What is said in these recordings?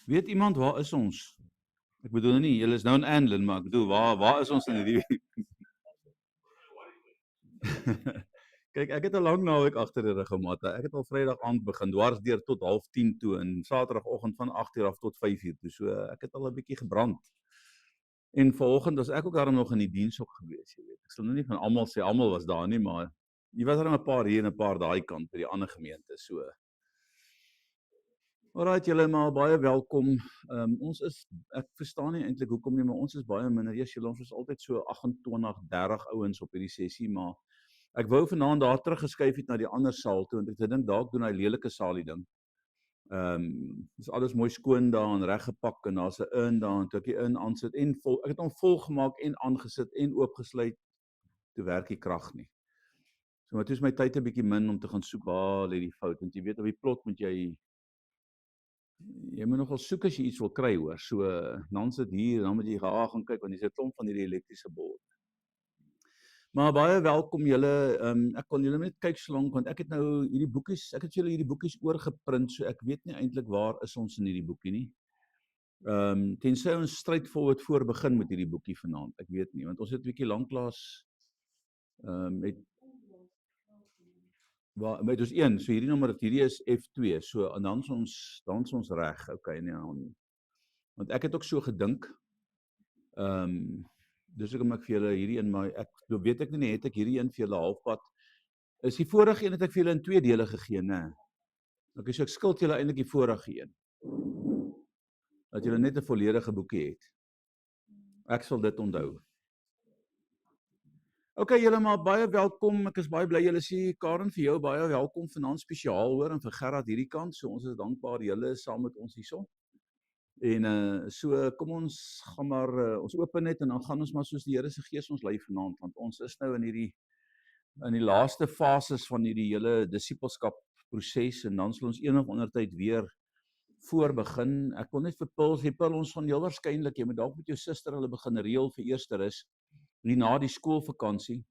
Weet iemand waar is ons? Ek bedoel nie, julle is nou in Anlin, maar ek bedoel waar is ons in hierdie Kyk, ek het 'n lang naweek agter die rug gehad. Ek het al Vrydag aand begin dwars deur tot 09:30 toe en Saterdagoggend van 8:00 af tot 5:00 toe. So ek het al 'n bietjie gebrand. En vanoggend was ek ook daarom nog in die diens ook gewees, jy weet. Ek sal nou nie van almal sê almal was daar nie, maar hier was 'n paar hier en 'n paar daai kant by die ander gemeente. So alraait julle maar baie welkom. Ons is ek verstaan nie eintlik hoekom nie, maar ons is baie minder. Julle ons is altyd so 28, 30 ouens op hierdie sessie, maar ek wou vanaand daar teruggeskuif het na die ander saal toe want ek dink dalk doen hy lelike saal die ding. Is alles mooi skoon daar en reggepak en daar's 'n urn daar en toe ek die urn aansit en vol, ek het hom vol gemaak en aangesit en oopgesluit, toe werk die krag nie. So maar toe is my tyd 'n bietjie min om te gaan soek waar lê die fout, want jy weet op die plot moet jy moet nogal soek as jy iets wil kry hoor. So dan sit hier, dan moet jy gaan kyk want dis 'n klomp van hierdie elektriese bord. Maar baie welkom julle. Ek kon julle net kyk so lank want ek het nou hierdie boekies, ek het julle hierdie boekies oorgeprint, so ek weet nie eintlik waar is ons in hierdie boekie nie. Tensy ons straightforward voor begin met hierdie boekie vanaand. Ek weet nie want ons het 'n bietjie lanklaas met waar met ons 1. So hierdie nommer hierdie is F2. So en dan is ons reg. Okay, nee. Want ek het ook so gedink. Dis hoekom ek vir julle hierdie in my weet ek nie het ek hierdie een vir julle halfpad. Is die vorige een het ek vir julle in 2 dele gegee, né? Okay, so ek skuld julle eintlik die vorige een. Dat julle net 'n volledige boekie het. Ek sal dit onthou. Okay, julle maar baie welkom. Ek is baie bly julle is hier. Karen, vir jou baie welkom vanaand spesiaal hoor en vir Gerard hierdie kant. So ons is dankbaar julle is saam met ons hierson. En so kom ons gaan maar ons open net en dan gaan ons maar soos die Here se Gees ons lei vanaand want ons is nou in die laaste fases van hierdie hele disippelskap proses en dan sal ons eendag onder tyd weer voor begin. Ek wil net vir Paul sê, Paul, ons gaan heel waarskynlik, jy moet dalk met jou suster hulle begin reël vir Eersterus hier na die skoolvakansie.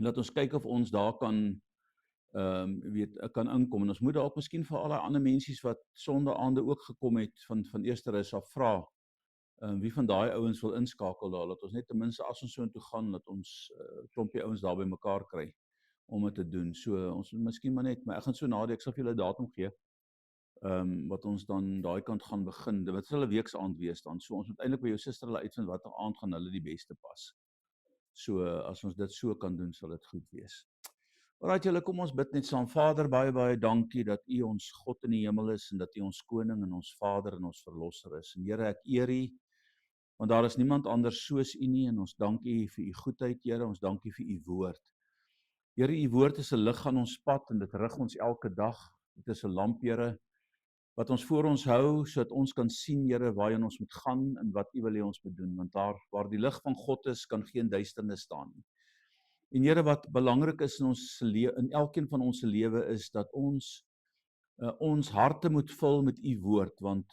Laat ons kyk of ons daar kan kan inkom en ons moet dalk miskien vir al daai ander mensies wat sondaande ook gekom het van Eersterus af vra. Wie van daai ouens wil inskakel daar, dat ons net ten minste as ons so intoe gaan, dat ons klompie ouens daar by mekaar kry om dit te doen. So ons moet miskien maar net, maar ek gaan so nader, ek sal vir julle 'n datum gee. Wat ons dan daai kant gaan begin. Dit sal 'n weeksaand wees dan. So ons moet eintlik by jou suster hulle uitvind watter aand gaan hulle die beste pas. So as ons dit so kan doen, sal dit goed wees. Alraai julle, kom ons bid net saam. Vader, baie dankie dat U ons God in die hemel is en dat U ons koning en ons Vader en ons verlosser is. En Here, ek eer U want daar is niemand anders soos U nie en ons dank U vir U goedheid, Here. Ons dank U vir U woord. Here, U woord is 'n lig aan ons pad en dit rig ons elke dag. Dit is 'n lamp, Here, wat ons voor ons hou, sodat ons kan sien, Here, waarheen ons moet gaan en wat U wil hê ons moet doen, want daar waar die lig van God is, kan geen duisternis staan nie. En Here, wat belangrik is in ons in elkeen van ons se lewe is dat ons harte moet vul met U woord, want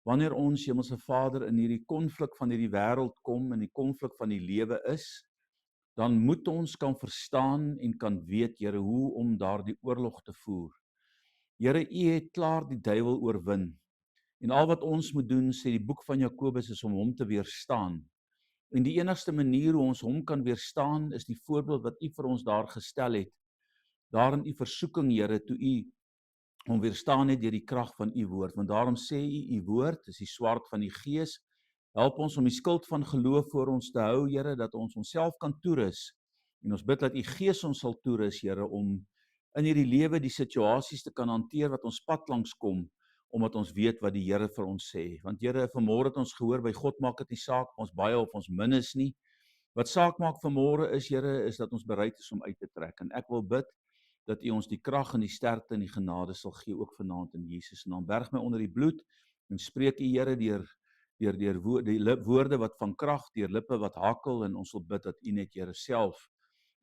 wanneer ons, Hemelse Vader, in hierdie konflik van hierdie wêreld kom, in die konflik van die lewe is, dan moet ons kan verstaan en kan weet, Here, hoe om daardie oorlog te voer. Here, U het klaar die duiwel oorwin. En al wat ons moet doen, sê die boek van Jakobus, is om hom te weerstaan. En die enigste manier hoe ons hom kan weerstaan, is die voorbeeld wat U vir ons daar gestel het. Daar in U versoeking, Here, toe U hom weerstaan het deur die krag van U woord. Want daarom sê U woord is die swaard van die Gees. Help ons om die skild van geloof voor ons te hou, Here, dat ons onsself kan toerus. En ons bid dat U Gees ons sal toerus, Here, om in hierdie lewe die situasies te kan hanteer wat ons pad langs kom, omdat ons weet wat die Here vir ons sê. Want Here, vanmôre het ons gehoor, by God maak dit nie saak of ons baie of ons min is nie. Wat saak maak vanmôre is, Here, is dat ons bereid is om uit te trek. En ek wil bid dat U ons die krag en die sterkte en die genade sal gee, ook vanaand in Jesus se naam. Berg my onder die bloed en spreek U, Here, deur die woorde wat van krag, deur lippe wat hakkel, en ons wil bid dat U net, Here, self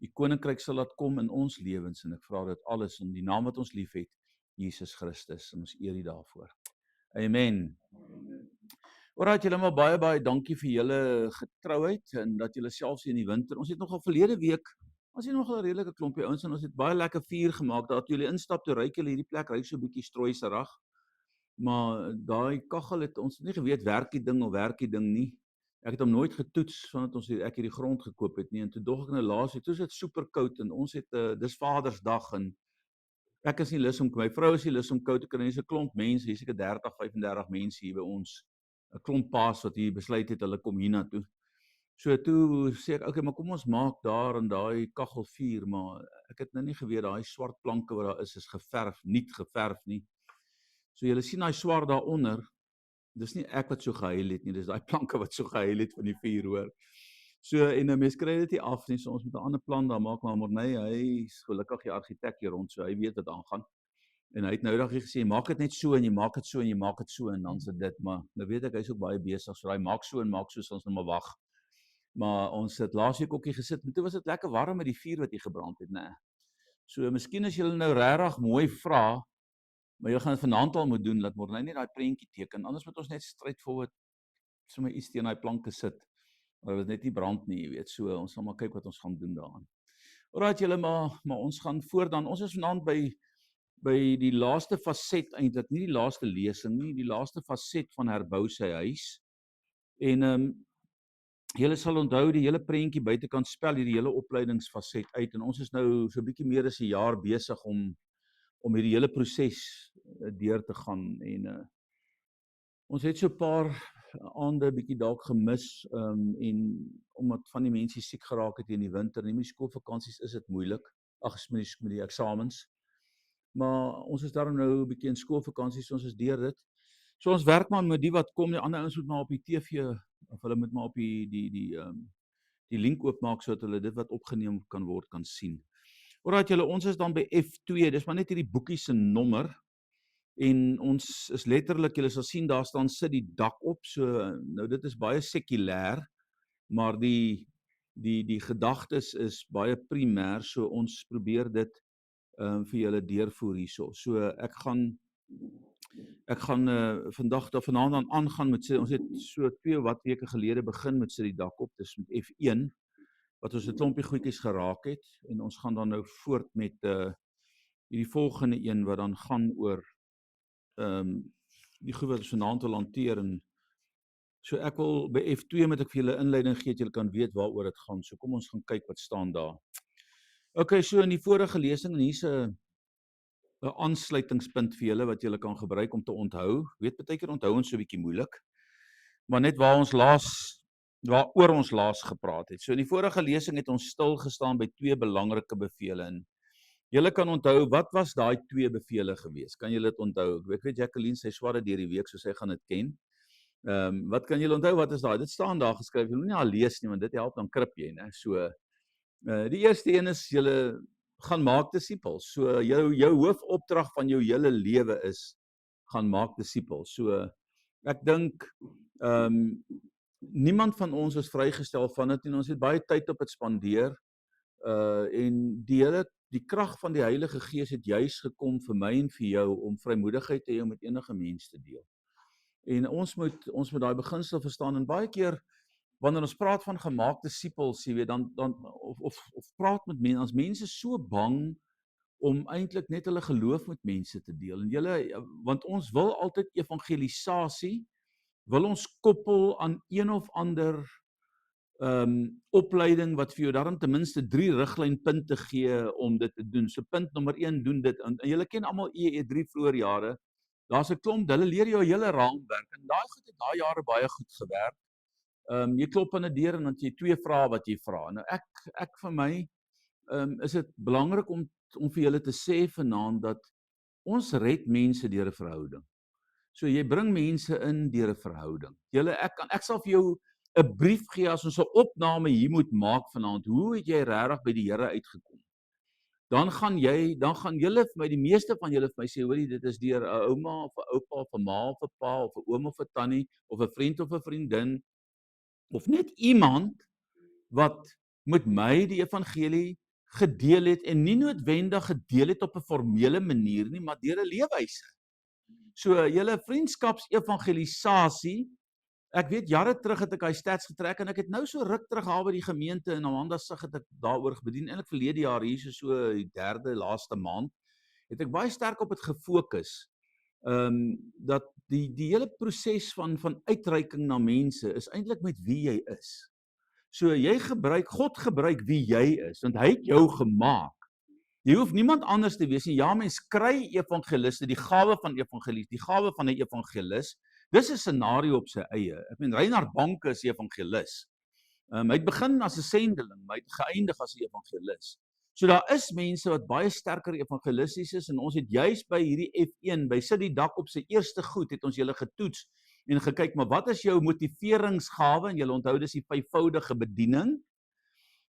U koninkryk sal laat kom in ons lewens, en ek vra dit alles in die naam wat ons liefhet, Jesus Christus, en ons eer U daarvoor. Amen. Alraait, julle maar baie dankie vir julle getrouheid en dat julle selfs hier in die winter. Ons het nogal verlede week, ons het nogal 'n redelike klompie ouens en ons het baie lekker vuur gemaak. Daar toe julle instap, toe ruik julle hierdie plek, ruik so 'n bietjie strooiserig. maar daai kaggel het ons nie geweet werk die ding of werk die ding nie. Ek het hom nooit getoets vandat ek hierdie grond gekoop het nie, en toe dog ek nou laasweek, toe is dit super koud en ons het dis Vadersdag en ek is nie lus om, my vrou is nie lus om koud te kry, hier's 'n klomp mense, hier seker 30, 35 mense hier by ons, 'n klomp paas wat hier besluit het hulle kom hiernatoe. So toe sê ek, okay, maar kom ons maak daar in daai kaggel vuur, maar ek het nou nie geweet daai swart planke wat daar is geverf, nie geverf nie. So julle sien daai swart daaronder, dis nie ek wat so gehuil het nie, dis daai planke wat so gehuil het van die vuur, hoor. So en 'n mens kry dit nie af nie, so ons moet 'n ander plan daar maak, maar Morney, hy is gelukkig die argitek hier rond, so hy weet wat aangaan. En hy het nou eendag gesê, maak dit net so en jy maak dit so en jy maak dit so en dan sit dit, maar nou weet ek hy's ook baie besig, so hy maak so en maak so, ons nou maar wag. Maar ons het laasweek ook hier gesit en toe was dit lekker warm met die vuur wat hier gebrand het, né? So miskien as julle nou regtig mooi vra, maar jy gaan dit vanaand al moet doen, laat Morney net daai prentjie teken, anders moet ons net straightforward sommer iets teen daai planke sit. Maar dit net nie brand nie, jy weet, so ons sal maar kyk wat ons gaan doen daaraan. Alraait julle, maar ons gaan voort dan. Ons is vanaand by die laaste faset eintlik, nie die laaste lesing nie, die laaste faset van Herbou sy huis. En julle sal onthou die hele prentjie buitekant spel hierdie hele opleidingsfaset uit en ons is nou so 'n bietjie meer as 'n jaar besig om hierdie hele proses deur te gaan en ons het so 'n paar aande bietjie dalk gemis en omdat van die mense siek geraak het in die winter, nie met skoolvakansies is dit moeilik. Ag, met die eksamens. Maar ons is daarom nou 'n bietjie in skoolvakansies, so ons is deur dit. So ons werk maar met die wat kom, die ander ouens moet maar op die TV of hulle moet maar op die link oopmaak sodat hulle dit wat opgeneem kan word kan sien. Alraait julle, ons is dan by F2, dis maar net hierdie boekie se nommer. En ons is letterlik, julle sal sien daar staan sit die dak op, so nou dit is baie sekulêr, maar die gedagtes is baie primêr, so ons probeer dit vir julle deurvoer hierso. So ek gaan vandag vanaand dan aangaan met ons het so 2 weke gelede begin met sit die dak op, dis met F1 wat ons 'n klompie goedjies geraak het en ons gaan dan nou voort met hierdie volgende een wat dan gaan oor die goed wat ons vanaand wil hanteer en so ek wil by F2 met ek vir julle inleiding gee, julle kan weet waaroor dit gaan. So kom ons gaan kyk wat staan daar. Okay, so in die vorige lesing en hier's 'n aansluitingspunt vir julle wat julle kan gebruik om te onthou. Weet baie keer onthou ons so 'n bietjie moeilik. Maar net waaroor ons laas gepraat het. So in die vorige lesing het ons stil gestaan by 2 belangrike bevele en julle kan onthou, wat was daai 2 bevele gewees? Kan julle dit onthou? Ek weet Jacqueline sy swaar deur die week, so sy gaan dit ken. Wat kan julle onthou, wat is daai? Dit staan daar geskryf, jy moet nie al lees nie, want dit help dan krip jy, né? So, die eerste een is, julle gaan maak disippels. So, jou hoofopdrag van jou hele lewe is, gaan maak disippels. So, ek dink, niemand van ons is vrygestel van dit, en ons het baie tyd op dit spandeer, en die krag van die Heilige Gees het juis gekom vir my en vir jou, om vrymoedigheid te hê om met enige mens te deel. En ons moet daai beginsel verstaan, en baie keer, wanneer ons praat van gemaak disippels, jy weet, dan of praat met mense, as mense so bang om eintlik net hulle geloof met mense te deel. En want ons wil altyd evangelisasie, wil ons koppel aan een of ander opleiding wat vir jou daarom ten minste 3 riglynpunte gee om dit te doen. So punt nommer 1, doen dit. En julle ken almal EE3 vroeër jare. Daar's 'n klomp, hulle leer jou hele raamwerk en daai goed het daai jare baie goed gewerk. Jy klop aan 'n deur en dan jy 2 vrae wat jy vra. Nou ek vir my is dit belangrik om vir julle te sê vanaand dat ons red mense deur 'n verhouding. So jy bring mense in deur 'n verhouding. Ek sal vir jou 'n brief gee as ons 'n opname hier moet maak vanaand. Hoe het jy regtig by die Here uitgekom? Dan gaan julle vir my, die meeste van julle vir my sê, hoorie, dit is deur 'n ouma of 'n oupa of 'n ma of 'n pa of 'n oom of 'n tannie of 'n vriend of 'n vriendin of net iemand wat met my die evangelie gedeel het en nie noodwendig gedeel het op 'n formele manier nie, maar deur 'n leefwyse. So julle vriendskaps-evangelisasie, ek weet jare terug het ek hy stats getrek en ek het nou so ruk terug daar by die gemeente in Amanda Sig het ek daaroor bedien, eintlik verlede jaar hier so die 3de laaste maand, het ek baie sterk op dit gefokus. dat die hele proses van uitreiking na mense is eintlik met wie jy is. So God gebruik wie jy is, want hy het jou gemaak. Jy hoef niemand anders te wees nie. Ja, mens kry evangeliste, die gawe van evangelis, die gawe van 'n evangelis. Dis 'n scenario op sy eie. Ek meen Reinhard Banke is evangelis. Hy het begin as 'n sendeling, maar hy het geëindig as 'n evangelis. So daar is mense wat baie sterker evangelisties is en ons het juis by hierdie F1, by sit die dak op sy eerste goed, het ons julle getoets en gekyk, maar wat is jou motiveringsgawe? En julle onthou dis die vyfvoudige bediening.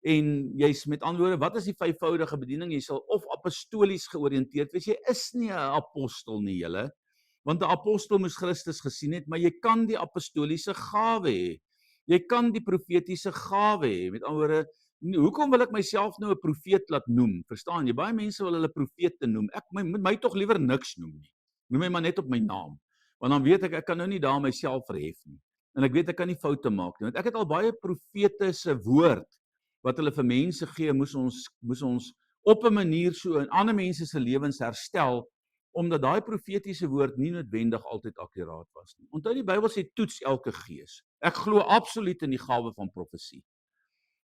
En jy's met ander woorde, wat is die vyfvoudige bediening? Jy sal of apostolies georiënteerd wees. Jy is nie 'n apostel nie, julle. Want 'n apostel moes Christus gesien het, maar jy kan die apostoliese gawe hê. Jy kan die profetiese gawe hê. Met ander woorde, hoekom wil ek myself nou 'n profeet laat noem? Verstaan jy? Baie mense wil hulle profete noem. Ek moet my tog liewer niks noem nie. Noem my maar net op my naam. Want dan weet ek kan nou nie daar myself verhef nie. En ek weet ek kan nie foute maak nie. Want ek het al baie profete se woord wat hulle vir mense gee, moes ons op 'n manier so in ander mense se lewens herstel, omdat daai profetiese woord nie noodwendig altyd akkuraat was nie. Onthou die Bybel sê toets elke gees. Ek glo absoluut in die gawe van profesie.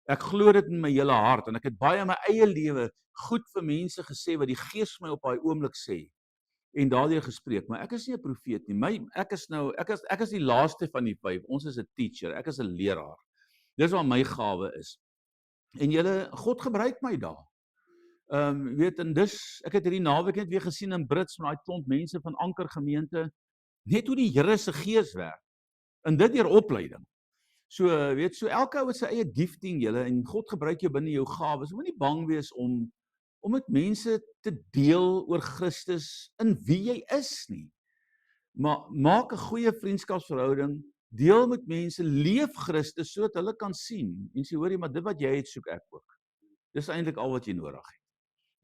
Ek glo dit in my hele hart en ek het baie in my eie lewe goed vir mense gesê wat die Gees my op daai oomblik sê en daardeur gespreek, maar ek is nie 'n profeet nie. Ek is die laaste van die 5. Ons is 'n teacher, ek is 'n leraar. Dis wat my gawe is. En God gebruik my daar. Weet, en ek het hierdie naweek net weer gesien in Brits met daai klomp mense van Anker gemeente, net hoe die Here se Gees werk. En dit deur opleiding. So elke ou het sy eie gifting, julle, en God gebruik jou binne jou gawes. Moenie bang wees om met mense te deel oor Christus in wie jy is nie. Maar maak 'n goeie vriendskapsverhouding, deel met mense, leef Christus sodat hulle kan sien en sê, hoorie, maar dit wat jy het, soek ek ook. Dis eintlik al wat jy nodig het.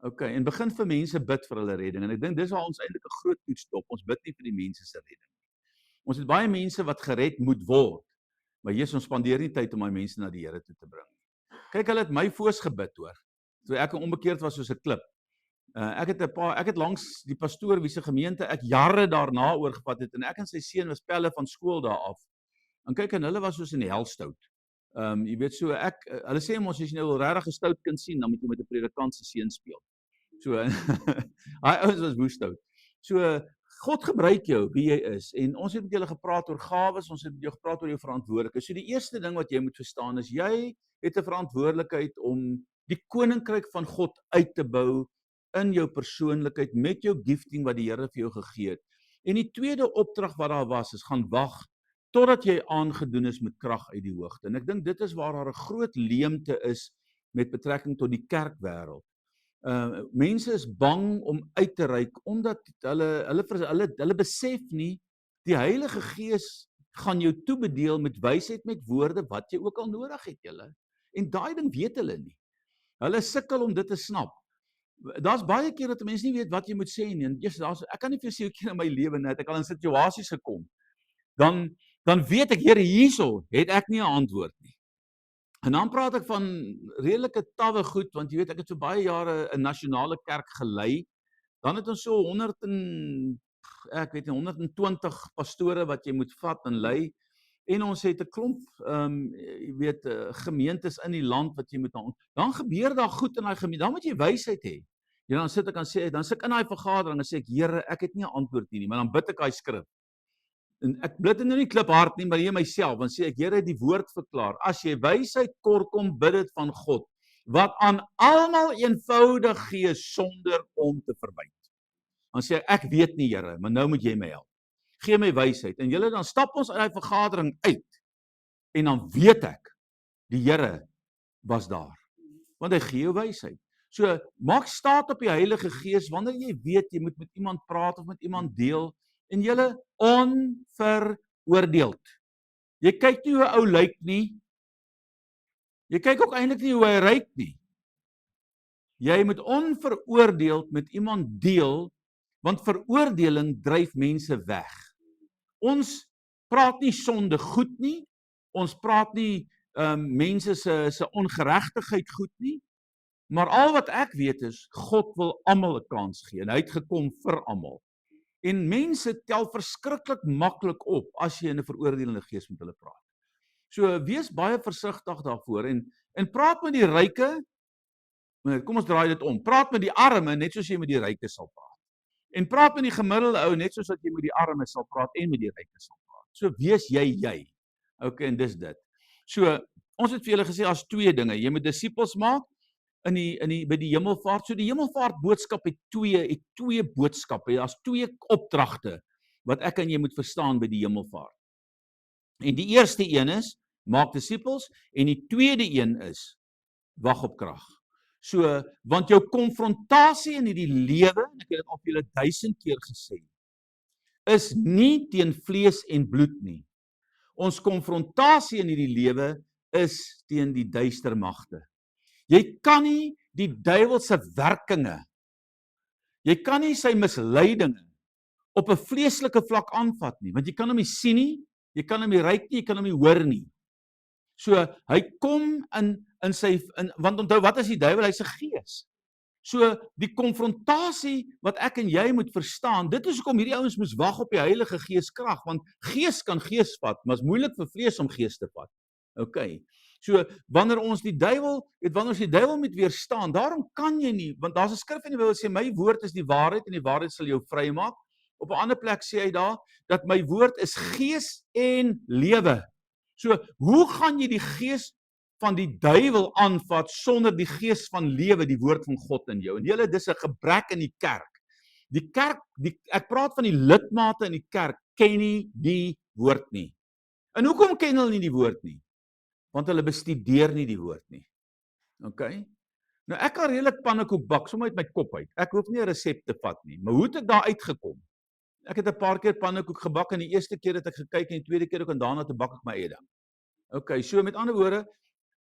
Okay, en begin vir mense bid vir hulle redding. En ek dink dis waar ons eintlik 'n groot toetstop. Ons bid nie vir die mense se redding nie. Ons het baie mense wat gered moet word. Maar Jesus, ons spandeer nie tyd om daai mense na die Here toe te bring nie. Kyk, hulle het my foos gebid hoor. Toe ek onbekeerd was soos 'n klip. Ek het langs die pastoor wie se gemeente ek jare daarna oorgevat het en ek en sy seun was pelle van skool daar af. En kyk, en hulle was soos in die hel stout. Jy weet so hulle sê mos as jy nou 'n regtig stout kind sien, dan moet jy met 'n predikant se seun speel. So daai ouens was woestout. So God gebruik jou wie jy is en ons het met julle gepraat oor gawes, ons het met jou gepraat oor jou verantwoordelikheid. So die eerste ding wat jy moet verstaan is jy het 'n verantwoordelikheid om die koninkryk van God uit te bou in jou persoonlikheid met jou gifting wat die Here vir jou gegee het. En die tweede opdrag wat daar was is gaan wag totdat jy aangedoen is met krag uit die hoogte. En ek dink dit is waar daar 'n groot leemte is met betrekking tot die kerkwêreld. Mense is bang om uit te reik omdat hulle besef nie die Heilige Gees gaan jou toebedeel met wysheid met woorde wat jy ook al nodig het, julle. En daai ding weet hulle nie. Hulle sukkel om dit te snap. Daar's baie keer dat mense nie weet wat jy moet sê nie. En ek kan nie vir jou sê keer in my lewe net ek al in situasies gekom. Dan weet ek, Here, hierso het ek nie 'n antwoord nie. En dan praat ek van redelike tawwe goed, want jy weet, ek het so baie jare 'n nasionale kerk gelei. Dan het ons so 120 pastore wat jy moet vat en lei. En ons het 'n klomp, gemeentes in die land wat jy moet aan. Dan gebeur daar goed in daai gemeente. Dan moet jy wysheid hê. Ja, dan sit ek in daai vergadering en sê ek, Here, ek het nie 'n antwoord nie, maar dan bid ek daai skrif. En ek bid nou nie kliphard nie, maar hier myself, want sê ek, Here, die woord verklaar, as jy wysheid kortkom, bid dit van God, wat aan almal eenvoudig gee sonder om te verwyd. Dan sê ek weet nie, Here, maar nou moet jy my help. Gee my wysheid. En julle, dan stap ons uit die vergadering uit, en dan weet ek, die Here was daar, want hy gee jou wysheid. So, maak staat op die Heilige Gees, wanneer jy weet, jy moet met iemand praat of met iemand deel, en julle onveroordeeld. Jy kyk nie hoe 'n ou lyk nie. Jy kyk ook eintlik nie hoe hy ryk nie. Jy moet onveroordeeld met iemand deel, want veroordeling dryf mense weg. Ons praat nie sonde goed nie. Ons praat nie mense se ongeregtigheid goed nie. Maar al wat ek weet is, God wil almal 'n kans gee en hy het gekom vir almal. En mense tel verskriklik maklik op as jy in 'n veroordelende gees met hulle praat. So wees baie versigtig daarvoor en praat met die ryke, kom ons draai dit om. Praat met die arme net soos jy met die ryke sal praat. En praat met die gemiddelde ou net soos wat jy met die arme sal praat en met die ryke sal praat. So wees jy. Okay, en dis dit. So ons het vir julle gesê as twee dinge. Jy moet disippels maak by die hemelvaart. So die hemelvaart boodskap het twee boodskappe. Daar's twee opdragte wat ek en jy moet verstaan by die hemelvaart. En die eerste een is maak disippels en die tweede een is wag op krag. So want jou konfrontasie in hierdie lewe, en ek het dit al vir julle 1000 keer gesê, is nie teen vlees en bloed nie. Ons konfrontasie in hierdie lewe is teen die duister magte. Jy kan nie die duiwel se werkinge, jy kan nie sy misleidinge op 'n vleeslike vlak aanvat nie, want jy kan hom nie sien nie, jy kan hom nie ruik nie, jy kan hom nie hoor nie. So hy kom want onthou wat is die duiwel? Hy's 'n gees. So die konfrontasie wat ek en jy moet verstaan, dit is hoekom hierdie ouens moes wag op die Heilige Gees krag, want gees kan gees vat, maar is moeilik vir vlees om gees te vat. Okay. So wanneer ons die duiwel moet weerstaan, daarom kan jy nie, want daar's 'n skrif in die Bybel wat sê my woord is die waarheid en die waarheid sal jou vrymaak. Op 'n ander plek sê hy daar dat my woord is gees en lewe. So hoe gaan jy die gees van die duiwel aanvat sonder die gees van lewe, die woord van God in jou? En julle, dis 'n gebrek in die kerk. Die kerk, ek praat van die lidmate in die kerk, ken nie die woord nie. En hoekom ken hulle nie die woord nie? Want hulle bestudeer nie die woord nie. Okay? Nou ek kan redelik pannekoek bak, sommer uit my kop uit. Ek hoef nie 'n resep te vat nie. Maar hoe het ek daar uitgekom? Ek het 'n paar keer pannekoek gebak en die eerste keer het ek gekyk en die tweede keer ook en daarna te bak ek my eie ding. Okay, so met ander woorde,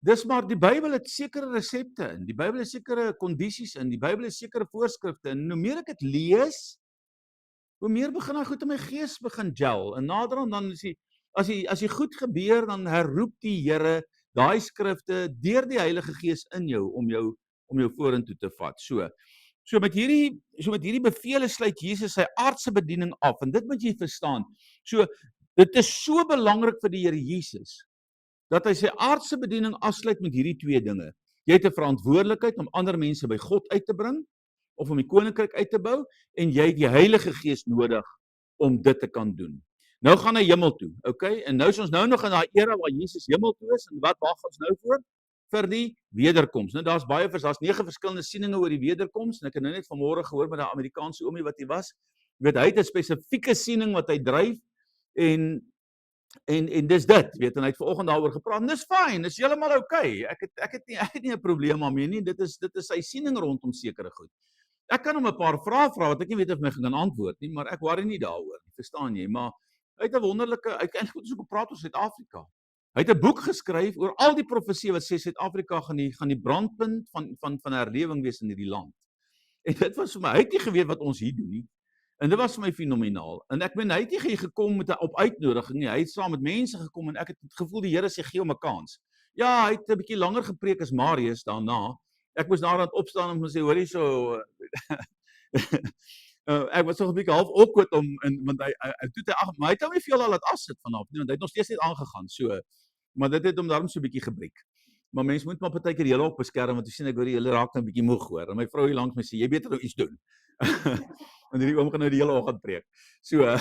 dis maar die Bybel het sekere resepte in. Die Bybel het sekere kondisies in. Die Bybel het sekere voorskrifte in. Hoe meer ek dit lees, hoe meer begin hy goed in my gees begin gel. En naderhand dan is as jy goed gebeur, dan herroep die Here daai skrifte deur die Heilige Gees in jou om jou vorentoe te vat. So met hierdie bevele sluit Jesus sy aardse bediening af en dit moet jy verstaan. So dit is so belangrik vir die Here Jesus dat hy sy aardse bediening afsluit met hierdie twee dinge. Jy het 'n verantwoordelikheid om ander mense by God uit te bring of om die koninkryk uit te bou en jy het die Heilige Gees nodig om dit te kan doen. Nou gaan hy hemel toe, okay? En nou is ons nog in daai era waar Jesus hemel toe is en wat wag ons nou voor? Vir die wederkoms. Nou daar's 9 verskillende sieninge oor die wederkoms en ek het nou net vanmôre gehoor met 'n Amerikaanse oomie wat hy was. Jy weet hy het 'n spesifieke siening wat hy dryf en dis dit, weet, en hy het vanoggend daaroor gepraat. En dis fyn, dis heeltemal okay. Ek het nie 'n probleem daarmee nie. Dit is sy siening rondom sekere goed. Ek kan hom 'n paar vrae vra wat ek nie weet of my gaan antwoord nie, maar ek worry nie daaroor nie, verstaan jy? Maar hy het 'n wonderlike, hy kan goed so praat oor Suid-Afrika. Hy het 'n boek geskryf oor al die profeseë wat sê Suid-Afrika gaan die brandpunt van herlewing wees in hierdie land. En dit was vir my, hy het nie geweet wat ons hier doen nie. En dit was vir my fenomenaal. En ek meen, hy het nie hier gekom met 'n op uitnodiging nie. Hy het saam met mense gekom en ek het het gevoel die Here sê gee hom 'n kans. Ja, hy het 'n bietjie langer gepreek as Marius daarna. Ek moes daaraan opstaan om te sê, hoor hierso. Ek was nog 'n bietjie half awkward want hy maar hy het hom nie veel al laat afsit vanaf nie, want hy het nog steeds net aangegaan. So, maar dit het hom daarom so 'n bietjie gebreek. Maar mens moet maar partykeer die hele op beskerm want jy sien ek hoor die hele raak nou 'n bietjie moeg hoor. En my vrou hier langs my sê jy beter nou iets doen. Want hierdie oom gaan nou die hele oggend preek. So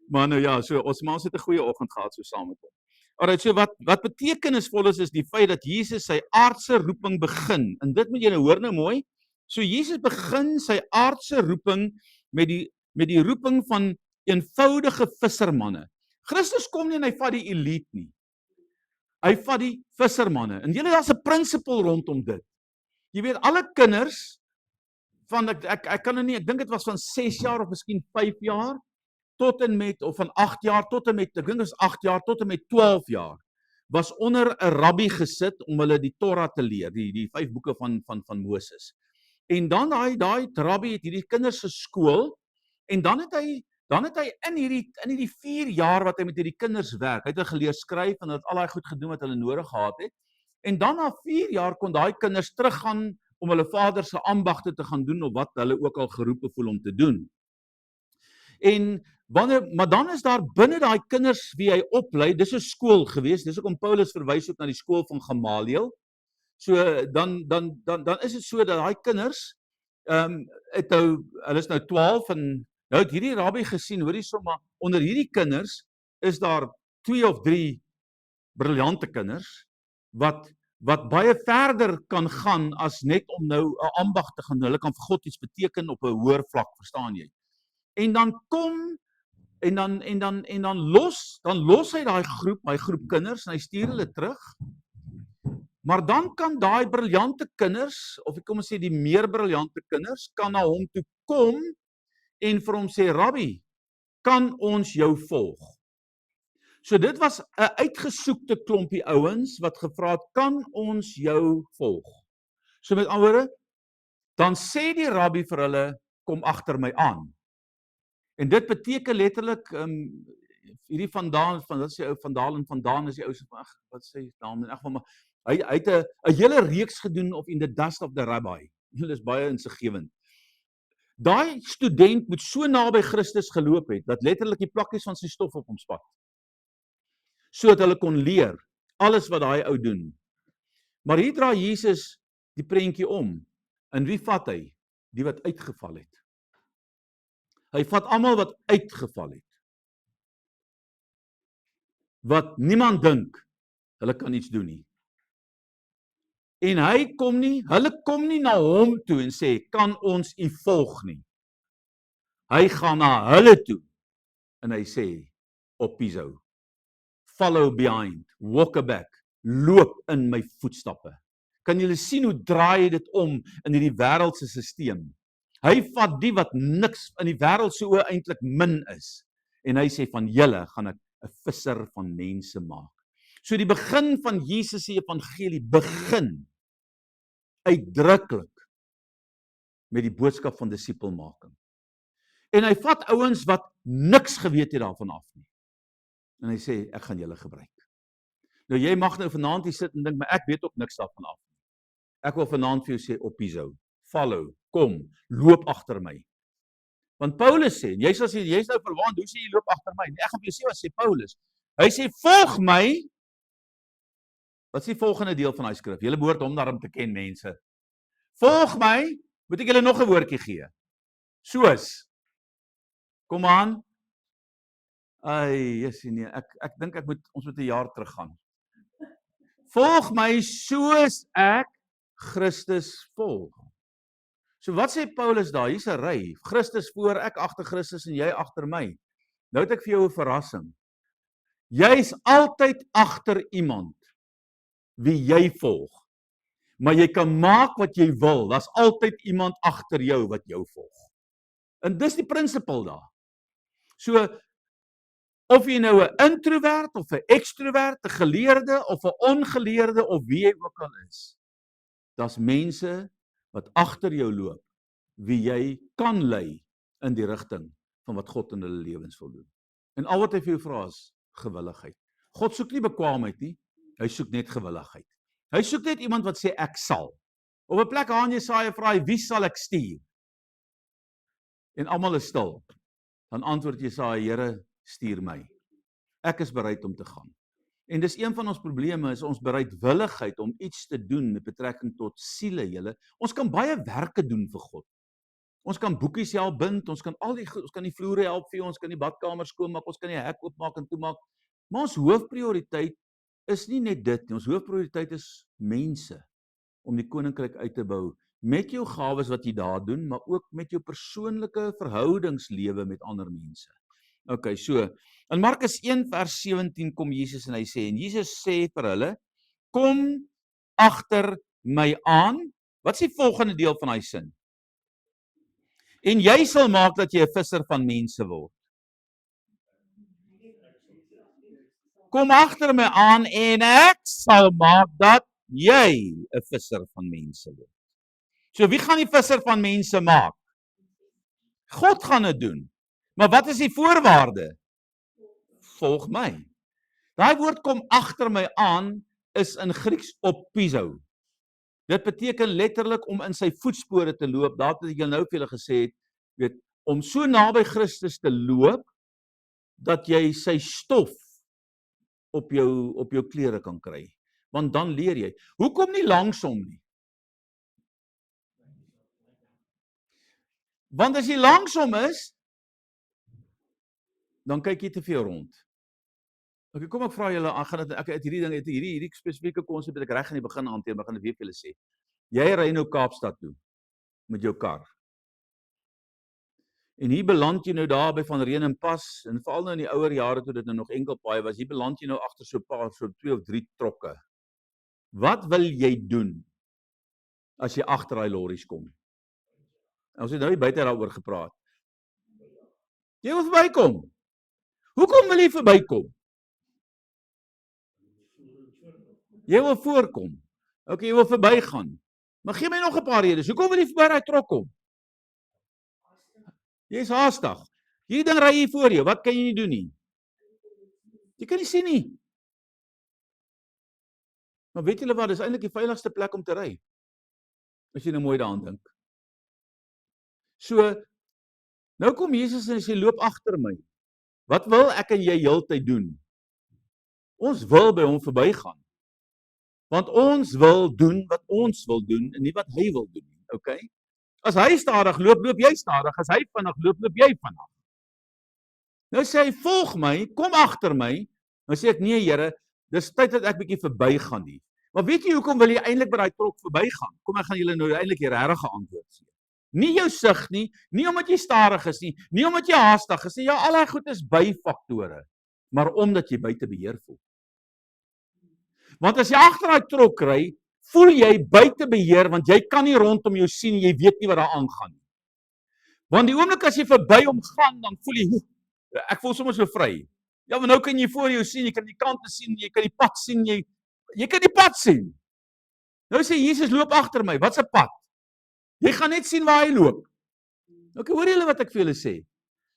maar nou ja, so ons het 'n goeie oggend gehad so saam met hom. Alright, so wat betekenisvol is die feit dat Jesus sy aardse roeping begin. En dit moet jy nou hoor nou mooi. So Jesus begin sy aardse roeping met die roeping van eenvoudige vissermanne. Christus kom nie en hy vat die elite nie. Hy vat die vissermanne. En julle daar's 'n prinsipel rondom dit. Jy weet alle kinders van ek kan nou nie, ek dink dit was van 6 jaar of miskien 5 jaar tot en met of van 8 jaar tot en met ek dink dit was 8 jaar tot en met 12 jaar was onder 'n rabbi gesit om hulle die Torah te leer, die 5 boeke van Moses. En dan daai rabbi het hierdie kinders geskool en dan het hy in hierdie 4 jaar wat hy met hierdie kinders werk, hy het hulle geleer skryf en het al daai goed gedoen wat hulle nodig gehad het. En dan na 4 jaar kon daai kinders teruggaan om hulle vader se ambagte te gaan doen of wat hulle ook al geroepe voel om te doen. Maar dan is daar binne daai kinders wie hy oplei, dis 'n skool gewees, dis hoekom Paulus verwys ook na die skool van Gamaliel. So dan is dit so dat daai kinders hulle is nou 12 en nou het hierdie rabbi gesien, hoorie sommer, onder hierdie kinders is daar 2 of 3 briljante kinders wat baie verder kan gaan as net om nou 'n ambag te gaan. Hulle kan vir God iets beteken op 'n hoër vlak, verstaan jy? En dan kom en dan los hy daai groep kinders en hy stuur hulle terug. Maar dan kan daai briljante kinders, of kom ons sê die meer briljante kinders, kan na hom toe kom en vir hom sê, Rabbi, kan ons jou volg? So dit was 'n uitgesoekte klompie ouens wat gevra het, kan ons jou volg? So met ander woorde, dan sê die rabbi vir hulle, kom agter my aan. En dit beteken letterlik, hierdie Vandaan, wat sê ou Vandaan is die ou se van, wat sê naam in elk geval, maar hy het 'n hele reeks gedoen op In the Dust of the Rabbi. Dit is baie insiggewend. Daai student moet so naby Christus geloop het, dat letterlik die plakkies van sy stof op hom spat. Sodat hulle kon leer, alles wat daai ou doen. Maar hier draai Jesus die prentjie om. En wie vat hy? Die wat uitgeval het. Hy vat almal wat uitgeval het. Wat niemand dink, hulle kan iets doen nie. En hulle kom nie na hom toe en sê, kan ons u volg nie. Hy gaan na hulle toe en hy sê, oppiso, follow behind, walk back, loop in my voetstappe. Kan julle sien hoe draai dit om in hierdie wêreldse stelsel? Hy vat die wat niks in die wêreld se oë eintlik min is. En hy sê van julle gaan ek 'n visser van mense maak. So die begin van Jesus se evangelie begin uitdruklik met die boodskap van disipelmaking. En hy vat ouens wat niks geweet het daarvan af nie. En hy sê, ek gaan julle gebruik. Nou jy mag nou vanaand hier sit en dink, maar ek weet ook niks daarvan af nie. Ek wil vanaand vir jou sê, oppiso, follow, kom, loop agter my. Want Paulus sê, jy sal sê, jy's nou verwaand, hoe sê jy loop agter my? Nee, ek gaan vir jou sê wat sê Paulus. Hy sê, volg my. Wat is die volgende deel van hy skrif? Julle behoort hom daarom te ken, mense. Volg my, moet ek julle nog 'n woordjie gee. Soos. Kom aan. Nee, ek dink ons moet 'n jaar teruggaan. Volg my soos ek Christus volg. So wat sê Paulus daar? Hier's 'n ry. Christus voor, ek agter Christus en jy agter my. Nou het ek vir jou 'n verrassing. Jy's altyd agter iemand wie jy volg. Maar jy kan maak wat jy wil. Daar's altyd iemand agter jou wat jou volg. En dis die prinsipel daar. So of jy nou 'n introvert of 'n ekstrovert, 'n geleerde of 'n ongeleerde of wie jy ook al is. Daar's mense wat agter jou loop, wie jy kan lei in die rigting van wat God in hulle lewens wil doen. En al wat hy vir jou vra is gewilligheid. God soek nie bekwaamheid nie, hy soek net gewilligheid. Hy soek net iemand wat sê ek sal. Op 'n plek aan Jesaja vra hy, wie sal ek stuur? En almal is stil. Dan antwoord Jesaja, Here, stuur my. Ek is bereid om te gaan. En dis een van ons probleme, is ons bereidwilligheid om iets te doen met betrekking tot siele, julle. Ons kan baie werke doen vir God. Ons kan boekies help bind, ons kan die vloere help vir ons kan die badkamer skoonmaak, ons kan die hek oopmaak en toemaak. Maar ons hoofprioriteit is nie net dit nie. Ons hoofprioriteit is mense om die koninkryk uit te bou met jou gawes wat jy daar doen, maar ook met jou persoonlike verhoudingslewe met ander mense. Okay, so in Markus 1 vers 17 kom Jesus en hy sê, en Jesus sê vir hulle, kom agter my aan. Wat is die volgende deel van hy sin? En jy sal maak dat jy 'n visser van mense word. Kom agter my aan en ek sal maak dat jy 'n visser van mense word. So wie gaan die visser van mense maak? God gaan dit doen. Maar wat is die voorwaarde? Volg my. Daai woord kom agter my aan is in Grieks oppiso. Dit beteken letterlik om in sy voetspore te loop. Daar het ek nou vir julle gesê het, weet, om so naby Christus te loop, dat jy sy stof op jou klere kan kry. Want dan leer jy. Hoekom nie langsom nie? Want as jy langsom is, dan kyk jy te veel rond. Okay, kom ek vra julle, ek het hierdie spesifieke konsep wat ek reg aan die begin hanteer, maar gaan dit weer vir julle sê. Jy ry nou Kaapstad toe met jou kar. En hier beland jy nou daar by Van Reen en Pas, en veral nou in die ouer jare toe dit nou nog enkelpaai was, hier beland jy nou agter so 2 of 3 trokke. Wat wil jy doen as jy agter daai lorries kom? Ons het nou nie buite daaroor gepraat. Jy wil verbykom. Hoekom wil jy verbykom? Jy wil voorkom. Okay, jy wil verbygaan. Maar gee my nog 'n paar redes. Hoekom wil jy verby daai trok kom? Jy is haastig. Hierdie ding ry hier voor jou. Wat kan jy nie doen nie? Jy kan nie sien nie. Maar weet julle wat, dis eintlik die veiligste plek om te ry. As jy nou mooi daaraan dink. So, nou kom Jesus en hy loop agter my. Wat wil ek en jy heeltyd doen? Ons wil by hom verbygaan. Want ons wil doen wat ons wil doen en nie wat hy wil doen nie, okay? As hy stadig loop, loop jy stadig. As hy vinnig loop, loop jy vinnig. Nou sê hy, volg my, kom agter my. Nou sê ek, nee Here, dis tyd dat ek bietjie verbygaan nie. Maar weet jy hoekom wil jy eintlik by daai trok verbygaan? Kom, ek gaan julle nou eintlik die regte antwoord gee. Nie jou sig nie, nie omdat jy stadig is nie omdat jy haastig is nie. Ja, al daai goed is byfaktore, maar omdat jy buite beheer voel. Want as jy agter daai trok ry, voel jy buite beheer, want jy kan nie rondom jou sien, jy weet nie wat daar aangaan nie. Want die oomblik as jy verby hom gaan, dan voel jy, ek voel sommer so vry. Ja, maar nou kan jy voor jou sien, jy kan die kante sien, jy kan die pad sien, jy kan die pad sien. Nou sê Jesus, loop agter my, wat 'n pad? Jy gaan net sien waar hy loop. Okay, hoor julle wat ek vir julle sê?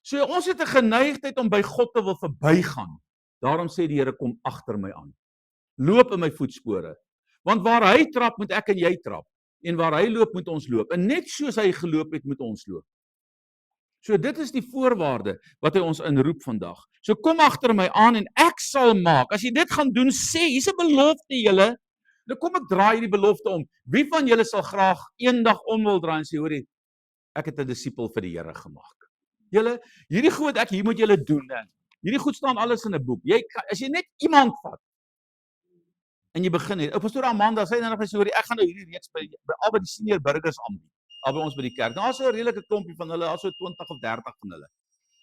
So ons het 'n geneigtheid om by God te wil verbygaan. Daarom sê die Here, kom agter my aan. Loop in my voetspore. Want waar hy trap, moet ek en jy trap. En waar hy loop, moet ons loop. En net soos hy geloop het, moet ons loop. So dit is die voorwaarde wat hy ons inroep vandag. So kom agter my aan en ek sal maak. As jy dit gaan doen, sê, hier's 'n belofte julle. Nou kom ek draai die belofte om. Wie van julle sal graag eendag om wil draai en sê, hoorie, ek het 'n disipel vir die Here gemaak. Julle, hierdie goed ek hier moet julle doen. Hierdie goed staan alles in 'n boek. As jy net iemand vat en jy begin het. Ou pastoor Amanda sê nou gesê, ek gaan nou hierdie reeks by al by die senior burgers aanbied. Al by ons by die kerk. Daar's 'n redelike klompie van hulle, daar's so 20 of 30 van hulle.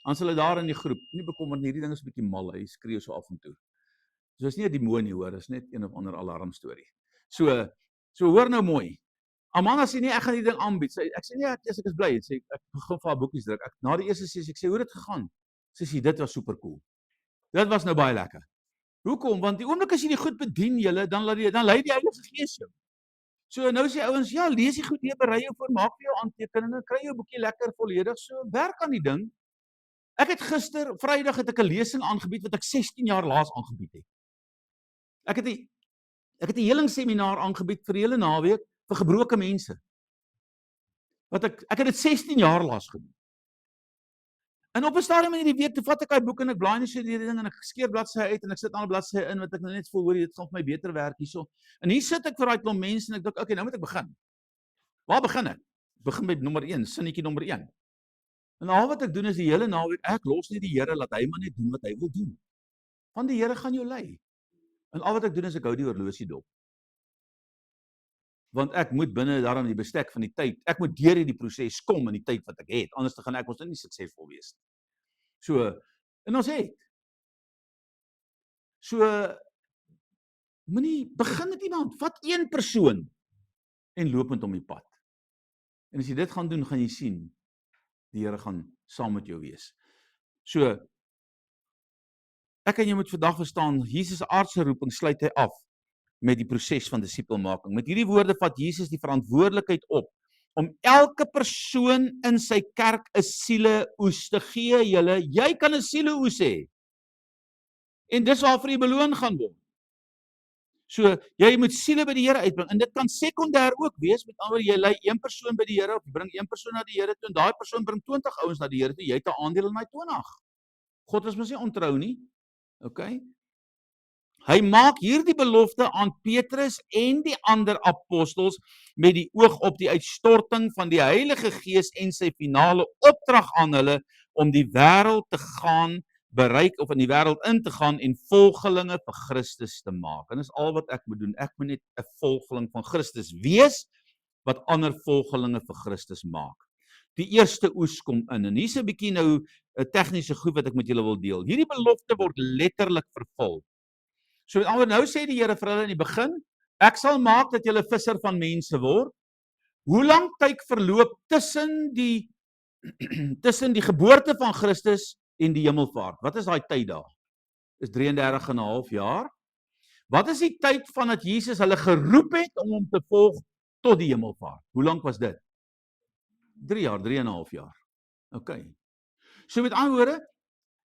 Dan hulle daar in die groep. Nie bekommer nie, hierdie ding is 'n bietjie mal, hy skree so af en toe. So is nie 'n demonie hoor, is net een of ander alarmstorie. So hoor nou mooi. Amanda sê nee, ek gaan hierdie ding aanbied. Ek sê nee, ek is bly. Sê ek begin vir haar boekies druk. Na die eerste sessie ek sê hoe het dit gegaan? Sê dit was super cool. Dit was nou baie lekker. Hoekom? Want die oomblik as jy die goed bedien julle, dan lei die Heilige Gees jou. So nou sê ouens, ja, lees die goed hier, berei jou voor, maak vir jou aantekeninge, kry jou boekie lekker volledig, so werk aan die ding. Ek het gister, Vrydag het ek 'n lesing aangebied wat ek 16 jaar laas aangebied het. Ek het 'n helingsseminaar aangebied vir die hele naweek vir gebroke mense. Wat ek het dit 16 jaar laas gedoen. En op 'n stadium in die week, toe vat ek daai boek en ek blaai net so deur die ding en ek skeer bladsye uit en ek sit aan 'n bladsy in wat ek nou net voel, hoor jy, dit gaan vir my beter werk hierso. En hier sit ek vir daai klomp mense en ek dink, okay, nou moet ek begin. Waar begin ek? Begin met nommer 1, sinnetjie nommer 1. En al wat ek doen is die hele naweek, ek los net die Here, laat hy maar net doen wat hy wil doen. Want die Here gaan jou lei. En al wat ek doen is ek hou die horlosie dop. Want ek moet binne daarin die bestek van die tyd, ek moet deur hierdie proses kom in die tyd wat ek het, anders gaan ek ons nie suksesvol wees nie. So, en ons het. So, moenie, begin met iemand, vat een persoon en loop met hom die pad. En as jy dit gaan doen, gaan jy sien, die Here gaan saam met jou wees. So, ek en jy moet vandag verstaan, Jesus' aardse roeping sluit hy af met die proses van disipelmaking. Met hierdie woorde vat Jesus die verantwoordelikheid op om elke persoon in sy kerk 'n sieleoes te gee. Jy kan 'n sieleoes hê. En dis waarvoor jy beloon gaan word. So, jy moet siele by die Here uitbring, en dit kan sekondêr ook wees, met ander woorde, jy lei een persoon by die Here, of jy bring een persoon na die Here toe, en daai persoon bring 20 ouens na die Here toe, jy het 'n aandeel in daai 20. God is mos nie ontrou nie, okay? Hy maak hierdie belofte aan Petrus en die ander apostels met die oog op die uitstorting van die Heilige Gees en sy finale opdrag aan hulle om die wêreld te gaan bereik of in die wêreld in te gaan en volgelinge vir Christus te maak. En dis al wat ek moet doen. Ek moet net 'n volgeling van Christus wees wat ander volgelinge vir Christus maak. Die eerste oes kom in, en hier's 'n bietjie nou 'n tegniese goed wat ek met julle wil deel. Hierdie belofte word letterlik vervul. So nou sê die Here vir hulle in die begin, ek sal maak dat julle visser van mense word. Hoe lank tyd verloop tussen die tussen die geboorte van Christus en die hemelvaart? Wat is daai tyd daar? Is 33 en 'n half jaar. Wat is die tyd vandat Jesus hulle geroep het om hom te volg tot die hemelvaart? Hoe lank was dit? 3 jaar, 3 en 'n half jaar. Okay. So met ander woorde,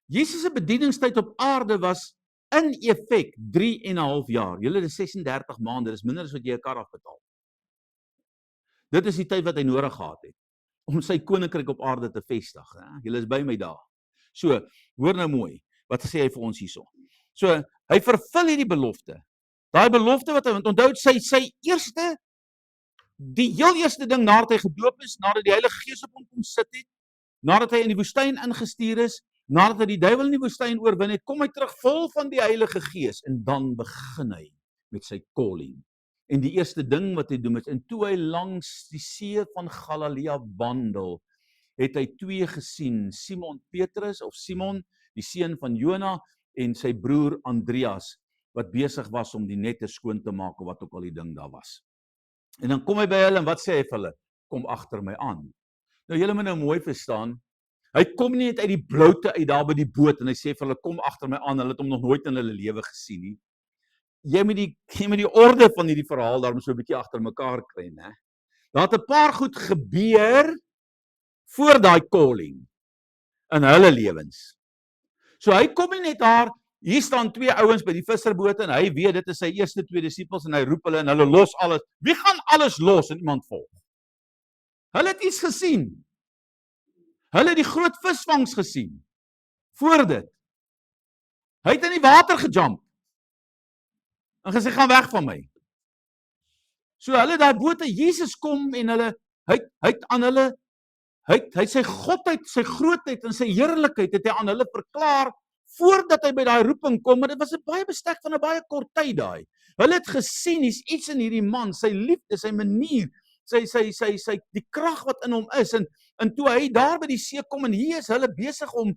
Jesus se bedieningstyd op aarde was in effek 3 en 'n half jaar. Julle, dis 36 maande, dis minder as wat jy 'n kar afbetaal. Dit is die tyd wat hy nodig gehad het om sy koninkryk op aarde te vestig. Julle is by my daar. So, hoor nou mooi, wat sê hy vir ons hierso? So, hy vervul hierdie belofte. Daai belofte wat hy onthou, sy eerste, die heel eerste ding nadat hy gedoop is, nadat die Heilige Gees op hom kom sit het, nadat hy in die woestyn ingestuur is, nadat hy die duiwel in die woestyn oorwin het, kom hy terug vol van die Heilige Gees, en dan begin hy met sy calling. En die eerste ding wat hy doen is, en toe hy langs die see van Galilea wandel, het hy 2 gesien, Simon Petrus of Simon, die seun van Jona, en sy broer Andreas, wat besig was om die nette skoon te maak, of wat ook al die ding daar was. En dan kom hy by hulle, en wat sê hy vir hulle? Kom agter my aan. Nou julle moet nou mooi verstaan, hy kom nie net uit die bloute uit daar by die boot, en hy sê vir hulle, kom agter my aan, hulle het hom nog nooit in hulle lewe gesien nie. Jy moet die orde van hierdie verhaal daarom so 'n bietjie agter mekaar kry, né? Daar het 'n paar goed gebeur voor daai calling in hulle lewens. So hy kom nie net daar, hier staan 2 ouens by die visserboot, en hy weet dit is sy eerste 2 disippels, en hy roep hulle, en hulle los alles. Wie gaan alles los en iemand volg? Hulle het iets gesien. Hulle het die groot visvangs gesien. Voor dit. Hy het in die water gejump. En gesê, gaan weg van my. So hulle daai bote, Jesus kom en hulle, hy het aan hulle, hy het sy godheid, sy grootheid en sy heerlikheid het hy aan hulle verklaar, voordat hy by daai roeping kom, maar dit was 'n baie bestek van 'n baie kort tyd daai. Hulle het gesien, hier's iets in hierdie man, sy liefde, sy manier, sy die krag wat in hom is, en toe hy daar by die see kom, en hier is hulle besig om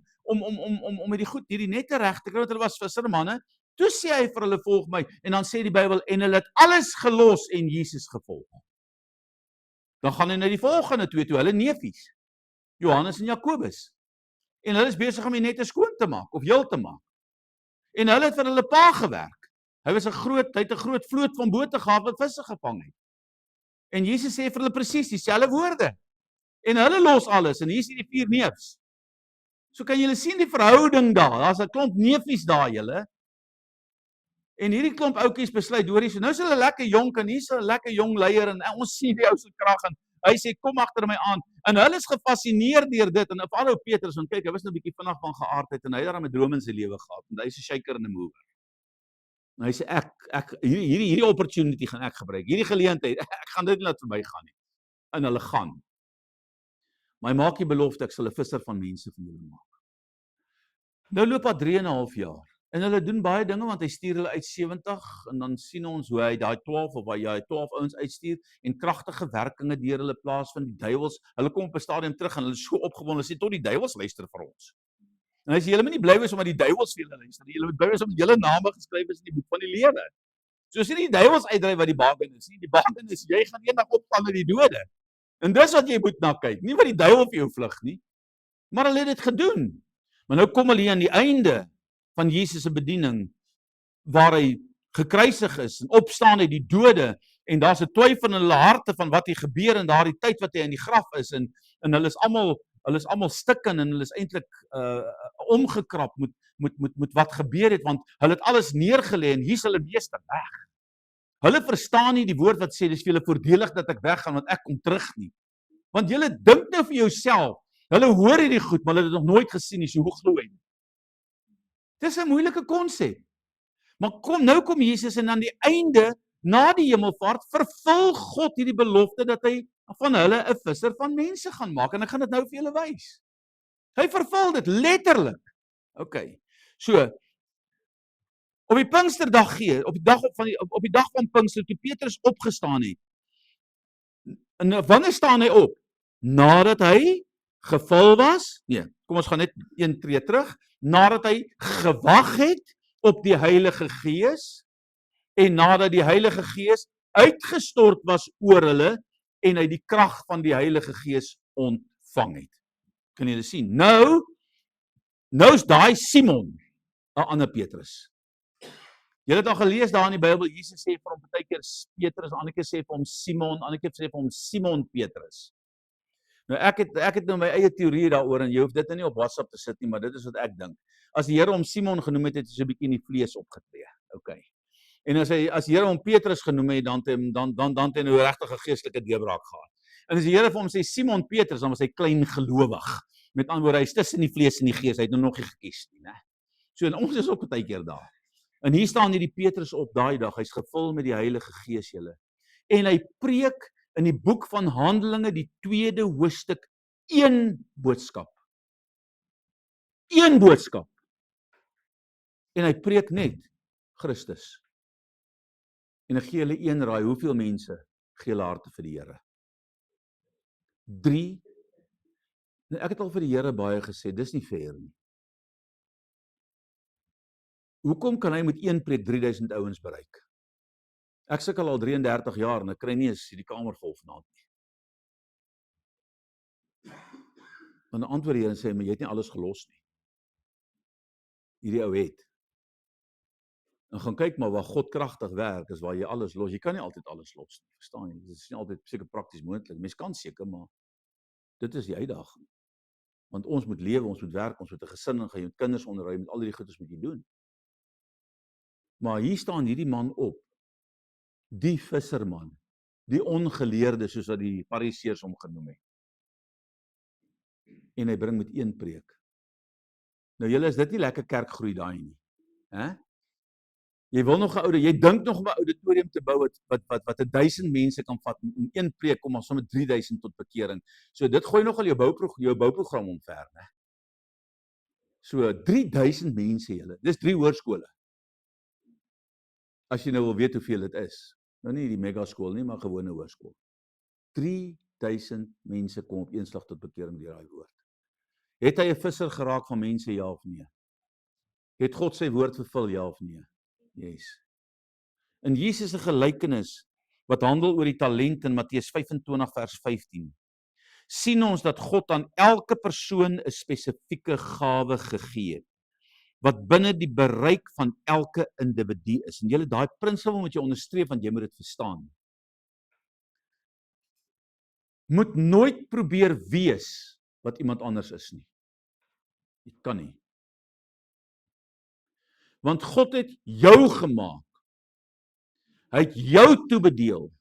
met die goed, hierdie nette reg te kry, want hulle was vissermanne, toe sê hy vir hulle, volg my, en dan sê die Bybel, en hulle het alles gelos en Jesus gevolg. Dan gaan hy na die volgende 2 toe, hulle neefies, Johannes en Jakobus, en hulle is besig om die nette skoon te maak, of heel te maak, en hulle het vir hulle pa gewerk, hy het 'n groot vloot van bote gehad wat visse gevang het, en Jesus sê vir hulle presies dieselfde woorde, en hulle los alles, en hier is die 4 neefs. So kan julle sien die verhouding daar, daar's 'n klomp neefies daar julle, en hierdie klomp ouetjies besluit, hoorie, so nou is hulle lekker jonk, en hier's 'n lekker jong leier, en ons sien die ou se krag, en hy sê, kom agter my aan, en hulle is gefascineer deur dit, en aanhou Petrus, want kyk, hy was nou 'n bietjie vinnig van geaardheid, en hy het daar 'n droom in sy lewe gehad, en hy is 'n shaker and a mover. En hy sê, hierdie opportunity gaan ek gebruik, hierdie geleentheid, ek gaan dit nie laat verbygaan nie, en hulle gaan. Maar hy maak die belofte, ek sal 'n visser van mense van julle maak. Nou loop daar 3 en 'n half jaar, en hulle doen baie dinge, want hy stuur hulle uit 70, en dan sien ons hoe hy daai 12, of hy 12 ouens uitstuur, en kragtige werkinge deur hulle plaas van die duiwels, hulle kom op 'n stadium terug, en hulle is so opgewonde, sê, tot die duiwels luister vir ons. En hy sê, julle moet nie bly wees omdat die duiwels vir julle luister nie, julle moet bly wees omdat julle name geskryf is in die boek van die lewe. So is nie die duiwels uitdryf wat die bargain is nie, die bargain is, jy gaan eendag opstaan uit die dode. En dis wat jy moet na kyk, nie wat die duiwel vir jou vlug nie. Maar hulle het dit gedoen. Maar nou kom hulle hier aan die einde van Jesus se bediening, waar hy gekruisig is, en opstaan uit die dode, en daar's 'n twyfel in hulle harte van wat hier gebeur in daardie tyd wat hy in die graf is, en hulle is almal stikken, en hulle is eintlik omgekrap met wat gebeur het, want hulle het alles neergelê, en hier's hulle meester weg. Hulle verstaan nie die woord wat sê, dis vir julle voordelig dat ek weggaan, want ek kom terug nie. Want julle dink nou vir jouself, hulle hoor hierdie goed, maar hulle het dit nog nooit gesien nie, so hoe glo jy? Dis 'n moeilike konsep. Maar nou kom Jesus en aan die einde, na die hemelvaart, vervul God hierdie belofte dat hy van hulle 'n visser van mense gaan maak, en ek gaan dit nou vir julle wys. Hy vervul dit letterlik. OK. So, op die Pinksterdag op die dag van Pinkster, toe Petrus opgestaan het. En wanneer staan hy op? Nadat hy gevul was? Nee, kom ons gaan net een tree terug. Nadat hy gewag het op die Heilige Gees en nadat die Heilige Gees uitgestort was oor hulle en hy die krag van die Heilige Gees ontvang het. Kan julle sien? Nou's daai Simon 'n ander Petrus. Julle het al gelees daar in die Bybel, Jesus sê vir hom partykeer Petrus, ander keer sê vir hom Simon, ander keer sê vir hom Simon Petrus. Nou ek het nou my eie teorie daaroor en jy hoef dit nou nie op WhatsApp te sit nie, maar dit is wat ek dink. As die Here hom Simon genoem het, het hy so 'n bietjie in die vlees opgetree. OK. En as die Here hom Petrus genoem het, dan het hy nou regtig 'n geestelike deurbraak gehad. En as die Here vir hom sê Simon Petrus, dan was hy klein gelowig. Met ander woorde, hy's tussen die vlees en die gees, hy het nog nie gekies nie, né? So en ons is ook baie keer daar. En hier staan hierdie Petrus op daai dag, hy's gevul met die Heilige Gees julle. En hy preek in die boek van Handelinge, die 2de hoofstuk, een boodskap. Een boodskap. En hy preek net Christus. En ek gee julle een raai, hoeveel mense gee hulle harte vir die Here? 3. Nou, ek het al vir die Here baie gesê, dis nie fair nie. Hoekom kan hy met een preek 3000 ouens bereik? Ek sukkel al 33 jaar en ek kry nie eens die kamer vol vanaand nie. Dan antwoord die Here en sê, maar jy het nie alles gelos nie. Hierdie ou het. En gaan kyk maar waar God kragtig werk, is waar jy alles los. Jy kan nie altyd alles los nie, verstaan jy? Dit is nie altyd seker prakties moontlik. Mens kan seker, maar dit is die uitdaging. Want ons moet lewe, ons moet werk, ons moet 'n gesin en gaan jou kinders onderhou, met al die goedes moet jy doen. Maar hier staan hierdie man op, die visserman, die ongeleerde, soos wat die Fariseërs hom genoem het. En hy bring met een preek. Nou julle, is dit nie lekker kerkgroei daai nie, hè? Jy wil nog 'n jy dink nog om 'n auditorium te bou wat 1000 mense kan vat, en een preek kom maar sommer 3000 tot bekering. So dit gooi nogal jou bouprogram omver, né? So 3000 mense julle. Dis 3 hoërskole. As jy nou wil weet hoeveel dit is. Nou nie die megaskool nie, maar gewone hoërskool. 3000 mense kom op een slag tot bekering deur daai woord. Het hy 'n visser geraak van mense, ja of nee? Het God sy woord vervul, ja of nee? Yes. In Jesus se gelykenis wat handel oor die talent in Matteus 25 vers 15, sien ons dat God aan elke persoon 'n spesifieke gawe gegee het, wat binne die bereik van elke individu is. En julle, daai prinsipel moet jy onderstreep, want jy moet dit verstaan. Moet nooit probeer wees wat iemand anders is nie. Jy kan nie. Want God het jou gemaak. Hy het jou toebedeel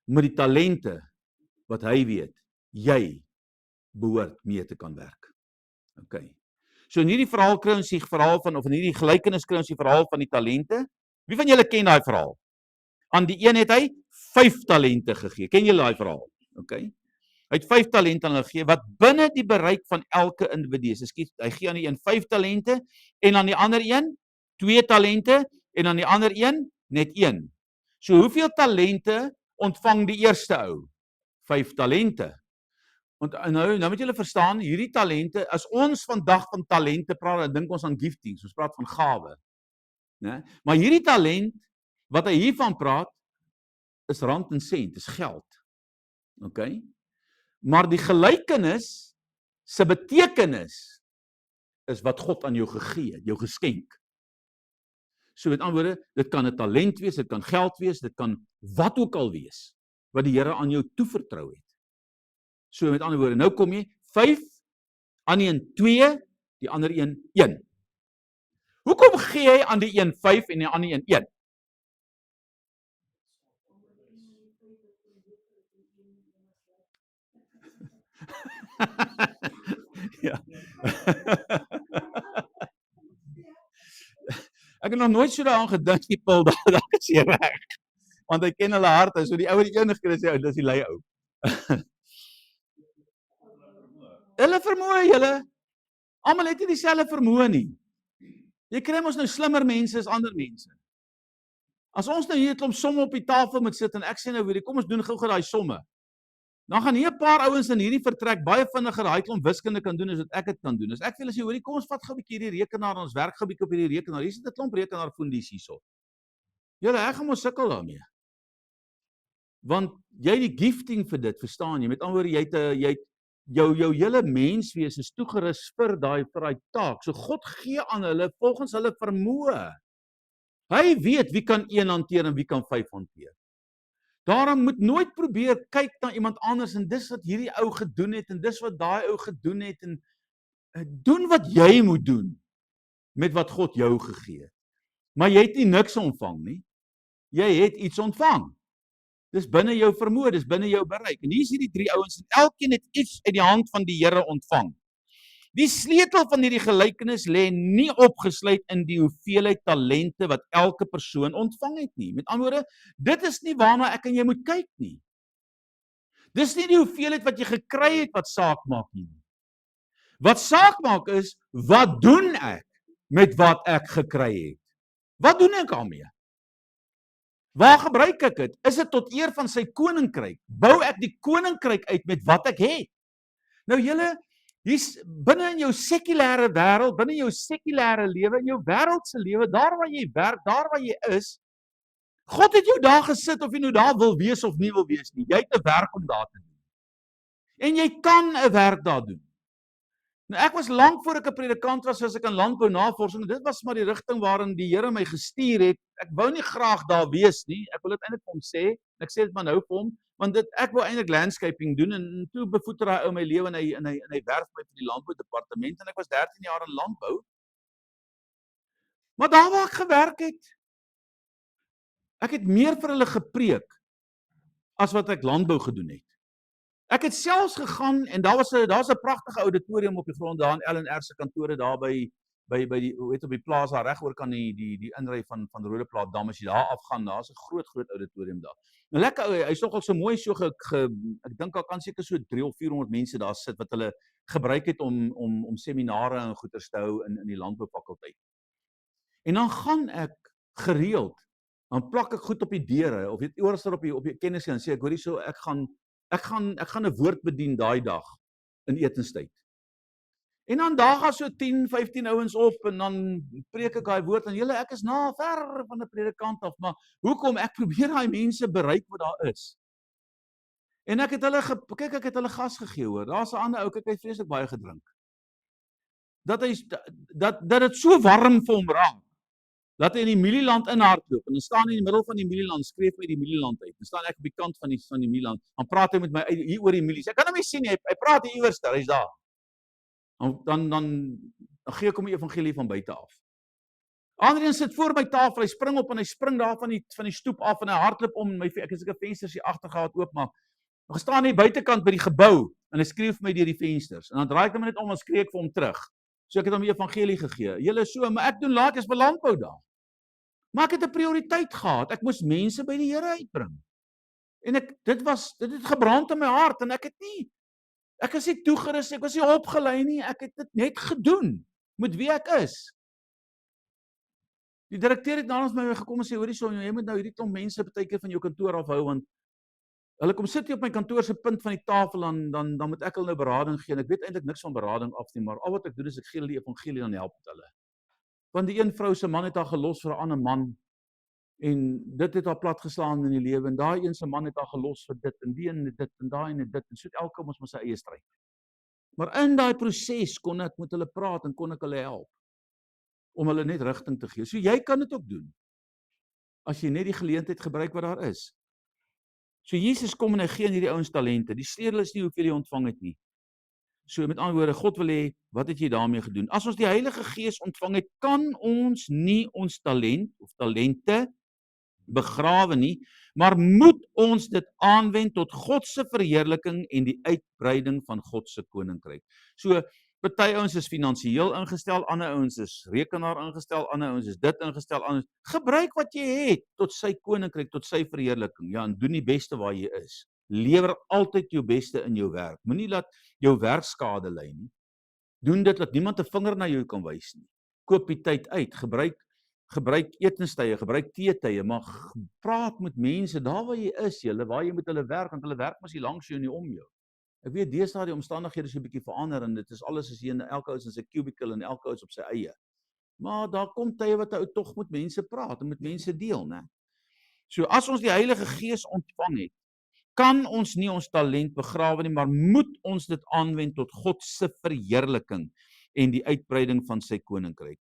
met die talente wat hy weet, jy behoort mee te kan werk. OK. So in hierdie verhaal kry ons die verhaal van, of in hierdie gelykenis kry ons die verhaal van die talente. Wie van julle ken daai verhaal? Aan die een het hy 5 talente gegee. Ken julle daai verhaal? OK. Hy het 5 talente aan hulle gegee, wat binne die bereik van elke individu is. Hy gee aan die een 5 talente, en aan die ander een 2 talente, en aan die ander een net 1. So hoeveel talente ontvang die eerste ou? 5 talente. Nou moet julle verstaan, hierdie talente, as ons vandag van talente praat, dan dink ons aan giftings, ons praat van gawe, né? Maar hierdie talent, wat hy hiervan praat, is rand en sent, is geld. OK? Maar die gelykenis se betekenis is wat God aan jou gegee het, jou geskenk. So met ander woorde, dit kan 'n talent wees, dit kan geld wees, dit kan wat ook al wees, wat die Here aan jou toevertrou het. So met ander woorde, nou kom jy 5, aan die een 2, die ander een 1. Hoekom gee hy aan die een 5 en die ander een 1? Ja. Ek het nog nooit so daaraan gedink, die pil, dalk is jy reg. Want hy ken hulle harte, so die ou het die enige keer sê, dis die lui ou. Hulle vermoë, julle, almal het nie dieselfde vermoë nie. Jy kry mos nou slimmer mense as ander mense. As ons nou hier 'n klomp somme op die tafel moet sit en ek sê nou weer, kom ons doen gou-gou daai somme. Dan gaan hier 'n paar ouens in hierdie vertrek baie vinniger daai klomp wiskunde kan doen as wat ek dit kan doen. As ek vir hulle sê, hoorie, kom ons vat gou 'n bietjie hierdie rekenaar en ons werk gou 'n bietjie op hierdie rekenaar. Hier sit 'n klomp rekenaarfundies hierso. Julle, ek gaan mos sukkel daarmee. Want jy het die gifting vir dit, verstaan jy? Met ander woorde, jy het jou hele menswees is toegerus vir daai taak. So God gee aan hulle volgens hulle vermoë. Hy weet wie kan 1 hanteer en wie kan 5 hanteer. Daarom moet nooit probeer kyk na iemand anders en dis wat hierdie ou gedoen het en dis wat daai ou gedoen het en doen wat jy moet doen met wat God jou gegee het. Maar jy het nie niks ontvang nie. Jy het iets ontvang. Dis binne jou vermoë, dis binne jou bereik. En hier is hierdie 3 ouens en elkeen het iets uit die hand van die Here ontvang. Die sleutel van hierdie gelykenis lê nie opgesluit in die hoeveelheid talente wat elke persoon ontvang het nie. Met ander woorde, dit is nie waarna ek en jy moet kyk nie. Dis nie die hoeveelheid wat jy gekry het wat saak maak nie. Wat saak maak is, wat doen ek met wat ek gekry het? Wat doen ek daarmee? Waar gebruik ek dit? Is dit tot eer van sy koninkryk? Bou ek die koninkryk uit met wat ek het? Nou julle, hier's binne in jou sekulêre wêreld, binne jou sekulêre lewe, in jou wêreldse lewe, daar waar jy werk, daar waar jy is, God het jou daar gesit of jy nou daar wil wees of nie wil wees nie. Jy het 'n werk om daar te doen. En jy kan 'n werk daar doen. Nou ek was lank voor ek 'n predikant was, as ek in landbounavorsing, en dit was maar die rigting waarin die Here my gestuur het. Ek wou nie graag daar wees nie. Ek wil dit eintlik vir hom sê, en ek sê dit maar nou vir hom, want ek wou eintlik landscaping doen en toe bevoeter hy ou my lewe en hy werk my vir die landboudepartement en ek was 13 jaar in landbou. Maar daar waar ek gewerk het, ek het meer vir hulle gepreek as wat ek landbou gedoen het. Ek het selfs gegaan en daar's 'n pragtige auditorium op die grond daar in L&R se kantore daar by die op die plaza regoor kan die inry van Rodeplaat Dam as jy daar afgaan, daar's 'n groot auditorium daar. Nou lekker ou, hy's nogal so mooi so ek dink daar kan seker so 300 of 400 mense daar sit wat hulle gebruik het om seminare en goeters te hou in die landboufakulteit. En dan gaan ek gereeld, dan plak ek goed op die deure of weet oor op die kennis en sê ek hoorie so ek gaan 'n woord bedien daai dag in etenstyd. En dan daar gaan so 10, 15 ouens op en dan preek ek daai woord en julle ek is ver van 'n predikant af, maar hoekom ek probeer daai mense bereik wat daar is. En ek het hulle gas gegee hoor. Daar's 'n ander ou, kyk hy het vreeslik baie gedrink. Dat dit so warm vir hom raak dat hy in die mielieland inhardloop en dan staan hy in die middel van die mielieland, skreef my die mielieland uit. Dan staan ek op die kant van die mielieland. Dan praat hy met my hier oor die mielies. Ek kan hom nie sien nie. Hy praat hier iewers daar. Hy's daar. Dan gee ek hom die evangelie van buite af. Ander een sit voor my tafel. Hy spring op en hy spring daar van die stoep af en hy hardloop om my ek het seker vensters hier agter gehad oopmaak. Hy staan hier buitekant by die gebou en hy skryf my deur die vensters. En dan draai ek hom net om en skree ek vir hom terug. So ek het hom die evangelie gegee. Julle so, maar ek doen laat is landbou daar. Maar ek het 'n prioriteit gehad. Ek moes mense by die Here uitbring. En dit het gebrand in my hart en ek is nie toegerus, ek was nie opgelei nie, ek het dit net gedoen met wie ek is. Die direkteur het na ons my gekom en sê hoorie so, jy moet nou hierdie klomp mense partykeer van jou kantoor afhou want hulle kom sit hier op my kantoor se punt van die tafel dan moet ek hulle nou berading gee. En ek weet eintlik niks van berading af nie, maar al wat ek doen is ek gee hulle die evangelie en help met hulle. Want die een vrou se man het haar gelos vir 'n ander man en dit het haar platgeslaan in die lewe en daai een se man het haar gelos vir dit en die een het dit en daai en dit en so het elke ons met sy eie stryd. Maar in daai proses kon ek met hulle praat en kon ek hulle help om hulle net rigting te gee. So jy kan dit ook doen as jy net die geleentheid gebruik wat daar is. So Jesus kom en hy gee aan hierdie ouens talente. Die sleutel is nie hoeveel jy ontvang het nie. So met ander woorde, God wil hê, wat het jy daarmee gedoen? As ons die Heilige Gees ontvang het, kan ons nie ons talent of talente begrawe nie, maar moet ons dit aanwend tot God se verheerliking en die uitbreiding van God se koninkryk. So, party ouens is finansiëel ingestel, ander ouens is rekenaar ingestel, ander ouens is dit ingestel, ander gebruik wat jy het tot sy koninkryk, tot sy verheerliking. Ja, en doen die beste waar jy is. Lewer altyd jou beste in jou werk. Moenie laat jou werk skade ly nie. Doen dit dat niemand 'n vinger na jou kan wys nie. Koop die tyd uit, gebruik etenstye, gebruik teetye, maar praat met mense daar waar jy is, waar jy met hulle werk, want hulle werk mos nie langs jou nie om jou. Ek weet deesdae die omstandighede so 'n bietjie verander en dit is alles as jy elke ou is in sy cubicle en elke ou is op sy eie. Maar daar kom tye wat 'n ou tog met mense praat en met mense deel, né? So as ons die Heilige Gees ontvang het, kan ons nie ons talent begrawe nie, maar moet ons dit aanwend tot God se verheerliking en die uitbreiding van sy koninkryk.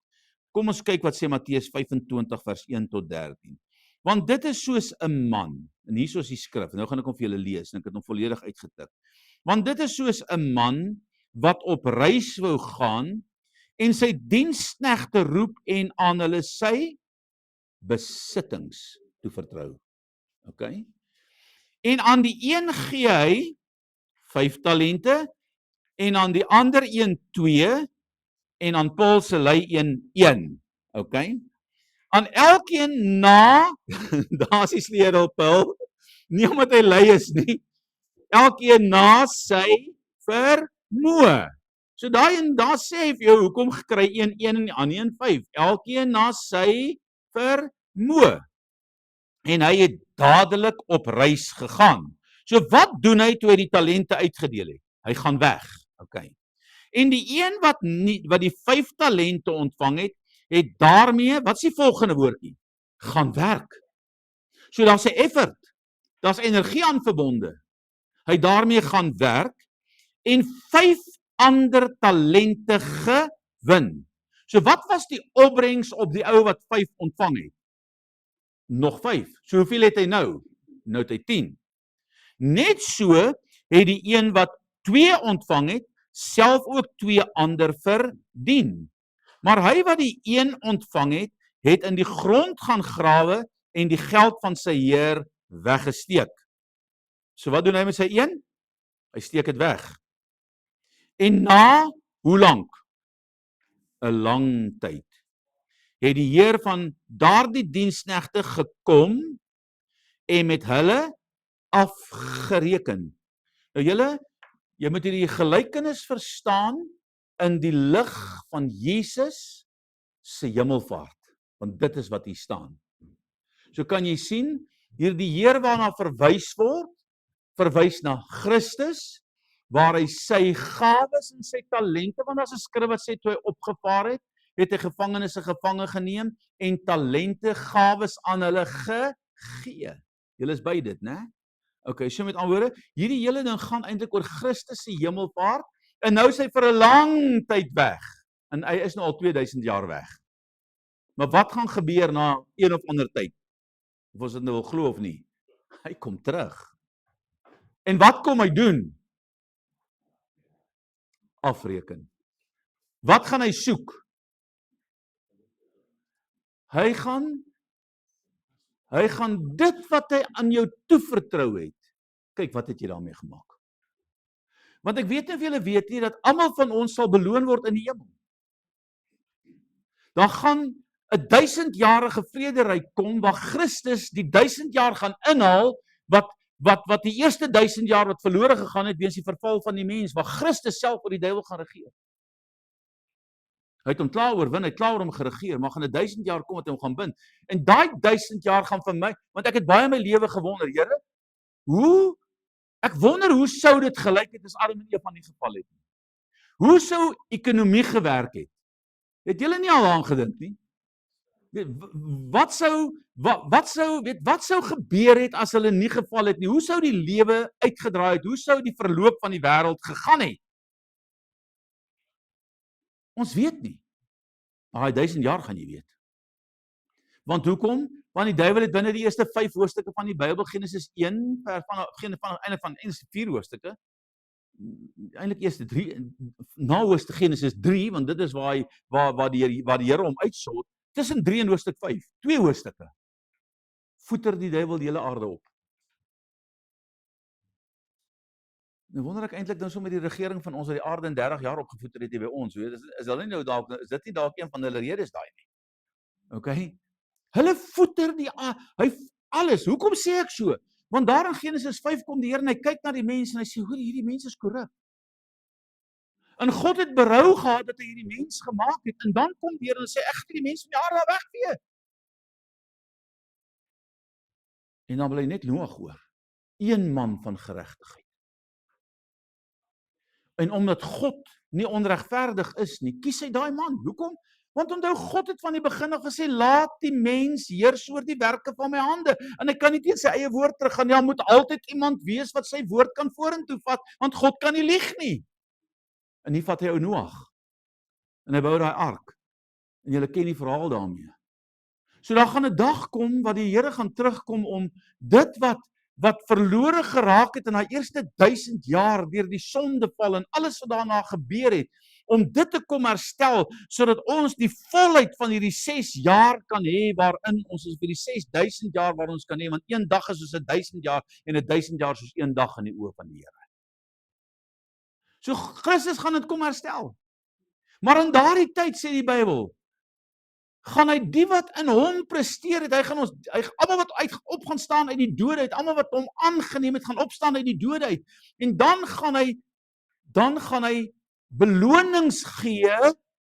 Kom ons kyk wat sê Matteus 25 vers 1 tot 13. Want dit is soos 'n man, en hier is die skrif, nou gaan ek hom vir julle lees, en ek het hom volledig uitgetik. Want dit is soos 'n man wat op reis wou gaan en sy diensknegte roep en aan hulle sy besittings toevertrou. Okay? En aan die een gee hy 5 talente en aan die ander een 2 en aan Paul se lei een. Okay? Aan elkeen na, daar is die sleutel Paul, nie omdat hy lei is nie, elkeen na sy vermoë. So daar sê hy vir jou, hoekom gekry 1 en die ander 1 5, elkeen na sy vermoë. En hy het dadelik op reis gegaan. So wat doen hy toe hy die talente uitgedeel het? Hy gaan weg. Okay. En die een wat die 5 talente ontvang het daarmee, wat is die volgende woordjie? Gaan werk. So daar's 'n effort. Daar's energie aan verbonde. Hy daarmee gaan werk en 5 ander talente gewin. So wat was die opbrengs op die ou wat 5 ontvang het? Nog 5. So hoeveel het hy nou? Nou het hy 10. Net so het die een wat 2 ontvang het, self ook 2 ander verdien. Maar hy wat die 1 ontvang het, het in die grond gaan grawe en die geld van sy heer weggesteek. So wat doen hy met sy 1? Hy steek dit weg. En na hoe lank? 'n lang tyd. Het die heer van daardie diensknegte gekom en met hulle afgereken. Nou jy moet hierdie gelykenis verstaan in die lig van Jesus se hemelvaart, want dit is wat hier staan. So kan jy sien, hierdie Heer waarna verwys na Christus, waar hy sy gawes en sy talente, want as 'n skrif wat sê toe hy opgevaar het hy gevangenes gevange geneem en talente, gawes aan hulle gegee. Julle is by dit, né? Okay, so met ander woorde, hierdie hele ding gaan eintlik oor Christus se hemelvaart en nou is hy vir 'n lang tyd weg. En hy is nou al 2000 jaar weg. Maar wat gaan gebeur na een of ander tyd? Of ons dit nou wil glo of nie? Hy kom terug. En wat kom hy doen? Afreken. Wat gaan hy soek? Hy gaan dit wat hy aan jou toevertrou het. Kyk, wat het jy daarmee gemaak? Want ek weet nie of julle weet nie, dat almal van ons sal beloon word in die hemel. Daar gaan 'n 1000-jarige vrederyk kom, waar Christus die 1000 jaar gaan inhaal, wat die eerste 1000 jaar wat verlore gegaan het, weens die verval van die mens, waar Christus self oor die duiwel gaan regeer. Hy het hom klaar oorwin, hy het klaar hom geregeer, maar gaan 'n 1000 jaar kom wat hy hom gaan bind. En daai 1000 jaar gaan vir my, want ek het baie in my lewe gewonder, Here, ek wonder hoe sou dit gelyk het as Adam en Eva nie geval het nie. Hoe sou ekonomie gewerk het? Het julle nie al aan gedink nie? Wat sou gebeur het as hulle nie geval het nie? Hoe sou die lewe uitgedraai het? Hoe sou die verloop van die wêreld gegaan het? Ons weet nie. Maar 1000 jaar gaan jy weet. Want hoekom? Want die duiwel het binne die eerste 5 hoofstukke van die Bybel, Genesis 1, van 4 hoofstukke, eintlik eerste 3, na hoofstuk Genesis 3, want dit is waar die Here hom uitsort, tussen 3 en hoofstuk 5, 2 hoofstukke, voeter die duiwel die hele aarde op. Nou wonder ek eintlik nou so met die regering van ons dat die aarde in 30 jaar opgevoeter het hier by ons, weet, is hulle nie nou dalk, is dit nie dalk een van hulle redes daai nie? Okay? Hulle voeter die hy alles. Hoekom sê ek so? Want daar in Genesis 5 kom die Here en hy kyk na die mense en hy sê, hoor, hierdie mense is korrup. En God het berou gehad dat hy hierdie mens gemaak het en dan kom die Here en sê, ek gaan die mense van die aarde wegvee. En dan wil hy net Noag hoor. Een man van geregtigheid. En omdat God nie onregverdig is nie, kies hy daai man. Hoekom? Want onthou, God het van die begin af gesê, laat die mens heers oor die werke van my hande. En hy kan nie teen sy eie woord teruggaan. Ja, moet altyd iemand wees wat sy woord kan vorentoe vat, want God kan nie lieg nie. En hier vat hy ou Noag. En hy bou daai ark. En julle ken die verhaal daarmee. So daar gaan 'n dag kom wat die Here gaan terugkom om dit wat verlore geraak het in daai eerste 1000 jaar deur die sondeval en alles wat daarna gebeur het, om dit te kom herstel sodat ons die volheid van hierdie 6 jaar kan hê waarin ons is vir die 6000 jaar waar ons kan hê, want een dag is soos 1000 jaar en 1000 jaar soos een dag in die oë van die Here. So Christus gaan dit kom herstel. Maar in daardie tyd sê die Bybel, gaan hy die wat in hom presteer het, hy gaan almal wat op gaan staan uit die dode uit, almal wat hom aangeneem het, gaan opstaan uit die dode uit. En dan gaan hy belonings gee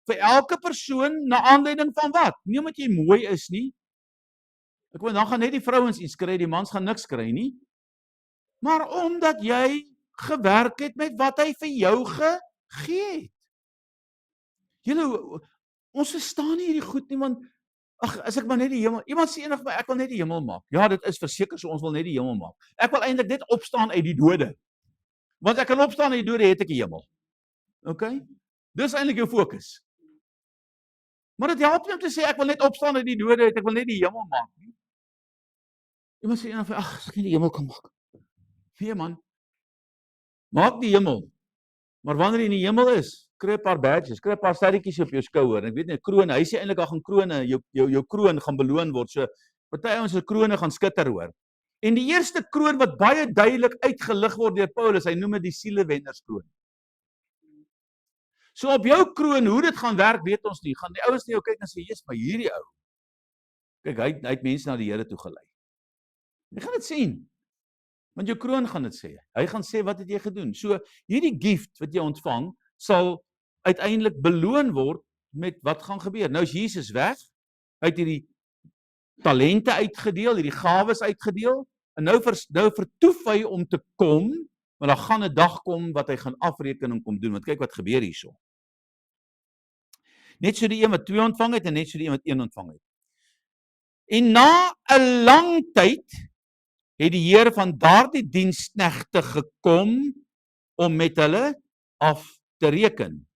vir elke persoon na aanleiding van wat? Nie omdat jy mooi is nie. Ek wil dan gaan net die vrouens iets kry, die mans gaan niks kry nie. Maar omdat jy gewerk het met wat hy vir jou gegee het. Julle, ons verstaan nie hierdie goed nie, want as ek maar net die hemel, iemand sê eendag maar ek wil net die hemel maak. Ja, dit is verseker so, ons wil net die hemel maak. Ek wil eintlik net opstaan uit die dode. Want ek kan opstaan uit die dode, het ek die hemel. Okay? Dis eintlik jou fokus. Maar dit help nie om te sê ek wil net opstaan uit die dode, ek wil net die hemel maak nie. Iemand sê eendag, ag, as ek net die hemel kan maak. Nee man. Maak die hemel. Maar wanneer jy in die hemel is, kry 'n paar badges, kry 'n paar sterretjies op jou skouer. Ek weet nie, kroon, hy sê eintlik daar gaan krone, jou kroon gaan beloon word. So party ouens se krone gaan skitter hoor. En die eerste kroon wat baie duidelik uitgelig word deur Paulus, hy noem dit die sielewennerskroon. So op jou kroon, hoe dit gaan werk, weet ons nie. Gaan die ouens nie jou kyk en sê, "Jesus, maar hierdie ou. Kyk, hy het mense na die Here toe gelei." Jy gaan dit sien. Want jou kroon gaan dit sê. Hy gaan sê, "Wat het jy gedoen?" So hierdie gift wat jy ontvang sal uiteindelik beloon word met wat gaan gebeur. Nou is Jesus weg. Hy het hierdie talente uitgedeel, hierdie gawes uitgedeel en nou vertoef hy om te kom, want daar gaan 'n dag kom wat hy gaan afreken en kom doen. Want kyk wat gebeur hierso. Net so die een wat 2 ontvang het en net so die een wat 1 ontvang het. En na 'n lang tyd het die Here van daardie diensknegte gekom om met hulle af te reken.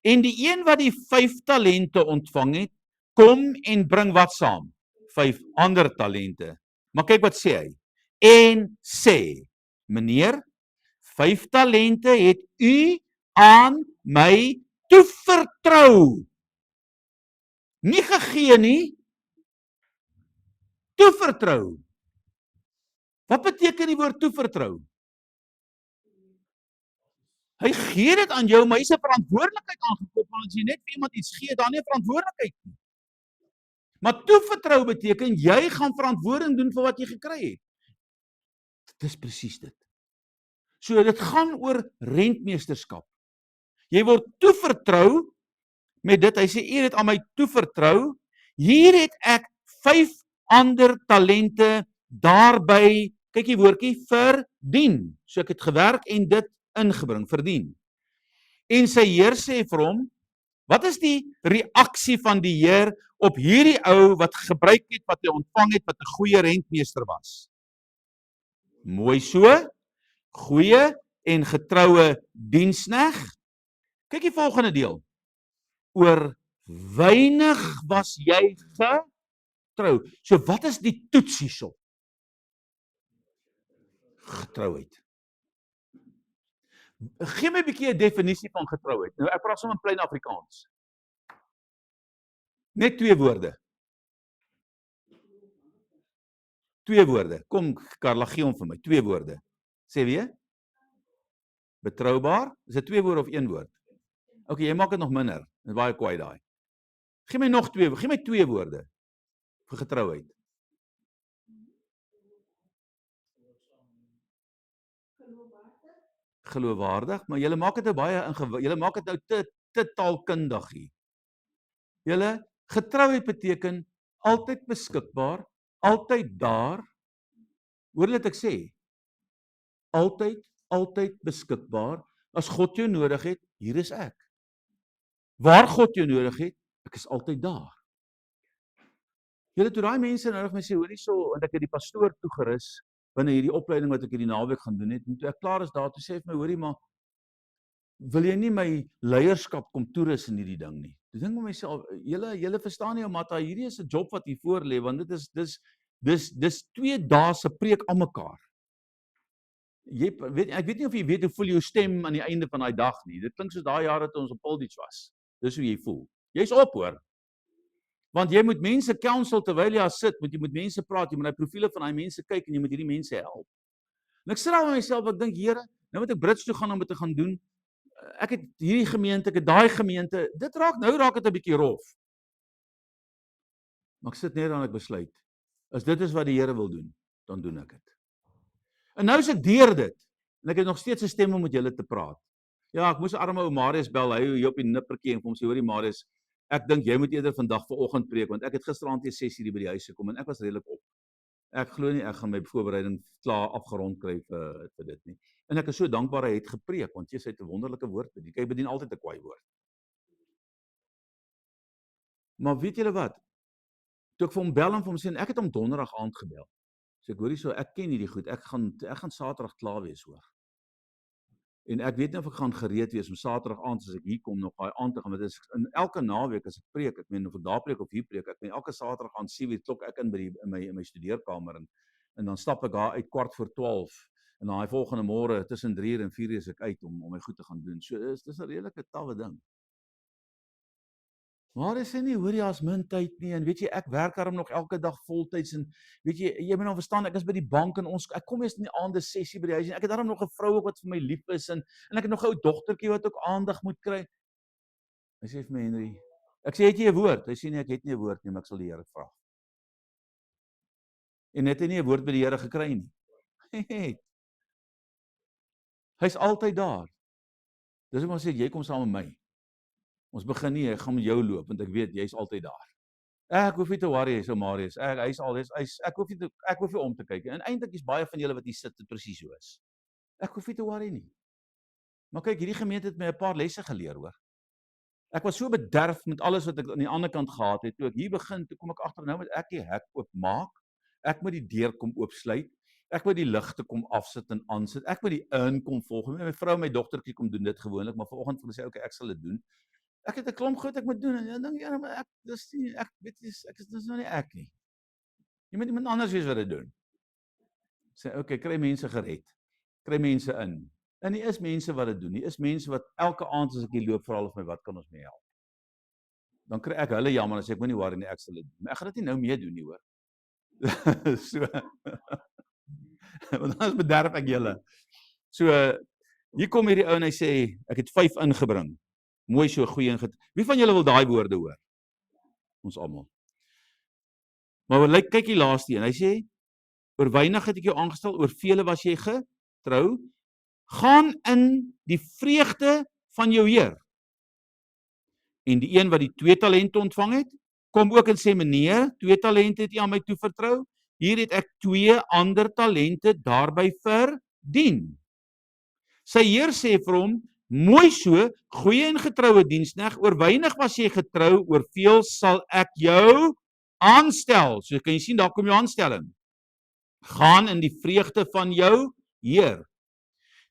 En die een wat die 5 talente ontvang het, kom en bring wat saam? 5 ander talente. Maar kyk wat sê hy. En sê, meneer, 5 talente het u aan my toevertrou. Nie gegee nie, toevertrou. Wat beteken die woord toevertrou? Hy gee dit aan jou, maar hy se verantwoordelikheid aangekoppel. As jy net vir iemand iets gee, dan nie verantwoordelikheid nie. Maar toevertrou beteken jy gaan verantwoording doen vir wat jy gekry het. Dit is presies dit. So dit gaan oor rentmeesterskap. Jy word toevertrou met dit. Hy sê, u het aan my toevertrou. Hier het ek 5 ander talente daarby, kyk die woordjie, verdien. So ek het gewerk en dit ingebring, verdien. En sy Heer sê vir hom, wat is die reaksie van die Heer op hierdie ou wat gebruik het, wat hy ontvang het, wat 'n goeie rentmeester was? Mooi so, goeie en getroue dienskneg. Kyk die volgende deel. Oor weinig was jy getrou. So wat is die toets hierso? Getrouheid. Gee my 'n bietjie 'n definisie van getrouheid. Nou ek praat sommer in plain Afrikaans. Net 2 woorde. 2 woorde. Kom, Karla, gee hom vir my. 2 woorde. Sê weer? Betroubaar? Is dit 2 woorde of 1 woord? Okay, jy maak dit nog minder. Dit is baie kwaai daai. Gee my nog 2, gee my 2 woorde vir getrouheid. Geloofwaardig, maar julle maak dit nou baie julle maak dit nou te taalkundig hier. Julle getrouheid beteken altyd beskikbaar, altyd daar. Hoor wat ek sê? Altyd beskikbaar. As God jou nodig het, hier is ek. Waar God jou nodig het, ek is altyd daar. Julle toe daai mense nou vir my sê, hoor hierso, want ek het die pastoor toegerus binne hierdie opleiding wat ek hierdie naweek gaan doen het. En toe ek klaar is daar, toe sê hy vir my, hoorie maar, wil jy nie my leierskap kom toerus in hierdie ding nie? Toe dink ek myself, julle verstaan nie, Matta, hierdie is 'n job wat hier voor lê, want dis 2 dae se preek aan mekaar. Ek weet nie of jy weet hoe voel jou stem aan die einde van daai dag nie. Dit klink soos daai jare toe ons op Polditch was. Dis hoe jy voel. Jy's op, hoor. Want jy moet mense counsel terwyl jy daar sit, jy moet mense praat, jy moet na die profiele van daai mense kyk en jy moet hierdie mense help. En ek sit daar met myself, ek dink, Here, nou moet ek Brits toe gaan om dit te gaan doen. Ek het hierdie gemeente, ek het daai gemeente. Nou raak dit 'n bietjie rof. Maar ek sit net en ek besluit, as dit is wat die Here wil doen, dan doen ek dit. En nou is ek deur dit. En ek het nog steeds 'n stem om met julle te praat. Ja, ek moes arme ou Marius bel, hy hier op die nippertjie en vir hom sê, hoorie Marius, ek dink jy moet eerder vandag vanoggend preek, want ek het gisteraand teen 6:00 by die huis gekom en ek was redelik op. Ek glo nie ek gaan my voorbereiding klaar afgerond kry vir dit nie. En ek is so dankbaar hy het gepreek, want jy het 'n wonderlike woord bedien. Hy bedien altyd 'n kwaai woord. Maar weet julle wat? Toe ek vir hom bel en vir hom sê, ek het hom donderdag aand gebel. Sê ek, hoorie so, ek ken hierdie goed, ek gaan Saterdag klaar wees, hoor. En ek weet nie of ek gaan gereed wees om Saterdag aand as ek hier kom nog daai aand te gaan, want dit is in elke naweek as ek preek, ek meen of ek daar preek of hier preek, ek meen elke Saterdag aand 7:00 klok ek in by in my studeerkamer en dan stap ek daar uit 11:15 en daai volgende môre tussen 3:00 en 4:00 is ek uit om my goed te gaan doen. So dis 'n redelike tawwe ding. Maar is nie, hoor jy, as min tyd nie, en weet jy, ek werk daarom nog elke dag voltyds, en weet jy moet nou verstaan, ek is by die bank, en ek kom eers in die aande 6:00 by die huis, en ek het daarom nog 'n vrou ook wat vir my lief is, en ek het nog 'n ou dogtertjie wat ook aandag moet kry. Hy sê vir my, Henry, ek sê, het jy 'n woord? Hy sê nie, ek het nie 'n woord nie, maar ek sal die Here vra. En het hy nie 'n woord by die Here gekry nie? Hy's altyd daar. Dis hoekom hy sê, jy kom saam met my. Ons begin nie, ek gaan met jou loop, want ek weet, jy's altyd daar. Ek hoef nie te worry, so Marius, ek hoef nie om te kyk, en eintlik is baie van julle wat hier sit, dit presies so is. Ek hoef nie te worry nie. Maar kyk, hierdie gemeente het my 'n paar lesse geleer, hoor. Ek was so bederf met alles wat ek aan die ander kant gehad het, toe ek hier begin, toe kom ek agter, nou moet ek die hek oopmaak, ek moet die deur kom oopsluit, ek moet die ligte kom afsit en aansit, ek moet die kom volg, my vrou en my dogtertjie kom doen dit gewoonlik, maar vanoggend voel sy, okay, ek sal dit doen. Ek het 'n klomp goed ek moet doen, en dan dink jy, maar dis nou nie ek nie. Jy moet iemand anders wees wat dit doen. Sê, okay, kry mense gered, kry mense in. En nie is mense wat dit doen nie, is mense wat elke aand as ek hier loop, vra hulle vir my, wat kan ons mee help? Dan kry ek hulle jammer, en sê ek moet nie worry nie, ek sal dit doen. Maar ek gaan dit nie nou mee doen nie, hoor. So, want anders bederf ek julle. So, hier kom hierdie ou en hy sê, ek het 5 ingebring. Mooi so, goeie wie van julle wil daai woorde hoor? Ons almal. Maar kyk die laaste een, hy sê, oor weinig het ek jou aangestel, oor vele was jy getrou, gaan in die vreugde van jou Heer. En die een wat die 2 talente ontvang het, kom ook en sê, meneer, 2 talente het jy aan my toevertrou, hier het ek 2 ander talente daarby verdien. Sy Heer sê vir hom, mooi so, goeie en getroue diensknegt, oor weinig was jy getrou, oor veel sal ek jou aanstel. So kan jy sien, daar kom jou aanstelling. Gaan in die vreugde van jou Heer.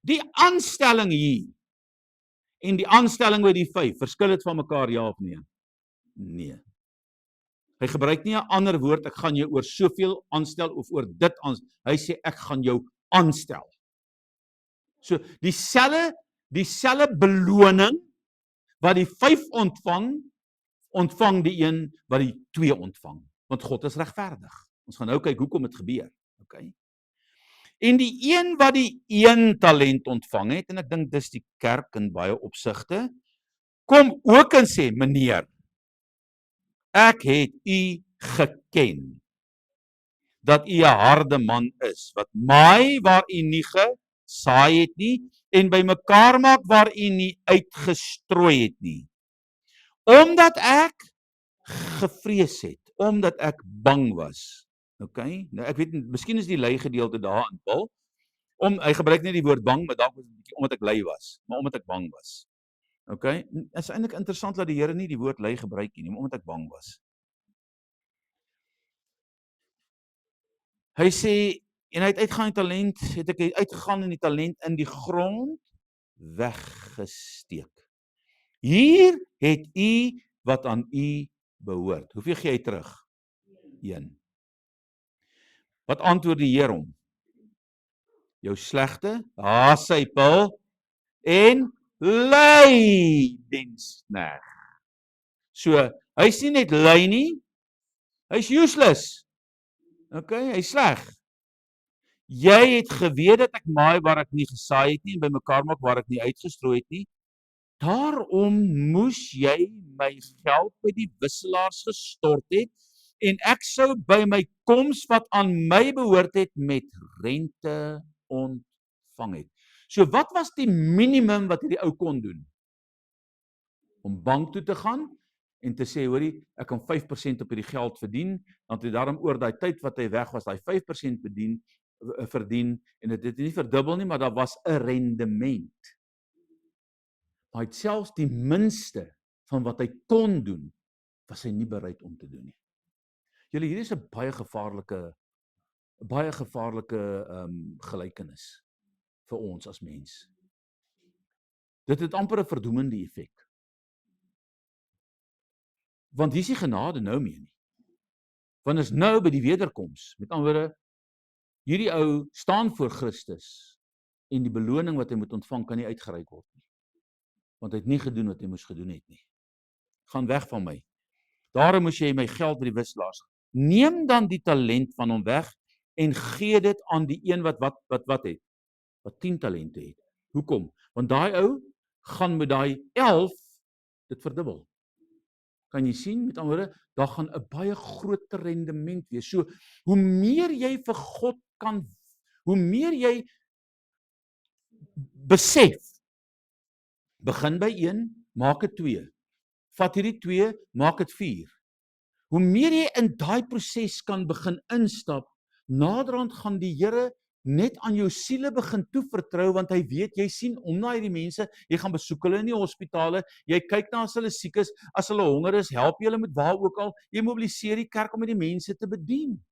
Die aanstelling hier en die aanstelling by die 5, verskil dit van mekaar, ja of nee? Nee. Hy gebruik nie 'n ander woord, ek gaan jou oor soveel aanstel of oor dit aanstel. Hy sê ek gaan jou aanstel. So dieselfde beloning wat die 5 ontvang die een wat die 2 ontvang. Want God is regverdig. Ons gaan nou kyk hoekom dit gebeur. Okay? En die een wat die 1 talent ontvang het, en ek dink dis die kerk in baie opsigte, kom ook en sê, meneer, ek het u geken, dat u 'n harde man is, wat maai waar u nie gesaai het nie, en bymekaar maak waar u nie uitgestrooi het nie. Omdat ek gevrees het, omdat ek bang was. Okay? Nou ek weet, miskien is die lei gedeelte daarin, Paul. Hy gebruik nie die woord bang, maar dalk was dit 'n bietjie omdat ek lui was, maar omdat ek bang was. Okay? Dit is eintlik interessant dat die Here nie die woord lui gebruik nie, maar omdat ek bang was. Hy sê, en hy het uitgegaan die talent, het ek uitgegaan en die talent in die grond weggesteek. Hier het u wat aan u behoort. Hoeveel gee hy terug? 1. Wat antwoord die Here hom? Jou slegte, haassypel en lydensknegt. So, hy's nie net lui nie, hy's useless. Okay, hy's sleg. Jy het geweet dat ek maai waar ek nie gesaai het nie en bymekaar maak waar ek nie uitgestrooi het nie. Daarom moes jy my geld by die wisselaars gestort het en ek sou by my koms wat aan my behoort het met rente ontvang het. So wat was die minimum wat hierdie ou kon doen? Om bank toe te gaan en te sê, hoorie, ek kan 5% op hierdie geld verdien, dan het hy daarom oor daai tyd wat hy weg was, daai 5% verdien en dit het nie verdubbel nie, maar daar was 'n rendement. Maar hy het selfs die minste van wat hy kon doen, was hy nie bereid om te doen nie. Julle, hier is 'n baie gevaarlike gelykenis vir ons as mens. Dit het amper 'n verdoemende effek. Want hier is die genade nou meer nie. Want is nou by die wederkoms. Met ander woorde, hierdie ou staan voor Christus en die beloning wat hy moet ontvang kan nie uitgereik word nie. Want hy het nie gedoen wat hy moes gedoen het nie. Gaan weg van my. Daarom moes jy my geld by die wisselaars. Neem dan die talent van hom weg en gee dit aan die een wat het? Wat 10 talente het. Hoekom? Want daai ou gaan met daai 11 dit verdubbel. Kan jy sien, met ander woorde, daar gaan 'n baie groter rendement wees. So, hoe meer jy vir God kan, hoe meer jy besef, begin by 1, maak dit 2. Vat hierdie 2, maak dit 4. Hoe meer jy in daai proses kan begin instap, naderhand gaan die Here net aan jou siele begin toevertrou, want hy weet, jy sien om na hierdie mense, jy gaan besoek hulle in die hospitale, jy kyk na as hulle siek is, as hulle honger is, help jy hulle met waar ook al, jy mobiliseer die kerk om die mense te bedien.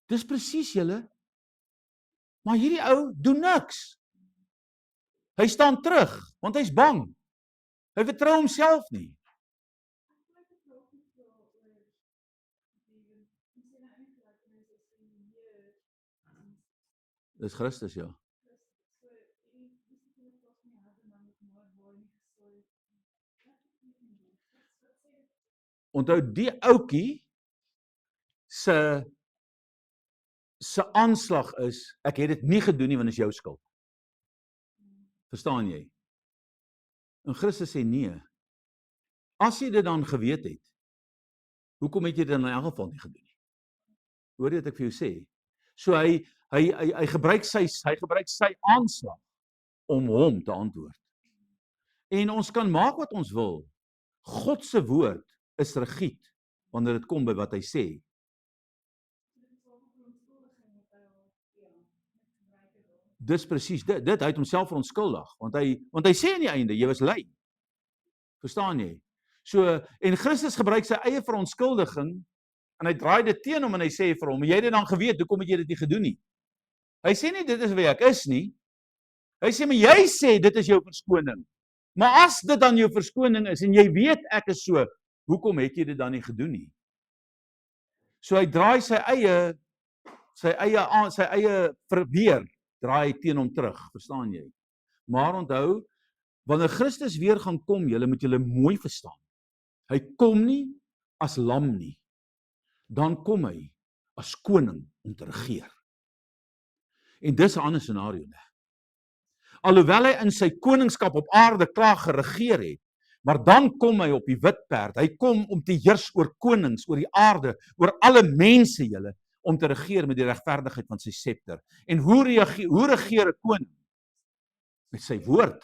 Dis presies julle. Maar hierdie ou doen niks. Hy staan terug, want hy's bang. Hy vertrou homself nie. Dis Christus, ja. Onthou die ouetjie se aanslag is, ek het dit nie gedoen nie want dit is jou skuld. Verstaan jy? En Christus sê nee. As jy dit dan geweet het, hoekom het jy dit in elk geval nie gedoen nie? Hoor jy wat ek vir jou sê? So hy gebruik sy aanslag om hom te antwoord. En ons kan maak wat ons wil. God se woord is regiet wanneer dit kom by wat hy sê. Dis presies dit. Hy het homself verontskuldig, want hy sê aan die einde, jy was lui. Verstaan jy? So, en Christus gebruik sy eie verontskuldiging en hy draai dit teen hom en hy sê vir hom, jy het dit dan geweet, hoekom het jy dit nie gedoen nie? Hy sê nie dit is wie ek is nie. Hy sê maar jy sê dit is jou verskoning. Maar as dit dan jou verskoning is en jy weet ek is so, hoekom het jy dit dan nie gedoen nie? So hy draai sy eie verweer draai teen hom terug, verstaan jy? Maar onthou, wanneer Christus weer gaan kom, julle moet julle mooi verstaan. Hy kom nie as lam nie. Dan kom hy as koning om te regeer. En dis 'n ander scenario, né? Alhoewel hy in sy koningskap op aarde klaar geregeer het, maar dan kom hy op die wit perd. Hy kom om te heers oor konings, oor die aarde, oor alle mense julle, om te regeer met die regverdigheid van sy scepter. En hoe regeer 'n koning? Met sy woord.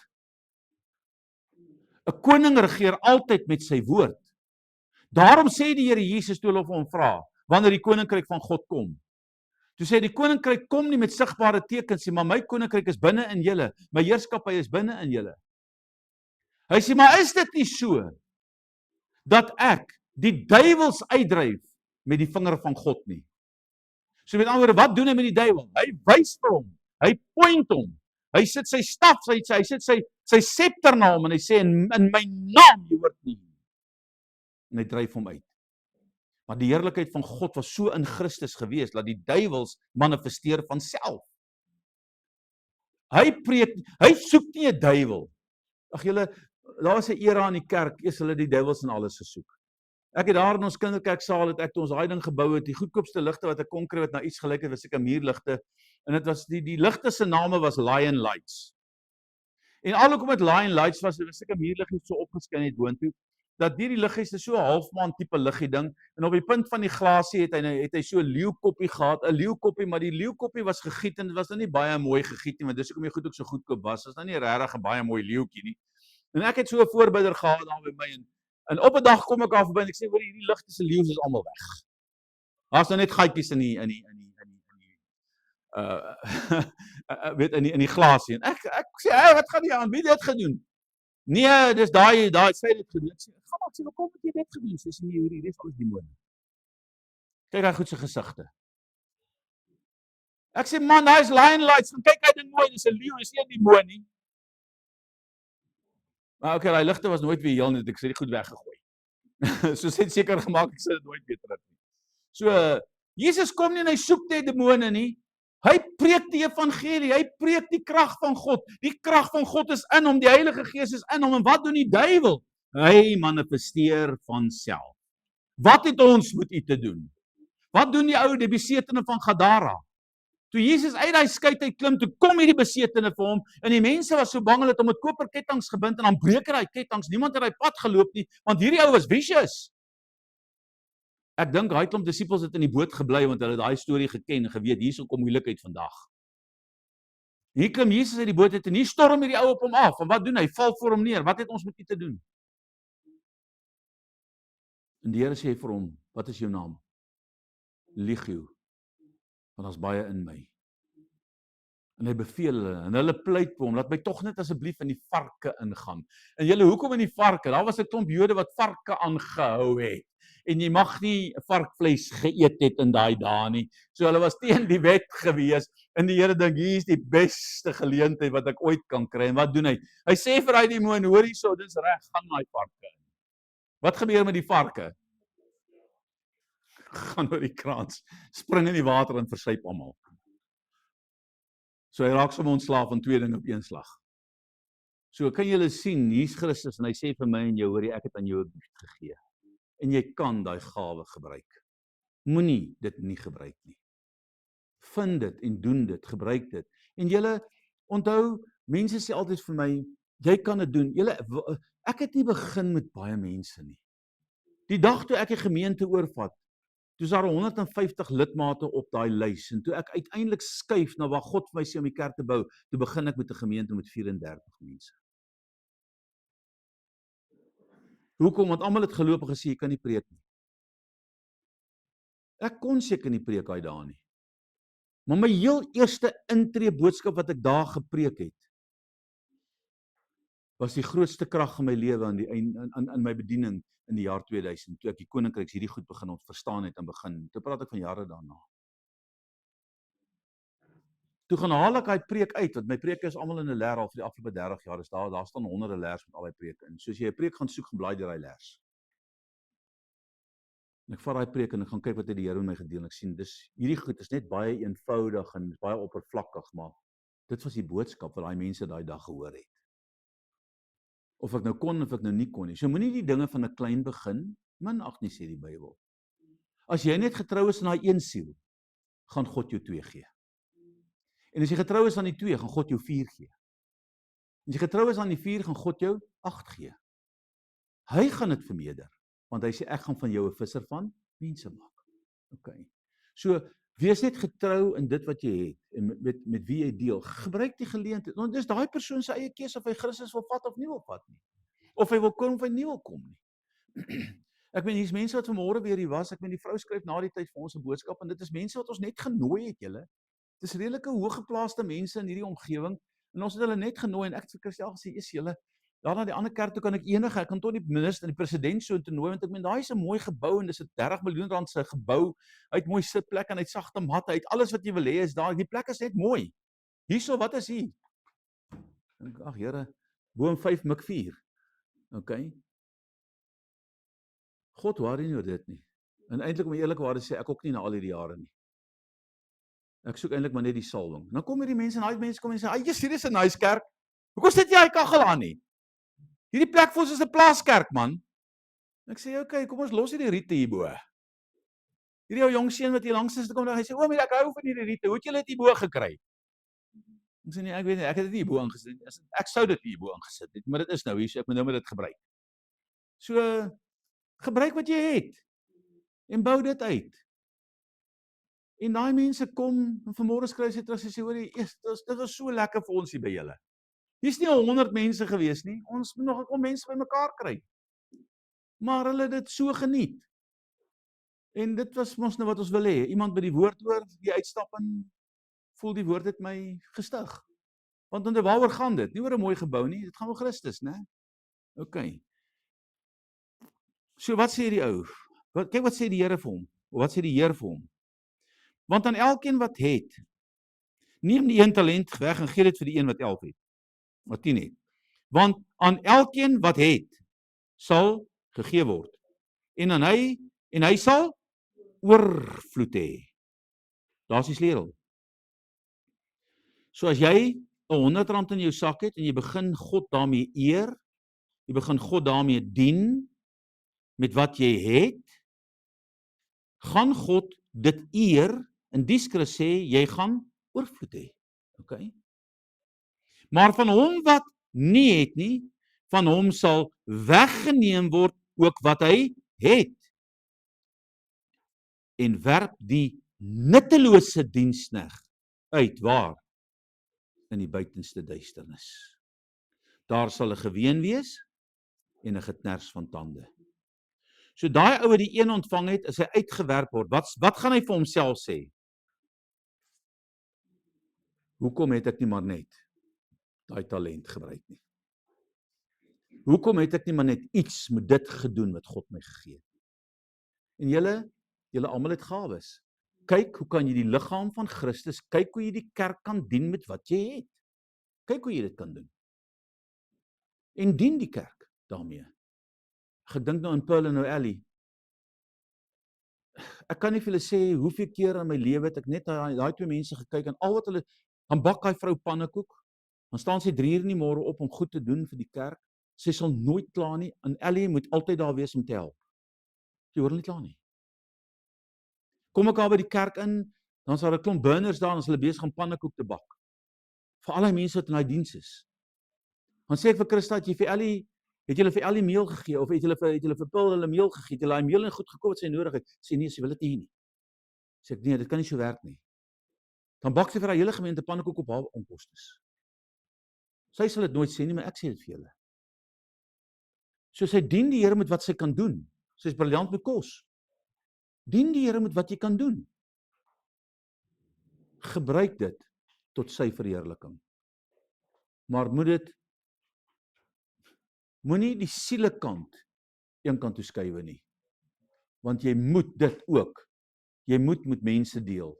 'n Koning regeer altyd met sy woord. Daarom sê die Here Jesus toe hulle hom vra, wanneer die koninkryk van God kom. Toe sê die koninkryk kom nie met sigbare tekens nie, maar my koninkryk is binne in julle, my heerskappy is binne in julle. Hy sê, maar is dit nie so dat ek die duiwels uitdryf met die vinger van God nie? So met ander woorde, wat doen hy met die duiwel? Hy wys vir hom, hy point hom. Hy sit sy staf, hy sit sy scepter na hom en hy sê in my naam jy hoort nie. En hy dryf hom uit. Maar die heerlikheid van God was so in Christus gewees dat die duiwels manifesteer van self. Hy soek nie 'n duiwel. Ag julle, daar was 'n era in die kerk, eers hulle die duiwels en alles gesoek. Ek het daar in ons kinderkerksaal het ek toe ons daai ding gebou het, die goedkoopste ligte wat ek kon kry wat na iets gelyk het, was seker muurligte. En dit was die ligte se name was Lion Lights. En alhoewel met Lion Lights was seker muurliggies so opgeskyn het boontoe, dat die liggies is so 'n halfmaan tipe liggie ding en op die punt van die glasie het hy so 'n leeukoppie gehad, 'n leeukoppie, maar die leeukoppie was gegiet en dit was nou nie baie mooi gegiet nie, want dis hoekom die goed ook so goedkoop was. Dit was nou nie regtig 'n baie mooi leeuetjie nie. En ek het so 'n voorbidder gehad daar by my en op 'n dag kom ek af verby en ek sê hoor hierdie ligte se leeu's is almal weg. Daar's nou net gaatjies in die weet in die glasie. En ek sê, "Hey, wat gaan hier aan? Wie het dit gedoen?" "Nee, dis daai sy het dit gedoen." Ek sê, "Gaan maar, sê, "Hoekom het jy dit gedoen?" Sy sê, "Nee, hierdie is alles demone." Kyk daai goed se gesigte. Ek sê, "Man, daai is Lion Lights. Kyk hy ding mooi, dis 'n leeu, is nie 'n demoon nie." Maar okay, daai ligte was nooit weer heel nie, ek sê dit goed weggegooi. So het seker gemaak ek sit dit nooit weer terug nie. So Jesus kom nie en hy soek net demone nie. Hy preek die evangelie, hy preek die krag van God. Die krag van God is in hom, die Heilige Gees is in hom. En wat doen die duiwel? Hy manifesteer van self. Wat het ons met u te doen? Wat doen die besetene van Gadara? Toe Jesus uit daai skei uit klim, toe kom hierdie besetene vir hom en die mense was so bang hulle het hom met koperketTINGS gebind en dan breek hy daai ketTINGS. Niemand het daai pad geloop nie, want hierdie ou was vicious. Ek dink daai klomp disippels het in die boot gebly want hulle het daai storie geken en geweet hierso kom moeilikheid vandag. Hier klim Jesus uit die boot uit en hier storm hierdie ou op hom af. En wat doen hy? Val voor hom neer. Wat het ons met u te doen? En die Here sê vir hom, "Wat is jou naam?" "Legio, want daar's baie in my." En hy beveel hulle en hulle pleit vir hom, "Laat my tog net asseblief in die varke ingaan." En julle, hoekom in die varke? Daar was 'n klomp Jode wat varke aangehou het. En jy mag nie varkvleis geëet het in daai dae nie. So hulle was teen die wet gewees. En die Here dink, hier is die beste geleentheid wat ek ooit kan kry. En wat doen hy? Hy sê vir daai demoon, "Hoor hierso, dis reg, gaan daai varke in." Wat gebeur met die varke? Gaan oor die kraans, spring in die water en versuip almal. So hy raak sommer ontslaaf van twee dinge op een slag. So kan julle sien, hier's Christus en hy sê vir my en jou, hoor jy, ek het aan jou 'n gift gegee. En jy kan daai gawe gebruik. Moenie dit nie gebruik nie. Vind dit en doen dit, gebruik dit. En julle onthou, mense sê altyd vir my, jy kan dit doen. Julle, ek het nie begin met baie mense nie. Die dag toe ek die gemeente oorvat, toe is daar 150 lidmate op daai lys en toe ek uiteindelik skuif na waar God vir my sê om die kerk te bou, toe begin ek met 'n gemeente met 34 mense. Hoekom? Want almal het geloop en gesê jy kan nie preek nie. Ek kon seker nie preek daai dae nie. Maar my heel eerste intree boodskap wat ek daar gepreek het, was die grootste krag in my lewe in my bediening in die jaar 2000, toe ek die koninkryks hierdie goed begin verstaan het en begin. Toe praat ek van jare daarna. Toe gaan haal ek daai preek uit, want my preke is almal in 'n leer al vir die afgelope 30 jaar. Daar staan honderde leers met al daai preke in. Soos jy 'n preek gaan soek, gaan blaai deur daai leers. En ek vat daai preek en ek gaan kyk wat het die Here met my gedeel en ek sien dis hierdie goed is net baie eenvoudig en baie oppervlakkig, maar dit was die boodskap wat daai mense daai dag gehoor het. Of ek nou kon of ek nou nie kon nie. So moenie die dinge van 'n klein begin minag nie, sê die Bybel. As jy net getrou is in daai een siel, gaan God jou 2 gee. En as jy getrou is aan die 2, gaan God jou 4 gee. As jy getrou is aan die 4, gaan God jou 8 gee. Hy gaan dit vermeerder, want hy sê ek gaan van jou 'n visser van mense maak. Okay. So, wees net getrou in dit wat jy het en met wie jy deel. Gebruik die geleentheid. Want dis daai persoon se eie keuse of hy Christus wil vat of nie wil vat nie. Of hy wil kom of hy nie wil kom nie. Ek meen hier's mense wat vanmôre weer hier was. Ek meen die vrou skryf na die tyd vir ons 'n boodskap en dit is mense wat ons net genooi het, julle. Dis redelike hoëgeplaaste mense in hierdie omgewing en ons het hulle net genooi en ek het vir Christel gesê, "Is julle daar na die ander kerk toe kan ek kan tot die minister en die president so toe nooi want ek meen daai is 'n mooi gebou en dis 'n 30 miljoen rand se gebou. Hy het mooi sitplek en hy het sagte matte, hy het alles wat jy wil hê is daar. Die plek is net mooi. Hierso, wat is hier?" Dink ag Here, boom 5 mik 4. Okay. God worry nie oor dit nie. En eintlik om eerlikwaar te sê, ek ook nie na al hierdie jare nie. Ek soek eintlik maar net die salwing. Dan kom hierdie mense en daai mense kom en sê, "Ag, hier is 'n nice kerk. Hoekom sit jy hy kaggel aan nie? Hierdie plek vir ons is 'n plaaskerk, man." Ek sê, "Okay, kom ons los hierdie riete hierbo." Hierdie ou jong seun wat hier langs is, kom dan hy sê, "Oom, ek hou van hierdie riete. Hoe het julle dit hierbo gekry?" Ek sê, "Nee, ek weet nie, ek het dit nie hierbo ingesit nie. Ek sou dit hierbo ingesit het, maar dit is nou hier, so ek moet nou maar dit gebruik." So, gebruik wat jy het en bou dit uit. En daai mense kom en vanmôre skryf sy terug en sê, "Hoor jy, dit was so lekker vir ons hier by julle. Hier's nie 100 mense gewees nie. Ons moet nog 'n klomp mense bymekaar kry." Maar hulle het dit so geniet. En dit was mos nou wat ons wil hê. Iemand by die woord hoor, die uitstap en voel die woord het my gestig. Want waaroor gaan dit? Nie oor 'n mooi gebou nie, dit gaan oor Christus, né? Okay. So wat sê die ou? Kyk wat sê die Here vir hom. Wat sê die Heer vir hom? Want aan elkeen wat het, neem die 1 talent weg en gee dit vir die een wat 11 het. Wat 10 het. Want aan elkeen wat het, sal gegee word. En hy sal oorvloed hê. Daar's die sleutel. So as jy 'n R100 in jou sak het en jy begin God daarmee eer, jy begin God daarmee dien met wat jy het, gaan God dit eer en die skrif sê jy gaan oorvloed hê. Okay? Maar van hom wat nie het nie, van hom sal weggeneem word ook wat hy het. En werp die nuttelose dienskneg uit waar? In die buitenste duisternis. Daar sal 'n geween wees en 'n geknars van tande. So daai ou wat die een ontvang het, as hy uitgewerp word, wat gaan hy vir homself sê? Hoekom het ek nie maar net daai talent gebruik nie? Hoekom het ek nie maar net iets met dit gedoen wat God my gegee het? En julle almal het gawes. Kyk hoe kan jy die liggaam van Christus, kyk hoe jy die kerk kan dien met wat jy het. Kyk hoe jy dit kan doen. En dien die kerk daarmee. Ek dink nou aan Pearl en Noelle. Ek kan nie vir julle sê hoeveel keer in my lewe het ek net daai 2 mense gekyk en al wat hulle dan bak daai vrou pannekoek. Dan staan sy 3 uur in die môre op om goed te doen vir die kerk. Sy sal nooit klaar nie en Ellie moet altyd daar wees om te help. Jy hoor nie klaar nie. Kom ek daar by die kerk in, dan is daar 'n klomp burners daar en hulle besig om pannekoek te bak. Vir al die mense wat in daai diens is. Dan sê ek vir Christa, het julle vir Ellie meel gegee of het julle vir Paul hulle meel gegee? Het julle daai meel en goed gekoop wat sy nodig het? Sê nee, sy wil dit nie. Sê ek nee, dit kan nie so werk nie. Dan bak sy vir haar hele gemeente pannekoek op haar onkoste. Sy sal dit nooit sê nie, maar ek sê dit vir julle. So sy dien die Here met wat sy kan doen. Sy is briljant met kos. Dien die Here met wat jy kan doen. Gebruik dit tot sy verheerliking. Maar moenie die sielekant een kant toe skuif nie. Want jy moet dit ook. Jy moet met mense deel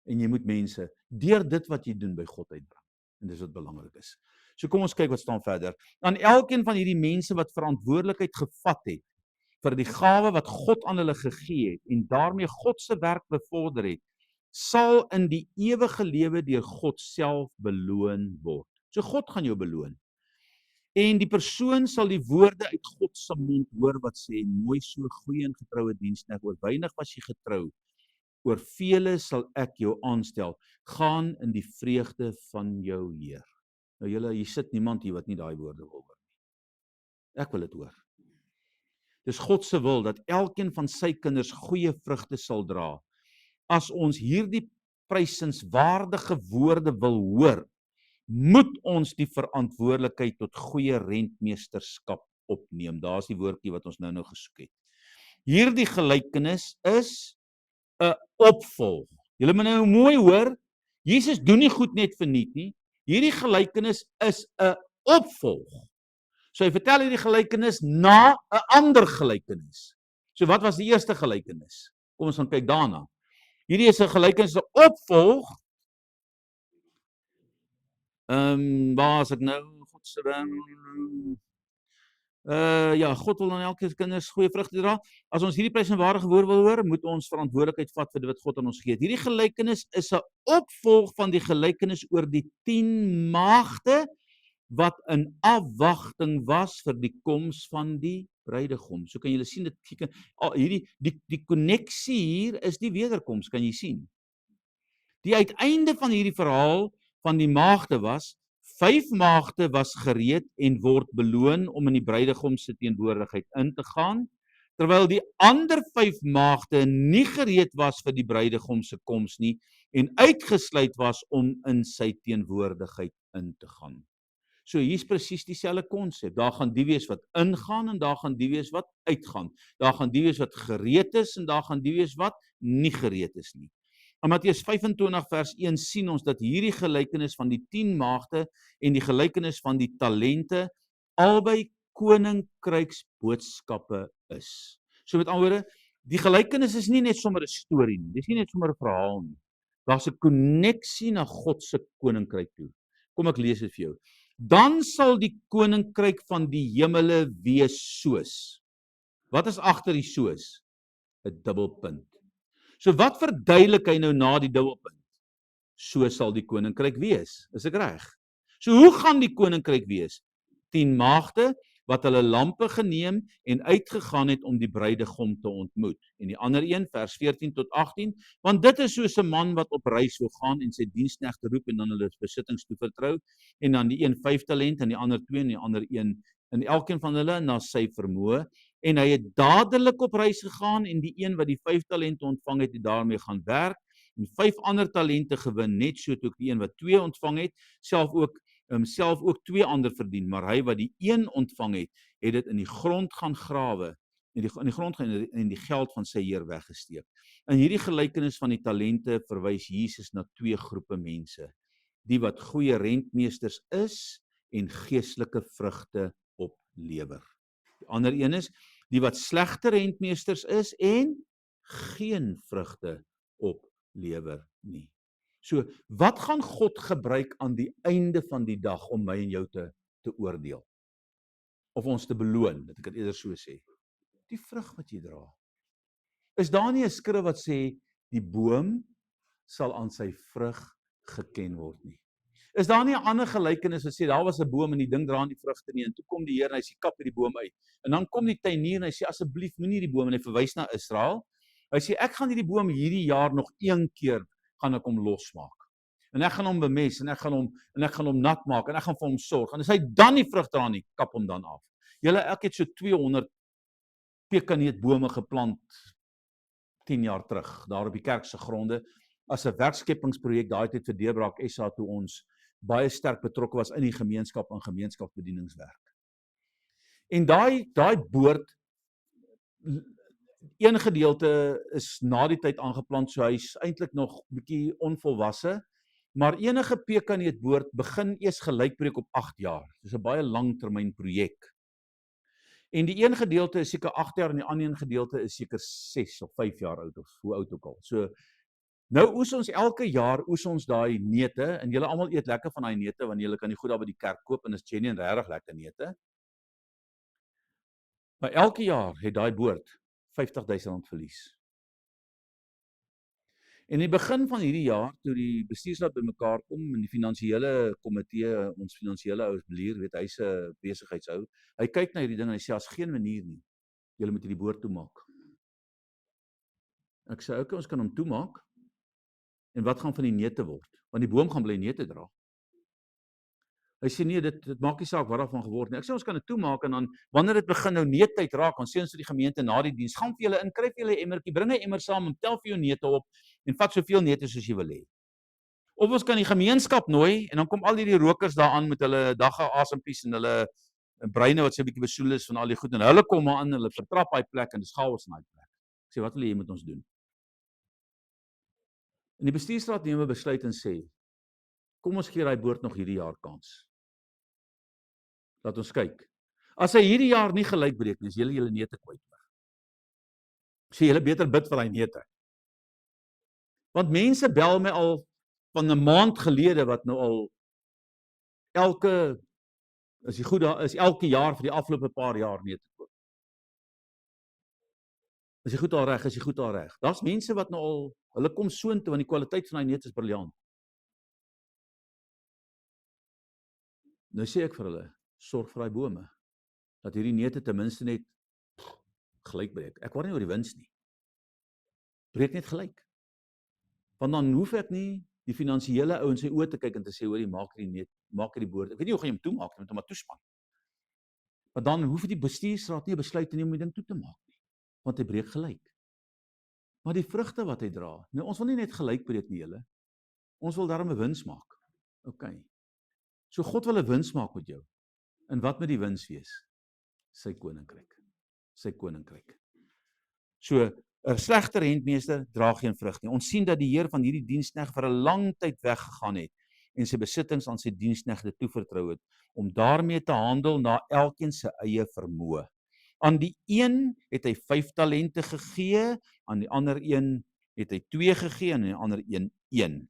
en jy moet mense deur dit wat jy doen by God uitbring. En dis wat belangrik is. So kom ons kyk wat staan verder. Aan elkeen van hierdie mense wat verantwoordelikheid gevat het vir die gawe wat God aan hulle gegee het en daarmee God se werk bevorder het, sal in die ewige lewe deur God self beloon word. So God gaan jou beloon. En die persoon sal die woorde uit God se mond hoor wat sê, mooi so, goeie en getroue diensknegt, oor weinig was jy getrou, oor vele sal ek jou aanstel. Gaan in die vreugde van jou Heer. Nou julle, hier sit niemand hier wat nie daai woorde wil hoor nie. Ek wil dit hoor. Dis God se wil dat elkeen van sy kinders goeie vrugte sal dra. As ons hierdie prysenswaardige woorde wil hoor, moet ons die verantwoordelikheid tot goeie rentmeesterskap opneem. Daar's die woordjie wat ons nou gesoek het. Hierdie gelykenis is 'n opvolg. Julle moet nou mooi hoor, Jesus doen nie goed net verniet nie. Hierdie gelykenis is 'n opvolg. So hy vertel hierdie gelykenis na 'n ander gelykenis. So wat was die eerste gelykenis? Kom ons gaan kyk daarna. Hierdie is 'n gelykenis, 'n opvolg. Waar is ek nou? God se ja, God wil aan elke kinders goeie vrugte dra. As ons hierdie prysenswaardige woord wil hoor, moet ons verantwoordelikheid vat vir wat God aan ons gegee het. Hierdie gelykenis is 'n opvolg van die gelykenis oor die 10 maagde wat in afwagting was vir die koms van die bruidegom. So kan julle sien dit hierdie die koneksie hier is die wederkoms, kan jy sien. Die uiteinde van hierdie verhaal van die maagde was 5 maagde was gereed en word beloon om in die bruidegom se teenwoordigheid in te gaan, terwyl die ander 5 maagde nie gereed was vir die bruidegom se koms nie en uitgesluit was om in sy teenwoordigheid in te gaan. So hier's presies dieselfde konsep. Daar gaan die wees wat ingaan en daar gaan die wees wat uitgaan. Daar gaan die wees wat gereed is en daar gaan die wees wat nie gereed is nie. In Matteus 25 vers 1 sien ons dat hierdie gelykenis van die 10 maagde en die gelykenis van die talente albei koninkryksboodskappe is. So met ander woorde, die gelykenis is nie net sommer 'n storie nie. Dis nie net sommer 'n verhaal nie. Daar's 'n koneksie na God se koninkryk toe. Kom ek lees dit vir jou. Dan sal die koninkryk van die hemele wees soos. Wat is agter die soos? 'n dubbelpunt. So wat verduidelik hy nou na die dubbelpunt? So sal die koninkryk wees. Is ek reg? So hoe gaan die koninkryk wees? 10 maagde wat hulle lampe geneem en uitgegaan het om die bruidegom te ontmoet. En die ander een vers 14 tot 18, want dit is soos 'n man wat op reis wil gaan en sy diensknegte roep en dan hulle besittings toevertrou en dan die een 5 talente en die ander 2 en die ander 1 en elkeen van hulle na sy vermoë. En hy het dadelik op reis gegaan en die een wat die 5 talente ontvang het, het daarmee gaan werk en 5 ander talente gewin, net so toe die een wat 2 ontvang het, self ook 2 ander verdien, maar hy wat die 1 ontvang het, het dit in die grond gaan grawe en die geld van sy heer weggesteek. In hierdie gelykenis van die talente verwys Jesus na 2 groepe mense, die wat goeie rentmeesters is en geestelike vrugte oplewer. Die ander een is die wat slegte rentmeesters is en geen vrugte oplewer nie. So, wat gaan God gebruik aan die einde van die dag om my en jou te oordeel? Of ons te beloon, dat ek dit eerder so sê. Die vrug wat jy dra. Is daar nie 'n skrif wat sê die boom sal aan sy vrug geken word nie? Is daar nie 'n ander gelykenis wat sê daar was 'n boom en die ding dra nie vrugte nie en toe kom die Here en hy sê kap hierdie boom uit. En dan kom die tuinier en hy sê asseblief moenie hierdie boom, en hy verwys na Israel. Hy sê ek gaan hierdie boom hierdie jaar nog 1 keer gaan ek hom losmaak. En ek gaan hom bemes en ek gaan hom nat maak en ek gaan vir hom sorg. En as hy dan nie vrug dra nie, kap hom dan af. Julle, ek het so 200 pekaneetbome geplant 10 jaar terug daar op die kerk se gronde as 'n werkskepingsprojek daai tyd vir Deurbraak SA toe ons baie sterk betrokke was in die gemeenskap en gemeenskapsbedieningswerk. En daai boord, een gedeelte is na die tyd aangeplant, so hy's eintlik nog bietjie onvolwasse, maar enige pekaneetboord begin eers gelykbreek op 8 jaar. Dis 'n baie langtermyn projek. En die een gedeelte is seker 8 jaar en die ander een gedeelte is seker 6 of 5 jaar oud of hoe oud ook al. So nou oes ons elke jaar daai neute en julle almal eet lekker van daai neute want julle kan die goed daar by die kerk koop en is genuine regtig lekker neute. Maar elke jaar het daai boord R50,000 verlies. En in die begin van hierdie jaar toe die bestuursraad bymekaar kom en die finansiële komitee, ons finansiële ou beheer, weet hy's 'n besigheidshou. Hy kyk na hierdie ding en hy sê as geen manier nie. Julle moet hierdie boord toemaak. Ek sê, okay, ons kan hom toemaak, en wat gaan van die neute word? Want die boom gaan bly neute dra. Hy sê, nee, dit maak nie saak wat daarvan geword nie. Ek sê, ons kan dit toemaak, en dan, wanneer dit begin nou neettyd raak, dan sê ons vir die gemeente na die diens, gaan vir julle in, kry vir julle emmertjie, bring 'n emmer saam, en tel vir jou neute op, en vat soveel neute soos jy wil hê. Of ons kan die gemeenskap nooi, en dan kom al hierdie rokers daaraan met hulle dagga asempies en hulle breine wat so 'n bietjie besoedel is van al die goed, en hulle kom maar aan, hulle vertrap daai plek, en dis chaos in daai plek. Ek sê, wat wil jy met ons doen? En die bestuursraad neem 'n besluit en sê, kom ons gee daai boord nog hierdie jaar kans. Laat ons kyk. As hy hierdie jaar nie gelyk breek nie, is julle neute kwyt. Sê julle beter bid vir daai neute. Want mense bel my al van 'n maand gelede wat nou al elke jaar vir die afgelope paar jaar neute koop. Is jy goed al reg? Is jy goed al reg? Daar's mense wat nou al, hulle kom soontoe want die kwaliteit van daai neute is briljant. Nou sê ek vir hulle, sorg vir daai bome, dat hierdie neute ten minste net gelyk breek. Ek worry nie oor die wins nie. Breek net gelyk. Want dan hoef ek nie die finansiële ou in sy oë te kyk en te sê, hoorie, maak hierdie boord. Ek weet nie hoe gaan jy hom toemaak, jy moet hom maar toespan. Maar dan hoef die bestuursraad nie 'n besluit te neem om die ding toe te maak nie, want hy breek gelyk. Maar die vrugte wat hy dra, nou ons wil nie net gelyk breek nie, julle. Ons wil daarom 'n wins maak. OK. So God wil 'n wins maak met jou. En wat moet die wins wees? Sy koninkryk. Sy koninkryk. So 'n slegte rentmeester dra geen vrug nie. Ons sien dat die heer van hierdie diensknegt vir 'n lang tyd weggegaan het en sy besittings aan sy diensknegte toevertrou het om daarmee te handel na elkeen se eie vermoë. Aan die een het hy 5 talente gegee, aan die ander een het hy 2 gegee en aan die ander een 1.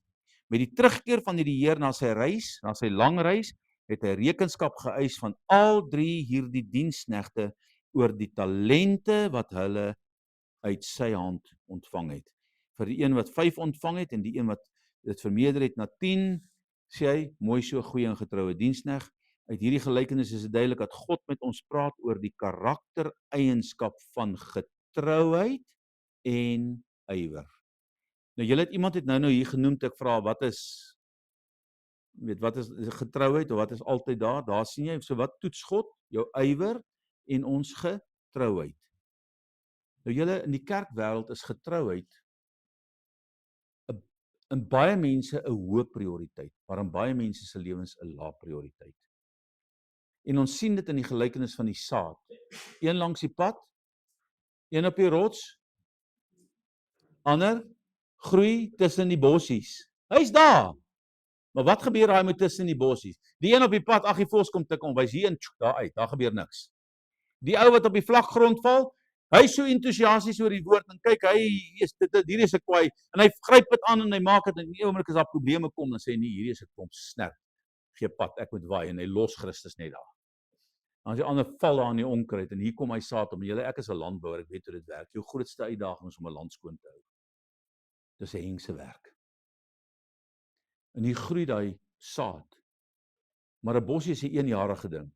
Met die terugkeer van die heer na sy reis, na sy lang reis, het hy rekenskap geëis van al 3 hierdie diensknegte oor die talente wat hulle uit sy hand ontvang het. Vir die een wat 5 ontvang het en die een wat dit vermeerder het na 10, sê hy, mooi so, goeie en getroue diensknegt. Uit hierdie gelykenis is dit duidelik dat God met ons praat oor die karaktereienskap van getrouheid en ywer. Nou julle iemand het nou hier genoem, ek vra wat is getrouheid of wat is altyd daar? Daar sien jy, so wat toets God? Jou ywer en ons getrouheid. Nou julle, in die kerkwêreld is getrouheid in baie mense 'n hoë prioriteit, maar in baie mense se lewens 'n lae prioriteit. En ons sien dit in die gelykenis van die saad. Een langs die pad, een op die rots, ander groei tussen die bossies. Hy's daar. Maar wat gebeur daai met tussen die bossies? Die een op die pad, ag die vos kom tik om, wys hier in daar uit, daar gebeur niks. Die ou wat op die vlak grond val, hy is so entoesiasties oor die woord en kyk, hierdie is 'n kwaai en hy gryp dit aan en hy maak dit en in 'n oomblik as daar probleme kom dan sê hy nee, hierdie is 'n klomp snerp. Gee pad, ek moet waai en hy los Christus net daar. Dan as die ander val daar in die onkruid en hier kom hy saad om. Julle, ek is 'n landbouer, ek weet hoe dit werk. Jou grootste uitdaging is om 'n land skoon te hou. Dis 'n hengse werk. En hier groei daai saad. Maar 'n bossie is 'n eenjarige ding.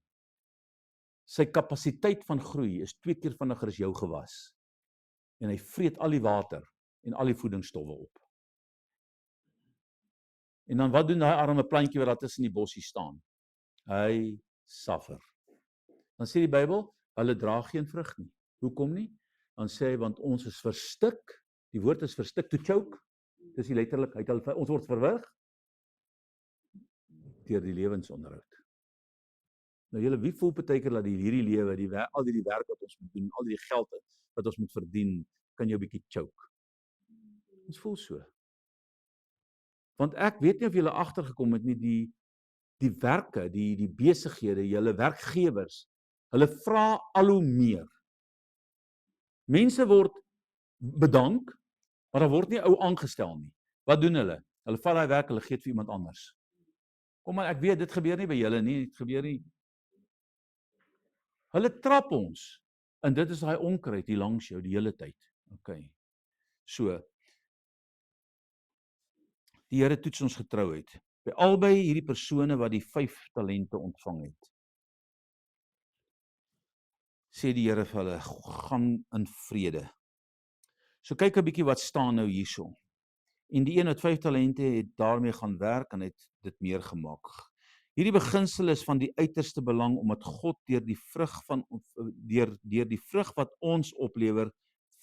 Sy kapasiteit van groei is 2 keer vinniger as jou gewas. En hy vreet al die water en al die voedingsstowwe op. En dan wat doen daai arme plantjie wat daar tussen die bossie staan? Hy suffer. Dan sê die Bybel, hulle dra geen vrug nie. Hoekom nie? Dan sê hy, want ons is verstik. Die woord is verstik, to choke. Dis die letterlikheid. Ons word verwrig deur die lewensonderhoud. Nou julle, wie voel partykeer dat hierdie lewe, al die werk wat ons moet doen, al die geld wat ons moet verdien, kan jou 'n bietjie choke. Ons voel so. Want ek weet nie of julle agtergekom het nie, die werke, die besighede, julle werkgewers, hulle vra al hoe meer. Mense word bedank, maar daar word nie ou aangestel nie. Wat doen hulle? Hulle vat daai werk, hulle gee dit vir iemand anders. Kom maar, ek weet dit gebeur nie by julle nie, dit gebeur nie. Hulle trap ons. En dit is daai onkruid hier langs jou die hele tyd. OK. So die Here toets ons getrouheid. By albei hierdie persone wat die 5 talente ontvang het, sê die Here vir hulle, gaan in vrede. So kyk 'n bietjie wat staan nou hierso. En die een wat 5 talente het daarmee gaan werk en het dit meer gemaak. Hierdie beginsel is van die uiterste belang omdat God deur die vrug wat ons oplewer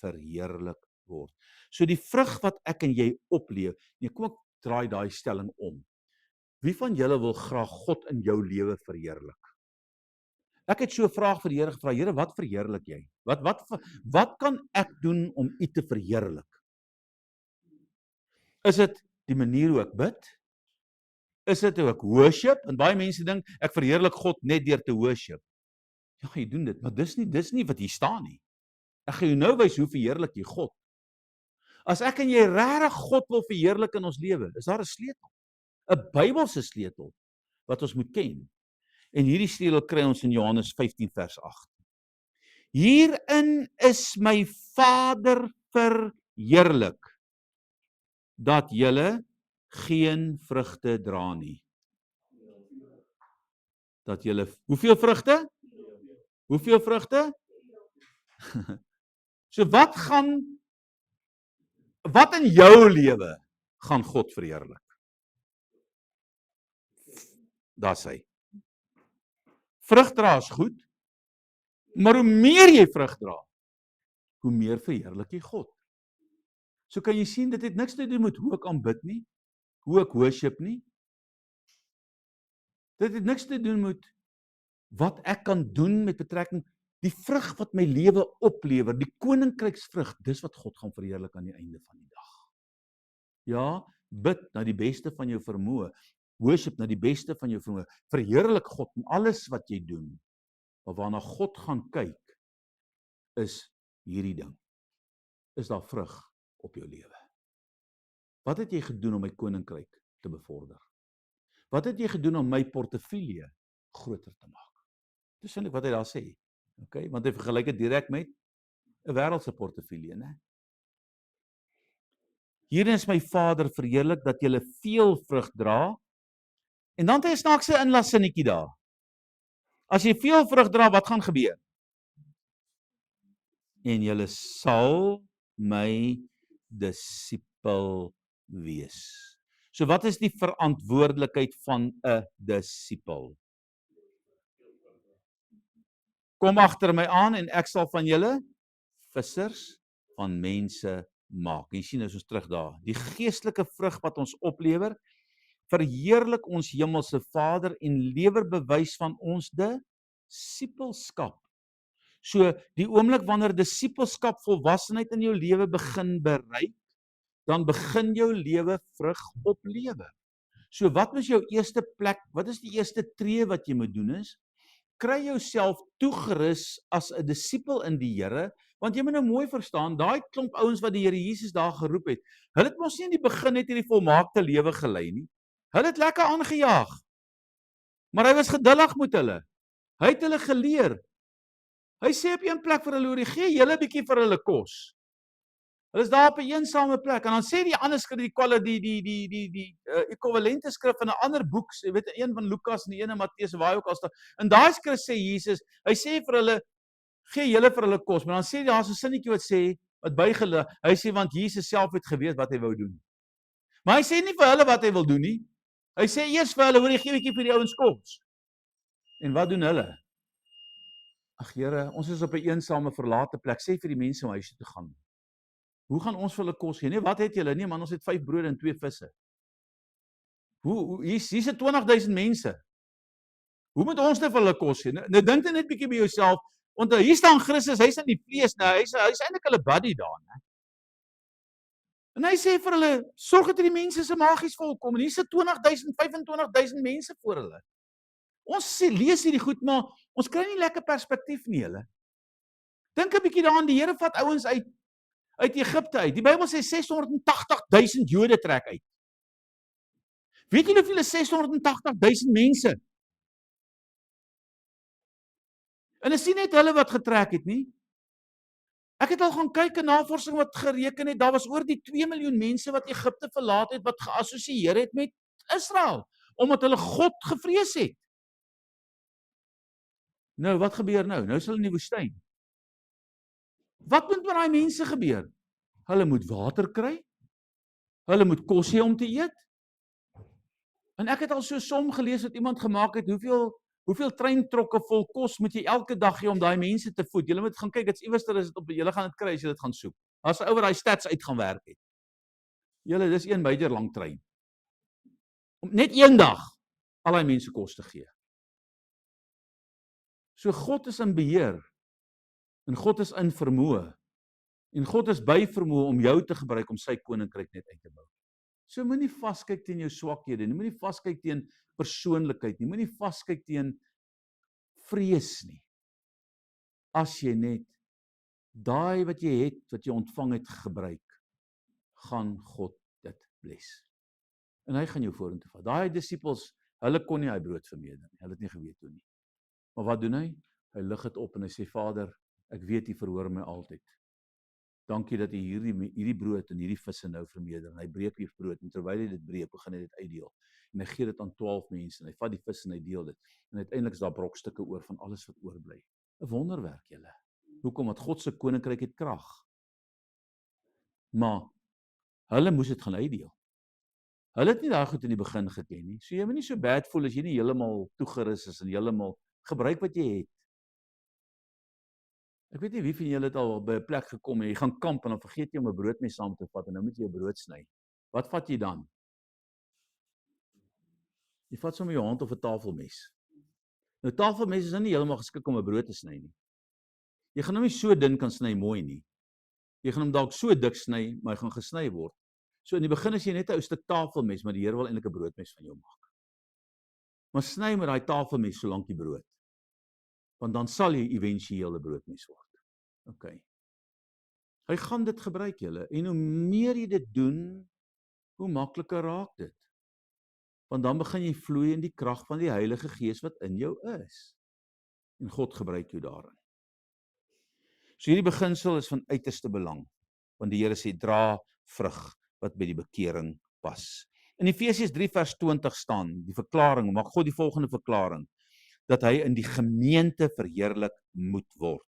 verheerlik word. So die vrug wat ek en jy opleef. Nee, kom ek draai daai stelling om. Wie van julle wil graag God in jou lewe verheerlik? Ek het so 'n vraag vir die Here gevra. Here, wat verheerlik jy? Wat kan ek doen om U te verheerlik? Is dit die manier hoe ek bid? Is dit hoe ek worship? En baie mense dink ek verheerlik God net deur te worship. Ja, jy doen dit, maar dis nie wat hier staan nie. Ek gaan jou nou wys hoe verheerlik jy God. As ek en jy regtig God wil verheerlik in ons lewe, is daar 'n sleutel. 'n Bybelse sleutel wat ons moet ken. En hierdie sleutel kry ons in Johannes 15 vers 8. Hierin is my Vader verheerlik, dat julle geen vrugte dra nie. Dat julle, hoeveel vrugte? Hoeveel vrugte? So wat in jou lewe gaan God verheerlik? Daar's hy. Vrug dra is goed, maar hoe meer jy vrug dra, hoe meer verheerlik jy God. So kan jy sien, dit het niks te doen met hoe ek aanbid nie, hoe ek worship nie. Dit het niks te doen met wat ek kan doen met betrekking, die vrug wat my lewe oplewer, die koninkryksvrug, dis wat God gaan verheerlik aan die einde van die dag. Ja, bid na die beste van jou vermoë, worship na die beste van jou vermoë, verheerlik God in alles wat jy doen, maar waarna God gaan kyk, is hierdie ding. Is daar vrug op jou lewe? Wat het jy gedoen om my koninkryk te bevorder? Wat het jy gedoen om my portefeulje groter te maak? Dis eintlik wat hy daar sê. Okay, want hy vergelyk dit direk met 'n wêreldse portefeulje, né? Hierin is my Vader verheerlik dat julle veel vrug dra. En dan het hy 'n snaakse inlassinnetjie daar. As jy veel vrug dra, wat gaan gebeur? En julle sal my disipel wees. So wat is die verantwoordelikheid van 'n disipel? Kom agter my aan en ek sal van julle vissers van mense maak. Jy sien, ons terug daar. Die geestelike vrug wat ons oplewer, verheerlik ons hemelse Vader en lewer bewys van ons disipelskap. So, die oomblik wanneer disipelskap volwassenheid in jou lewe begin bereik, dan begin jou lewe vrug oplewer. So, wat is jou eerste plek, wat is die eerste tree wat jy moet doen is? Kry jouself toegerus as 'n disipel in die Here, want jy moet nou mooi verstaan, daai klomp ouens wat die Here Jesus daar geroep het, hulle het mos nie in die begin net hierdie volmaakte lewe gelei nie. Hulle het lekker aangejaag. Maar hy was geduldig met hulle. Hy het hulle geleer. Hy sê op een plek vir hulle, hoor, gee julle 'n bietjie vir hulle kos. Hulle is daar op 'n eensame plek en dan sê die ander skrif die ekwivalente skrif in 'n ander boek, jy weet, een van Lukas en die een in Matteus, waar hy ook al staan. In daai skrif sê Jesus, hy sê vir hulle, gee julle vir hulle kos, maar dan sê daar's 'n sinnetjie wat sê, wat buig hulle, hy sê want Jesus self het geweet wat hy wou doen. Maar hy sê nie vir hulle wat hy wil doen nie. Hy sê eers vir hulle, hoor jy, gee 'n bietjie vir die ouens kos. En wat doen hulle? Ag Here, ons is op 'n eensame verlate plek, sê vir die mense om huis toe te gaan. Hoe gaan ons vir hulle kos gee? Nee, wat het julle? Nee man, ons het 5 brode en 2 visse. Hier's 20.000 mense. Hoe moet ons nou vir hulle kos gee? Nou dink net bietjie by jouself, want hier staan Christus, hy's in die vlees, nou hy's eintlik hulle buddy daar, né? En hy sê vir hulle, sorg dat die mense se maagies vol kom. En hier sit 20.000, 25.000 mense voor hulle. Ons lees hierdie goed, maar ons kry nie lekker perspektief nie, hulle. Dink 'n bietjie daaraan, die Here vat ouens uit Egipte uit. Die Bybel sê 680.000 Jode trek uit. Weet julle hoeveel is 680.000 mense? En is nie net hulle wat getrek het nie. Ek het al gaan kyk in navorsing wat gereken het, daar was oor die 2 miljoen mense wat Egipte verlaat het, wat geassosieer het met Israel, omdat hulle God gevrees het. Nou, wat gebeur nou? Nou is hulle in die woestyn. Wat moet met daai mense gebeur? Hulle moet water kry, hulle moet kos hê om te eet. En ek het al so 'n som gelees wat iemand gemaak het, hoeveel treintrokke vol kos moet jy elke dag gee om daai mense te voed? Julle moet gaan kyk, dit's iewers is dit op, julle gaan dit kry as jy dit gaan soek. As 'n ou wat daai stats uit gaan werk het. Julle, dis een major lang trein. Om net een dag al daai mense kos te gee. So God is in beheer. En God is in vermoë. En God is by vermoë om jou te gebruik om sy koninkryk net uit te bou. So moenie vaskyk teen jou swakhede nie, moenie vaskyk teen persoonlikheid nie, moenie vaskyk teen vrees nie. As jy net daai wat jy het, wat jy ontvang het, gebruik, gaan God dit bless. En hy gaan jou vorentoe vat. Daai disippels, hulle kon nie hy brood vermeerder nie, hulle het nie geweet hoe nie. Maar wat doen hy? Hy lig dit op en hy sê, Vader, ek weet U verhoor my altyd. Dankie dat U hierdie brood en hierdie visse nou vermeerder. En hy breek die brood en terwyl hy dit breek, begin hy dit uitdeel. En hy gee dit aan 12 mense en hy vat die vis en hy deel dit. En uiteindelik is daar brokstukke oor van alles wat oorbly. 'n Wonderwerk, julle. Hoekom? Want God se koninkryk het krag. Maar hulle moes dit gaan uitdeel. Hulle het nie daai goed in die begin geken nie. So jy moet nie so bad voel as jy nie heeltemal toegerus is en heeltemal gebruik wat jy het. Ek weet nie wie van julle het al by 'n plek gekom en jy gaan kamp en dan vergeet jy om 'n broodmes saam te vat en nou moet jy 'n brood sny. Wat vat jy dan? Jy vat sommer jou hand of 'n tafelmes. Nou tafelmes is nou nie heeltemal geskik om 'n brood te sny nie. Jy gaan hom nie so dun kan sny mooi nie. Jy gaan hom dalk so dik sny, maar hy gaan gesny word. So in die begin is jy net 'n ou stuk tafelmes, maar die Here wil eintlik 'n broodmes van jou maak. Maar sny met daai tafelmes solank die brood. Want dan sal jy éventueel 'n broodmes word. OK. Hy gaan dit gebruik, julle. En hoe meer jy dit doen, hoe makliker raak dit. Want dan begin jy vloei in die krag van die Heilige Gees wat in jou is. En God gebruik jou daarin. So hierdie beginsel is van uiterste belang. Want die Here sê, dra vrug wat by die bekering pas. In Efesiërs 3 vers 20 staan, die verklaring, maak God die volgende verklaring, dat hy in die gemeente verheerlik moet word.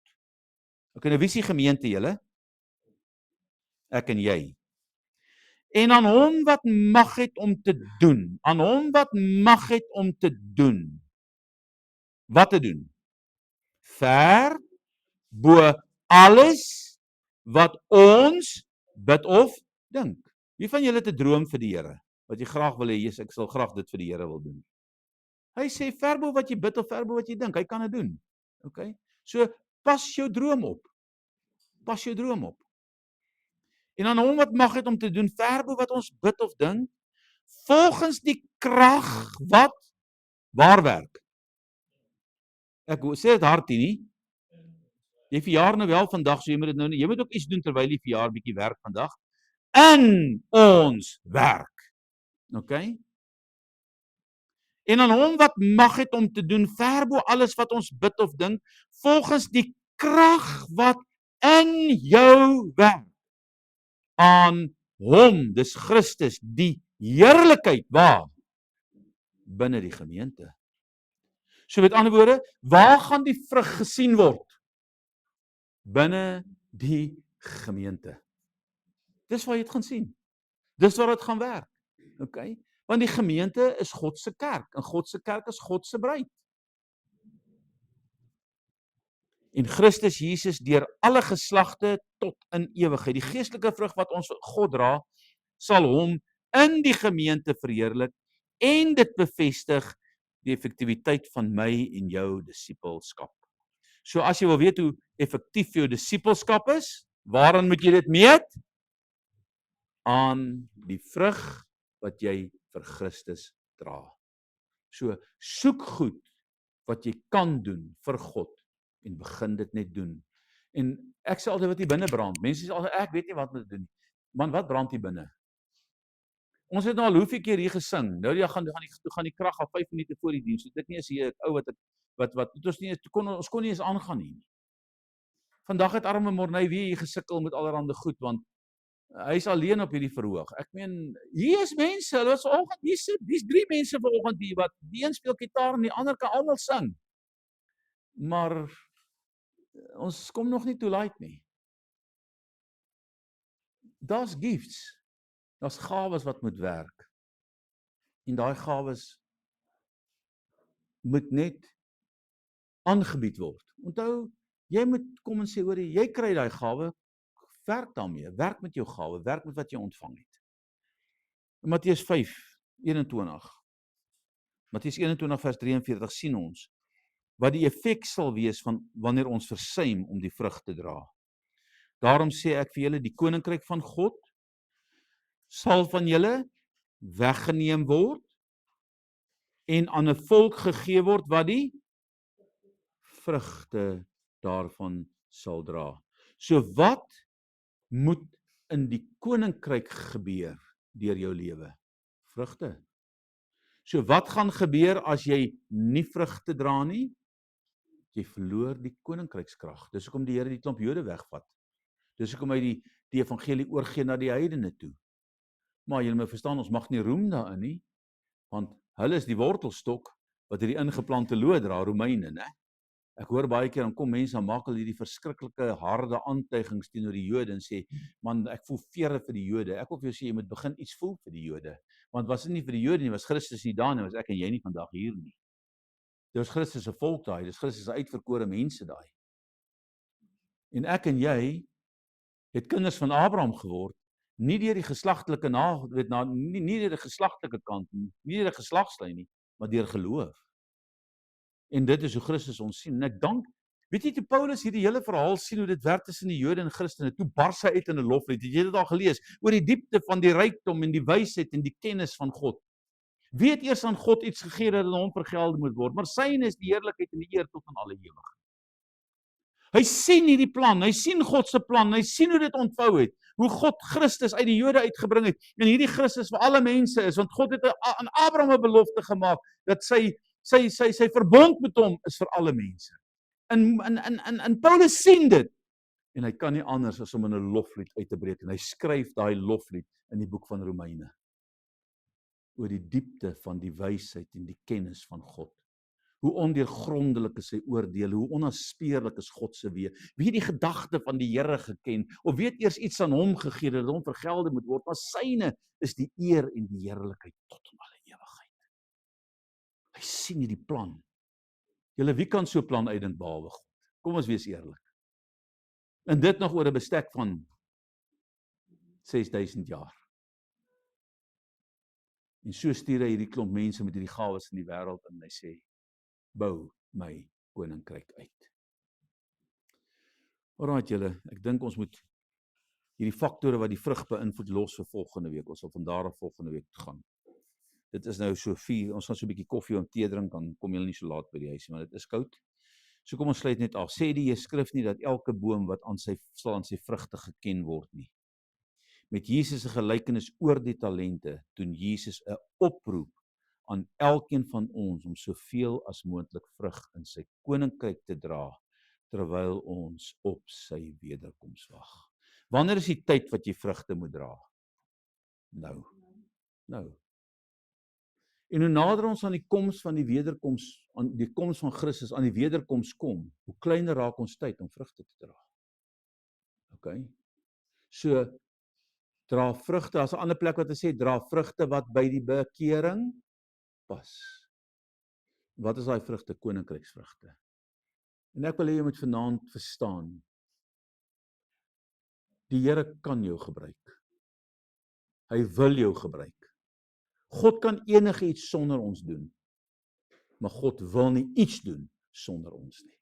Ok, nou wie is die gemeente, julle? Ek en jy. En aan hom wat mag het om te doen, aan hom wat mag het om te doen, wat te doen? Ver bo alles wat ons bid of dink. Wie van julle het 'n droom vir die Here? Wat jy graag wil hê, Jesus, ek sal graag dit vir die Here wil doen. Hy sê ver bo wat jy bid of ver bo wat jy dink, hy kan dit doen. OK? So pas jou droom op. Pas jou droom op. En aan hom wat mag het om te doen ver bo wat ons bid of dink, volgens die krag wat waar werk. Ek sê dit hard hier nie. Jy verjaar nou wel vandag, so jy moet dit nou nie. Jy moet ook iets doen terwyl jy verjaar, bietjie werk vandag. In ons werk. OK? En aan hom wat mag het om te doen ver bo alles wat ons bid of dink, volgens die krag wat in jou werk. Aan hom, dis Christus, die heerlikheid waar? Binne die gemeente. So met ander woorde, waar gaan die vrug gesien word? Binne die gemeente. Dis waar jy dit gaan sien. Dis waar dit gaan werk. OK? Want die gemeente is God se kerk en God se kerk is God se bruid. En Christus Jesus deur alle geslagte tot in ewigheid. Die geestelike vrug wat ons God dra, sal hom in die gemeente verheerlik en dit bevestig die effektiwiteit van my en jou disippelskap. So as jy wil weet hoe effektief jou disippelskap is, waaraan moet jy dit meet? Aan die vrug wat jy vir Christus dra. So soek goed wat jy kan doen vir God en begin dit net doen. En ek sê altyd wat hier binne brand. Mense sê altyd ek weet nie wat om te doen nie. Man, wat brand hier binne? Ons het nou al hoeveel keer hier gesing. Nou ja, gaan die krag af 5 minute voor die diens. So dit nie is hier 'n ou wat ons kon nie eens aangaan nie. Vandag het arme Morney weer hier gesukkel met allerlei goed want hy's alleen op hierdie verhoog. Ek meen, hier is mense, hulle was vanoggend hier sit, dis 3 mense vanoggend hier wat die een speel gitaar en die ander kan almal sing. Maar ons kom nog nie toe laat nie. Daar's gifts. Daar's gawes wat moet werk. En daai gawes moet net aangebied word. Onthou, jy moet kom en sê, hoor jy kry daai gawe, werk daarmee, werk met jou gawe, werk met wat jy ontvang het. In Matteus 5:21. Matteus 21 vers 43 sien ons wat die effek sal wees van wanneer ons versuim om die vrug te dra. Daarom sê ek vir julle, die koninkryk van God sal van julle weggeneem word en aan 'n volk gegee word wat die vrugte daarvan sal dra. So wat moet in die koninkryk gebeur deur jou lewe? Vrugte. So wat gaan gebeur as jy nie vrugte dra nie? Jy verloor die koninkrykskrag. Dis hoekom die Here die klomp Jode wegvat. Dis hoekom hy die evangelie oorgee na die heidene toe. Maar julle moet verstaan, ons mag nie roem daarin nie, want hulle is die wortelstok wat hierdie ingeplante lood dra, Romeine, né? Ek hoor baie keer dan kom mense en maak hulle hierdie verskriklike harde aantuigings teenoor die Jode en sê, man, ek voel vere vir die Jode. Ek wil vir jou sê, jy moet begin iets voel vir die Jode. Want was dit nie vir die Jode nie, was Christus nie daar nie, was ek en jy nie vandag hier nie. Dit was Christus se volk daai, dis Christus se uitverkore mense daai. En ek en jy het kinders van Abraham geword, nie deur die geslagtelike nie deur die geslagtelike kant nie, nie deur die geslagslyn nie, maar deur geloof. En dit is hoe Christus ons sien. En ek dank, weet jy, toe Paulus hierdie hele verhaal sien hoe dit werk tussen die Jode en Christene, toe bars hy uit in 'n loflied. Het jy dit al gelees? Oor die diepte van die rykdom en die wysheid en die kennis van God. Wie het eers aan God iets gegee dat dit aan hom vergeld moet word? Maar syne is die heerlikheid en die eer tot aan alle ewigheid. Hy sien hierdie plan, hy sien God se plan, hy sien hoe dit ontvou het, hoe God Christus uit die Jode uitgebring het, en hierdie Christus vir alle mense is, want God het aan Abraham 'n belofte gemaak, dat sy verbond met hom is vir alle mense. En Paulus sien dit, en hy kan nie anders as om in 'n loflied uit te breek, en hy skryf daai loflied in die boek van Romeine, oor die diepte van die wysheid en die kennis van God. Hoe ondeurgrondelik is sy oordeel, hoe onnaspeurlik is God se weë. Wie het die gedagte van die Here geken, of weet eers iets aan hom gegee, dat hom vergelde moet word, maar syne is die eer en die heerlikheid tot in alle ewigheid. Hy sien hierdie plan. Julle, wie kan so 'n plan uitdink behalwe God? Kom ons wees eerlik. En dit nog oor 'n bestek van 6000 jaar. En so stuur hy hierdie klomp mense met hierdie gawes in die wêreld en hy sê, bou my koninkryk uit. Alraait julle, ek dink ons moet hierdie faktore wat die vrug beïnvloed los vir volgende week. Ons sal van daar af volgende week gaan. Dit is nou so 4, ons gaan so 'n bietjie koffie en tee drink, dan kom julle nie so laat by die huis nie, want dit is koud. So kom ons sluit net af. Sê die Skrif nie dat elke boom wat sal aan sy vrugte geken word nie. Met Jesus se gelykenis oor die talente, doen Jesus 'n oproep aan elkeen van ons om soveel as moontlik vrug in sy koninkryk te dra, terwyl ons op sy wederkoms wag. Wanneer is die tyd wat jy vrugte moet dra? Nou. En hoe nader ons aan die koms van die wederkoms, aan die koms van Christus, aan die wederkoms kom, hoe kleiner raak ons tyd om vrugte te dra. OK? So, dra vrugte, daar's 'n ander plek wat hy sê, dra vrugte wat by die bekering pas. Wat is daai vrugte? Koninkryksvrugte. En ek wil hê jy moet vanaand verstaan, die Here kan jou gebruik. Hy wil jou gebruik. God kan enigiets sonder ons doen, maar God wil nie iets doen sonder ons nie.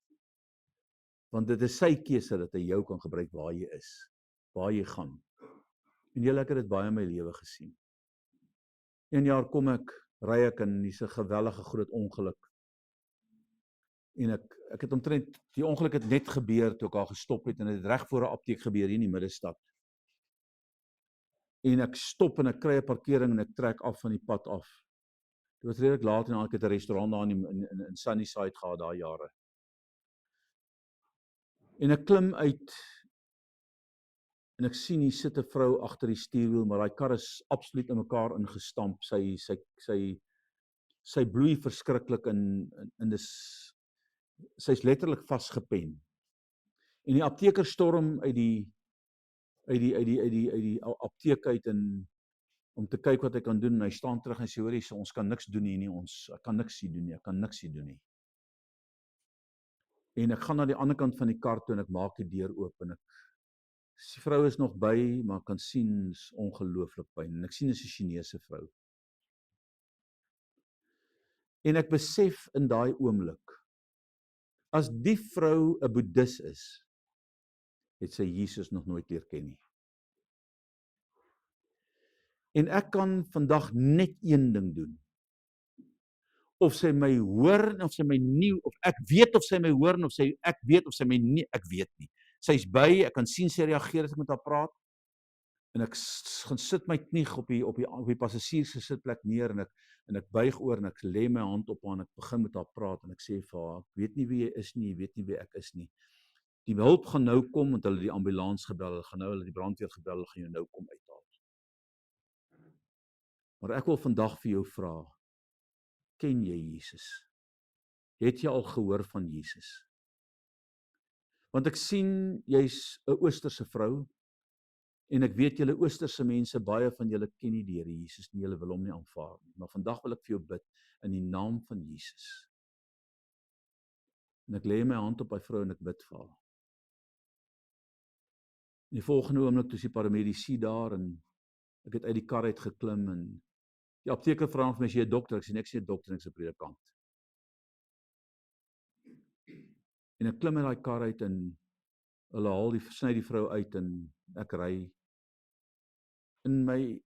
Want dit is sy keuse dat hy jou kan gebruik waar jy is, waar jy gaan. En julle, ek het dit baie in my lewe gesien. Een jaar ry ek en dis 'n gewellige groot ongeluk. En ek het omtrent, die ongeluk het net gebeur toe ek al gestop het, en dit het reg voor 'n apteek gebeur hier in die middestad. En ek stop en ek kry 'n parkering en ek trek af van die pad af. Dit was redelik laat en ek het 'n restaurant daar in Sunnyside gehad daai jare. En ek klim uit en ek sien hier sit 'n vrou agter die stuurwiel, maar daai kar is absoluut in mekaar ingestamp. Sy bloei verskriklik en sy's letterlik vasgepen. En die apteker storm uit die uit die apteek uit en om te kyk wat hy kan doen, en hy staan terug en sê, hoor hier, ons kan niks doen hier nie, ek kan niks hier doen nie, ek kan niks hier doen nie. En ek gaan na die ander kant van die kar toe en ek maak die deur oop en die vrou is nog by, maar ek kan sien is ongelooflik pyn en ek sien is 'n Chinese vrou. En ek besef in daai oomblik, as die vrou 'n boeddhis is, het sy Jesus nog nooit leer ken nie. En ek kan vandag net een ding doen. Of sy my hoor of sy my nie, of ek weet of sy my hoor of ek weet of sy my nie, ek weet nie. Sy's by, ek kan sien sy reageer as ek met haar praat. En ek gaan sit my knie op die passasier se sitplek neer en ek buig oor en ek lê my hand op haar en ek begin met haar praat en ek sê vir haar, ek weet nie wie jy is nie, jy weet nie wie ek is nie. Die hulp gaan nou kom, want hulle die ambulans gebel, hulle die brandweer gebel, hulle gaan jou nou kom uithaal. Maar ek wil vandag vir jou vra, ken jy Jesus? Het jy al gehoor van Jesus? Want ek sien jy's 'n Oosterse vrou en ek weet julle Oosterse mense, baie van julle ken nie die Here Jesus nie, julle wil hom nie aanvaar nie. Maar vandag wil ek vir jou bid in die naam van Jesus. En ek lê my hand op daai vrou en ek bid vir haar. In die volgende oomblik toe is die paramedici daar en ek het uit die kar uit geklim en die apteker vra vir my, is jy 'n dokter? Ek sê ek is nie 'n dokter, ek is 'n predikant. En ek klim uit daai kar uit en hulle sny die vrou uit en ek ry. In my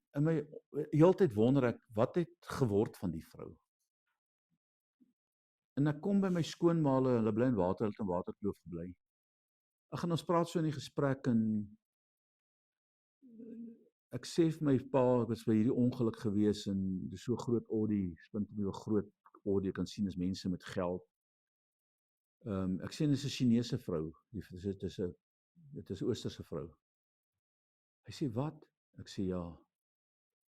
heeltyd wonder ek, wat het geword van die vrou? En ek kom by my skoonma, hulle bly in Waterkloof gebly. Ag, en ons praat so in die gesprek en ek sê vir my pa, ek was by hierdie ongeluk gewees en dis so groot Audi, spint op 'n groot Audi, jy kan sien is mense met geld. Ek sê dis 'n Chinese vrou, dit is 'n Oosterse vrou. Hy sê, wat? Ek sê, ja.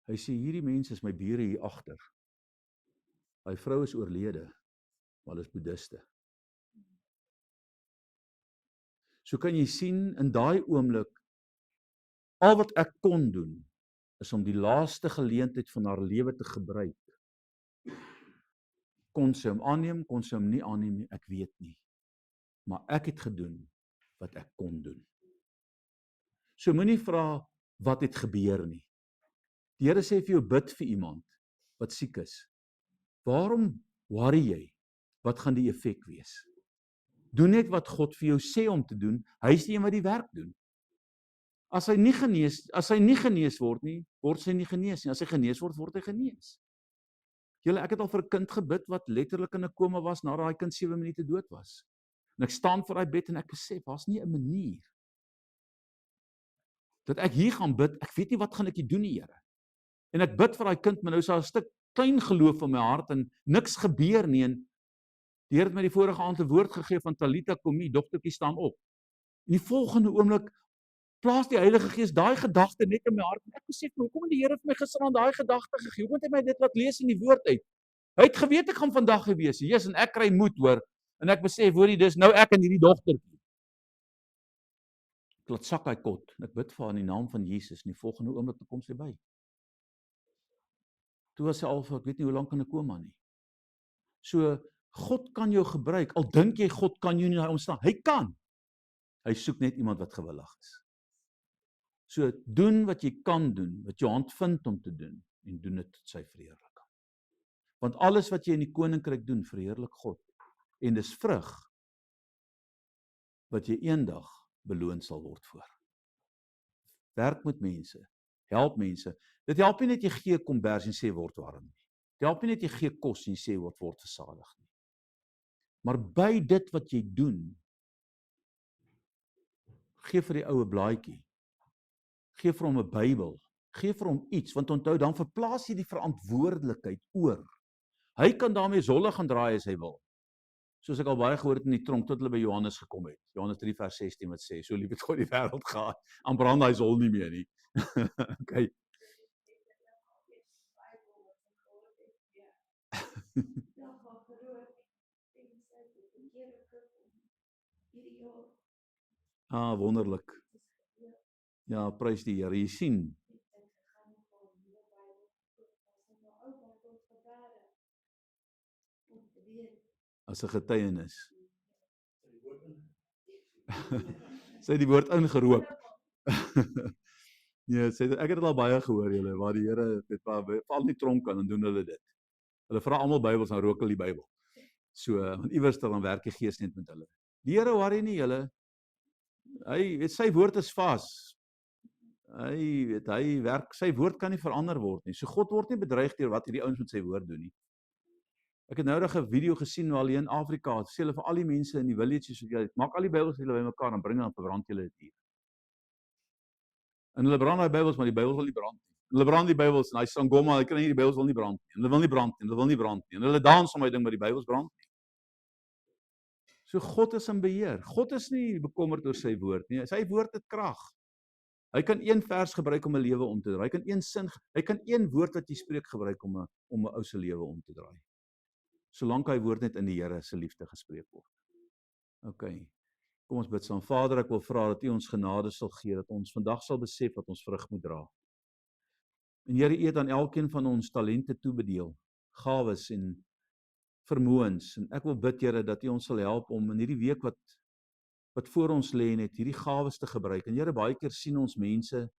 Hy sê, hierdie mense is my bure hier agter. Hy vrou is oorlede, maar hulle is boeddhiste. So kan jy sien, in daai oomblik, al wat ek kon doen, is om die laaste geleentheid van haar lewe te gebruik. Kon sy hom aanneem, kon sy hom nie aanneem nie, ek weet nie. Maar ek het gedoen wat ek kon doen. So moenie vra, wat het gebeur nie. Die Here sê vir jou, bid vir iemand wat siek is. Waarom worry jy? Wat gaan die effek wees? Doen net wat God vir jou sê om te doen, hy is die een wat die werk doen. As hy nie genees word nie, word sy nie genees nie. As hy genees word, word hy genees. Julle, ek het al vir 'n kind gebid wat letterlik in 'n koma was nadat daai kind 7 minute dood was. En ek staan voor daai bed en ek besef, daar's nie 'n manier dat ek hier gaan bid, ek weet nie wat gaan ek hier doen nie, Here. En ek bid vir daai kind, maar nou is daar 'n stuk klein geloof in my hart en niks gebeur nie. En die Here het my die vorige aand 'n woord gegee van Talita Komi, dogtertjie staan op. In die volgende oomblik plaas die Heilige Gees daai gedagte net in my hart. En ek besef, hoekom het die Here vir my gisterand daai gedagte gegee? Hoekom het hy my dit laat lees in die woord uit? Hy het geweet ek gaan vandag hier wees. Jesus, en ek kry moed, hoor. En ek besef, hoorie, dis nou ek en hierdie dogtertjie. Ek laat sak hy kot. En ek bid vir haar in die naam van Jesus. In die volgende oomblik kom sy by. Toe was sy al vir, ek weet nie hoe lank in 'n koma nie. So, God kan jou gebruik. Al dink jy God kan jou nie daai omstaan. Hy kan. Hy soek net iemand wat gewillig is. So, doen wat jy kan doen, wat jou hand vind om te doen, en doen dit tot sy verheerliking. Want alles wat jy in die koninkryk doen, verheerlik God. En dis vrug wat jy eendag beloon sal word voor. Werk met mense, help mense. Dit help nie net jy gee kombers en sê word warm nie. Dit help nie net jy gee kos en sê word versadig nie. Maar by dit wat jy doen, gee vir die oue blaadjie. Gee vir hom 'n Bybel. Gee vir hom iets, want onthou, dan verplaas jy die verantwoordelikheid oor. Hy kan daarmee zolle gaan draai as hy wil. Soos ek al baie gehoor het in die tronk, tot hulle by Johannes gekom het. Johannes 3 vers 16 wat sê, so lief het God die wêreld gehad, aan brand hy zol nie meer nie. Okay. Wonderlik. Ja, prys die Here. Jy sien, as 'n getuienis. Sy het die woord ingeroep. Nee, ek het dit al baie gehoor julle, waar die Here dit val in die tronk aan en doen hulle dit. Hulle vra almal Bybels en rook hulle die Bybel. So, want iewers dan werk die Gees net met hulle. Die Here worry nie julle. Hy weet sy woord is vas. Hy werk, sy woord kan nie verander word nie. So God word nie bedreig deur wat hierdie ouens met sy woord doen nie. Ek het nou nog 'n video gesien waar hulle in Afrika, sê hulle vir al die mense in die villages, maak al die Bybels julle bymekaar en bring dan verbrand julle dit hier. En hulle brand daai Bybels, maar die Bybels wil nie brand nie. Hulle brand die Bybels en hy sangoma, hy kan nie die Bybels wil nie brand nie. Hulle wil nie brand nie, hulle wil nie brand nie. En hulle dans om my ding met die Bybels brand nie. So God is in beheer. God is nie bekommerd oor sy woord nie. Sy woord het krag. Hy kan een vers gebruik om 'n lewe om te draai. Hy kan een sin, hy kan een woord wat jy spreek gebruik om 'n ou se lewe om te draai. Solank hy woord net in die Here se liefde gespreek word. OK. Kom ons bid saam. Vader, ek wil vra dat U ons genade sal gee, dat ons vandag sal besef dat ons vrug moet dra. En Here, U het aan elkeen van ons talente toebedeel, gawes en vermoëns. En ek wil bid, Here, dat U ons sal help om in hierdie week wat voor ons lê net hierdie gawes te gebruik. En Here, baie keer sien ons mense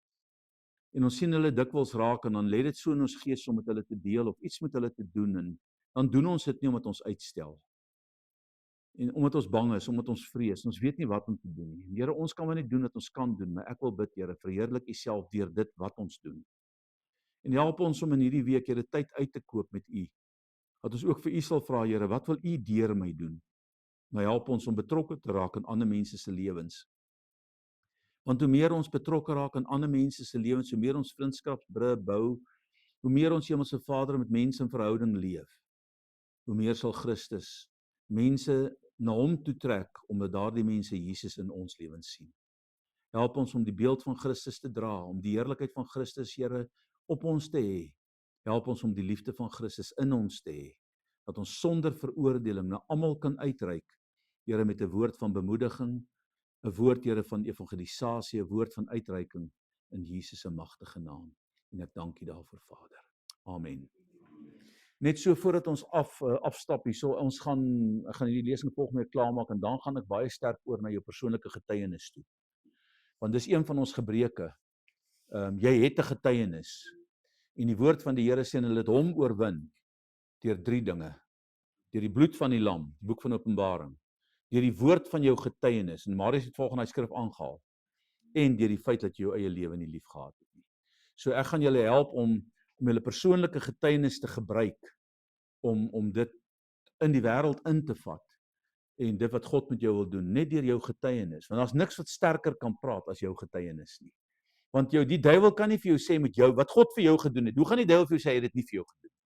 en ons sien hulle dikwels raak en dan lê dit so in ons gees om met hulle te deel of iets met hulle te doen en dan doen ons dit nie omdat ons uitstel. En omdat ons bang is, omdat ons vrees, ons weet nie wat om te doen nie. Here, ons kan maar net doen wat ons kan doen, maar ek wil bid, Here, verheerlik U self deur dit wat ons doen. En help ons om in hierdie week, Here, tyd uit te koop met U. Dat ons ook vir U sal vra, Here, wat wil U deur my doen? Maar help ons om betrokke te raak in ander mense se lewens. Want hoe meer ons betrokke raak in ander mense se lewens, hoe meer ons vriendskapsbrûe bou, hoe meer ons Hemelse Vader met mense in verhouding leef, hoe meer sal Christus mense na hom toe trek, omdat daardie mense Jesus in ons lewens sien. Help ons om die beeld van Christus te dra, om die heerlikheid van Christus, Here, op ons te hê. Help ons om die liefde van Christus in ons te hê, dat ons sonder veroordeling na almal kan uitreik, Here, met 'n woord van bemoediging, 'n woord, Here, van evangelisasie, 'n woord van uitreiking in Jesus se magtige naam. En ek dank U daarvoor, Vader. Amen. Net so voordat ons afstap hierso, ek gaan hierdie lesing volgende klaarmaak en dan gaan ek baie sterk oor na jou persoonlike getuienis toe. Want dis een van ons gebreke. Jy het 'n getuienis. En die woord van die Here sê hulle het hom oorwin deur 3 dinge. Deur die bloed van die lam, die boek van Openbaring. Deur die woord van jou getuienis, en Marius het volgens hy skrif aangehaal. En deur die feit dat jy jou eie lewe nie lief gehad het nie. So ek gaan julle help om julle persoonlike getuienis te gebruik om dit in die wêreld in te vat en dit wat God met jou wil doen, net deur jou getuienis. Want daar's niks wat sterker kan praat as jou getuienis nie. Want die duiwel kan nie vir jou sê met jou wat God vir jou gedoen het. Hoe gaan die duiwel vir jou sê hy het dit nie vir jou gedoen nie?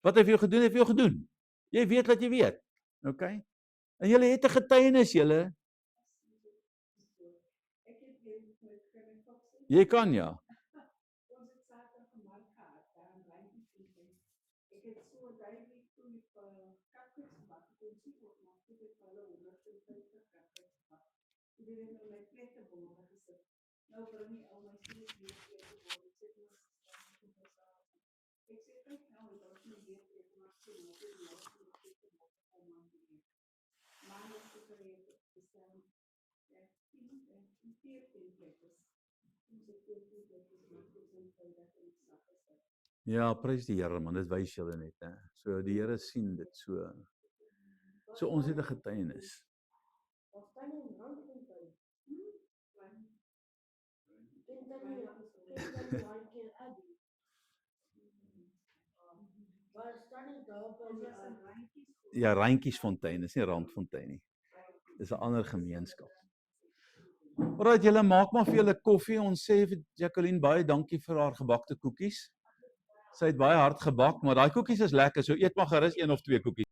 Wat hy vir jou gedoen het, vir jou gedoen. Jy weet wat jy weet. OK? En julle het 'n getuienis, julle. Jy kan ja. Ja, prys die Here man, dit wys julle net, hè. So die Here sien dit so. So ons het 'n getuienis. Ja, Randjiesfontein, is nie Randfontein nie. Dis 'n ander gemeenskap. Alraai, julle maak maar vir julle koffie. Ons sê vir Jacqueline baie dankie vir haar gebakte koekies. Sy het baie hard gebak, maar daai koekies is lekker. So eet maar gerus 1 of 2 koekies.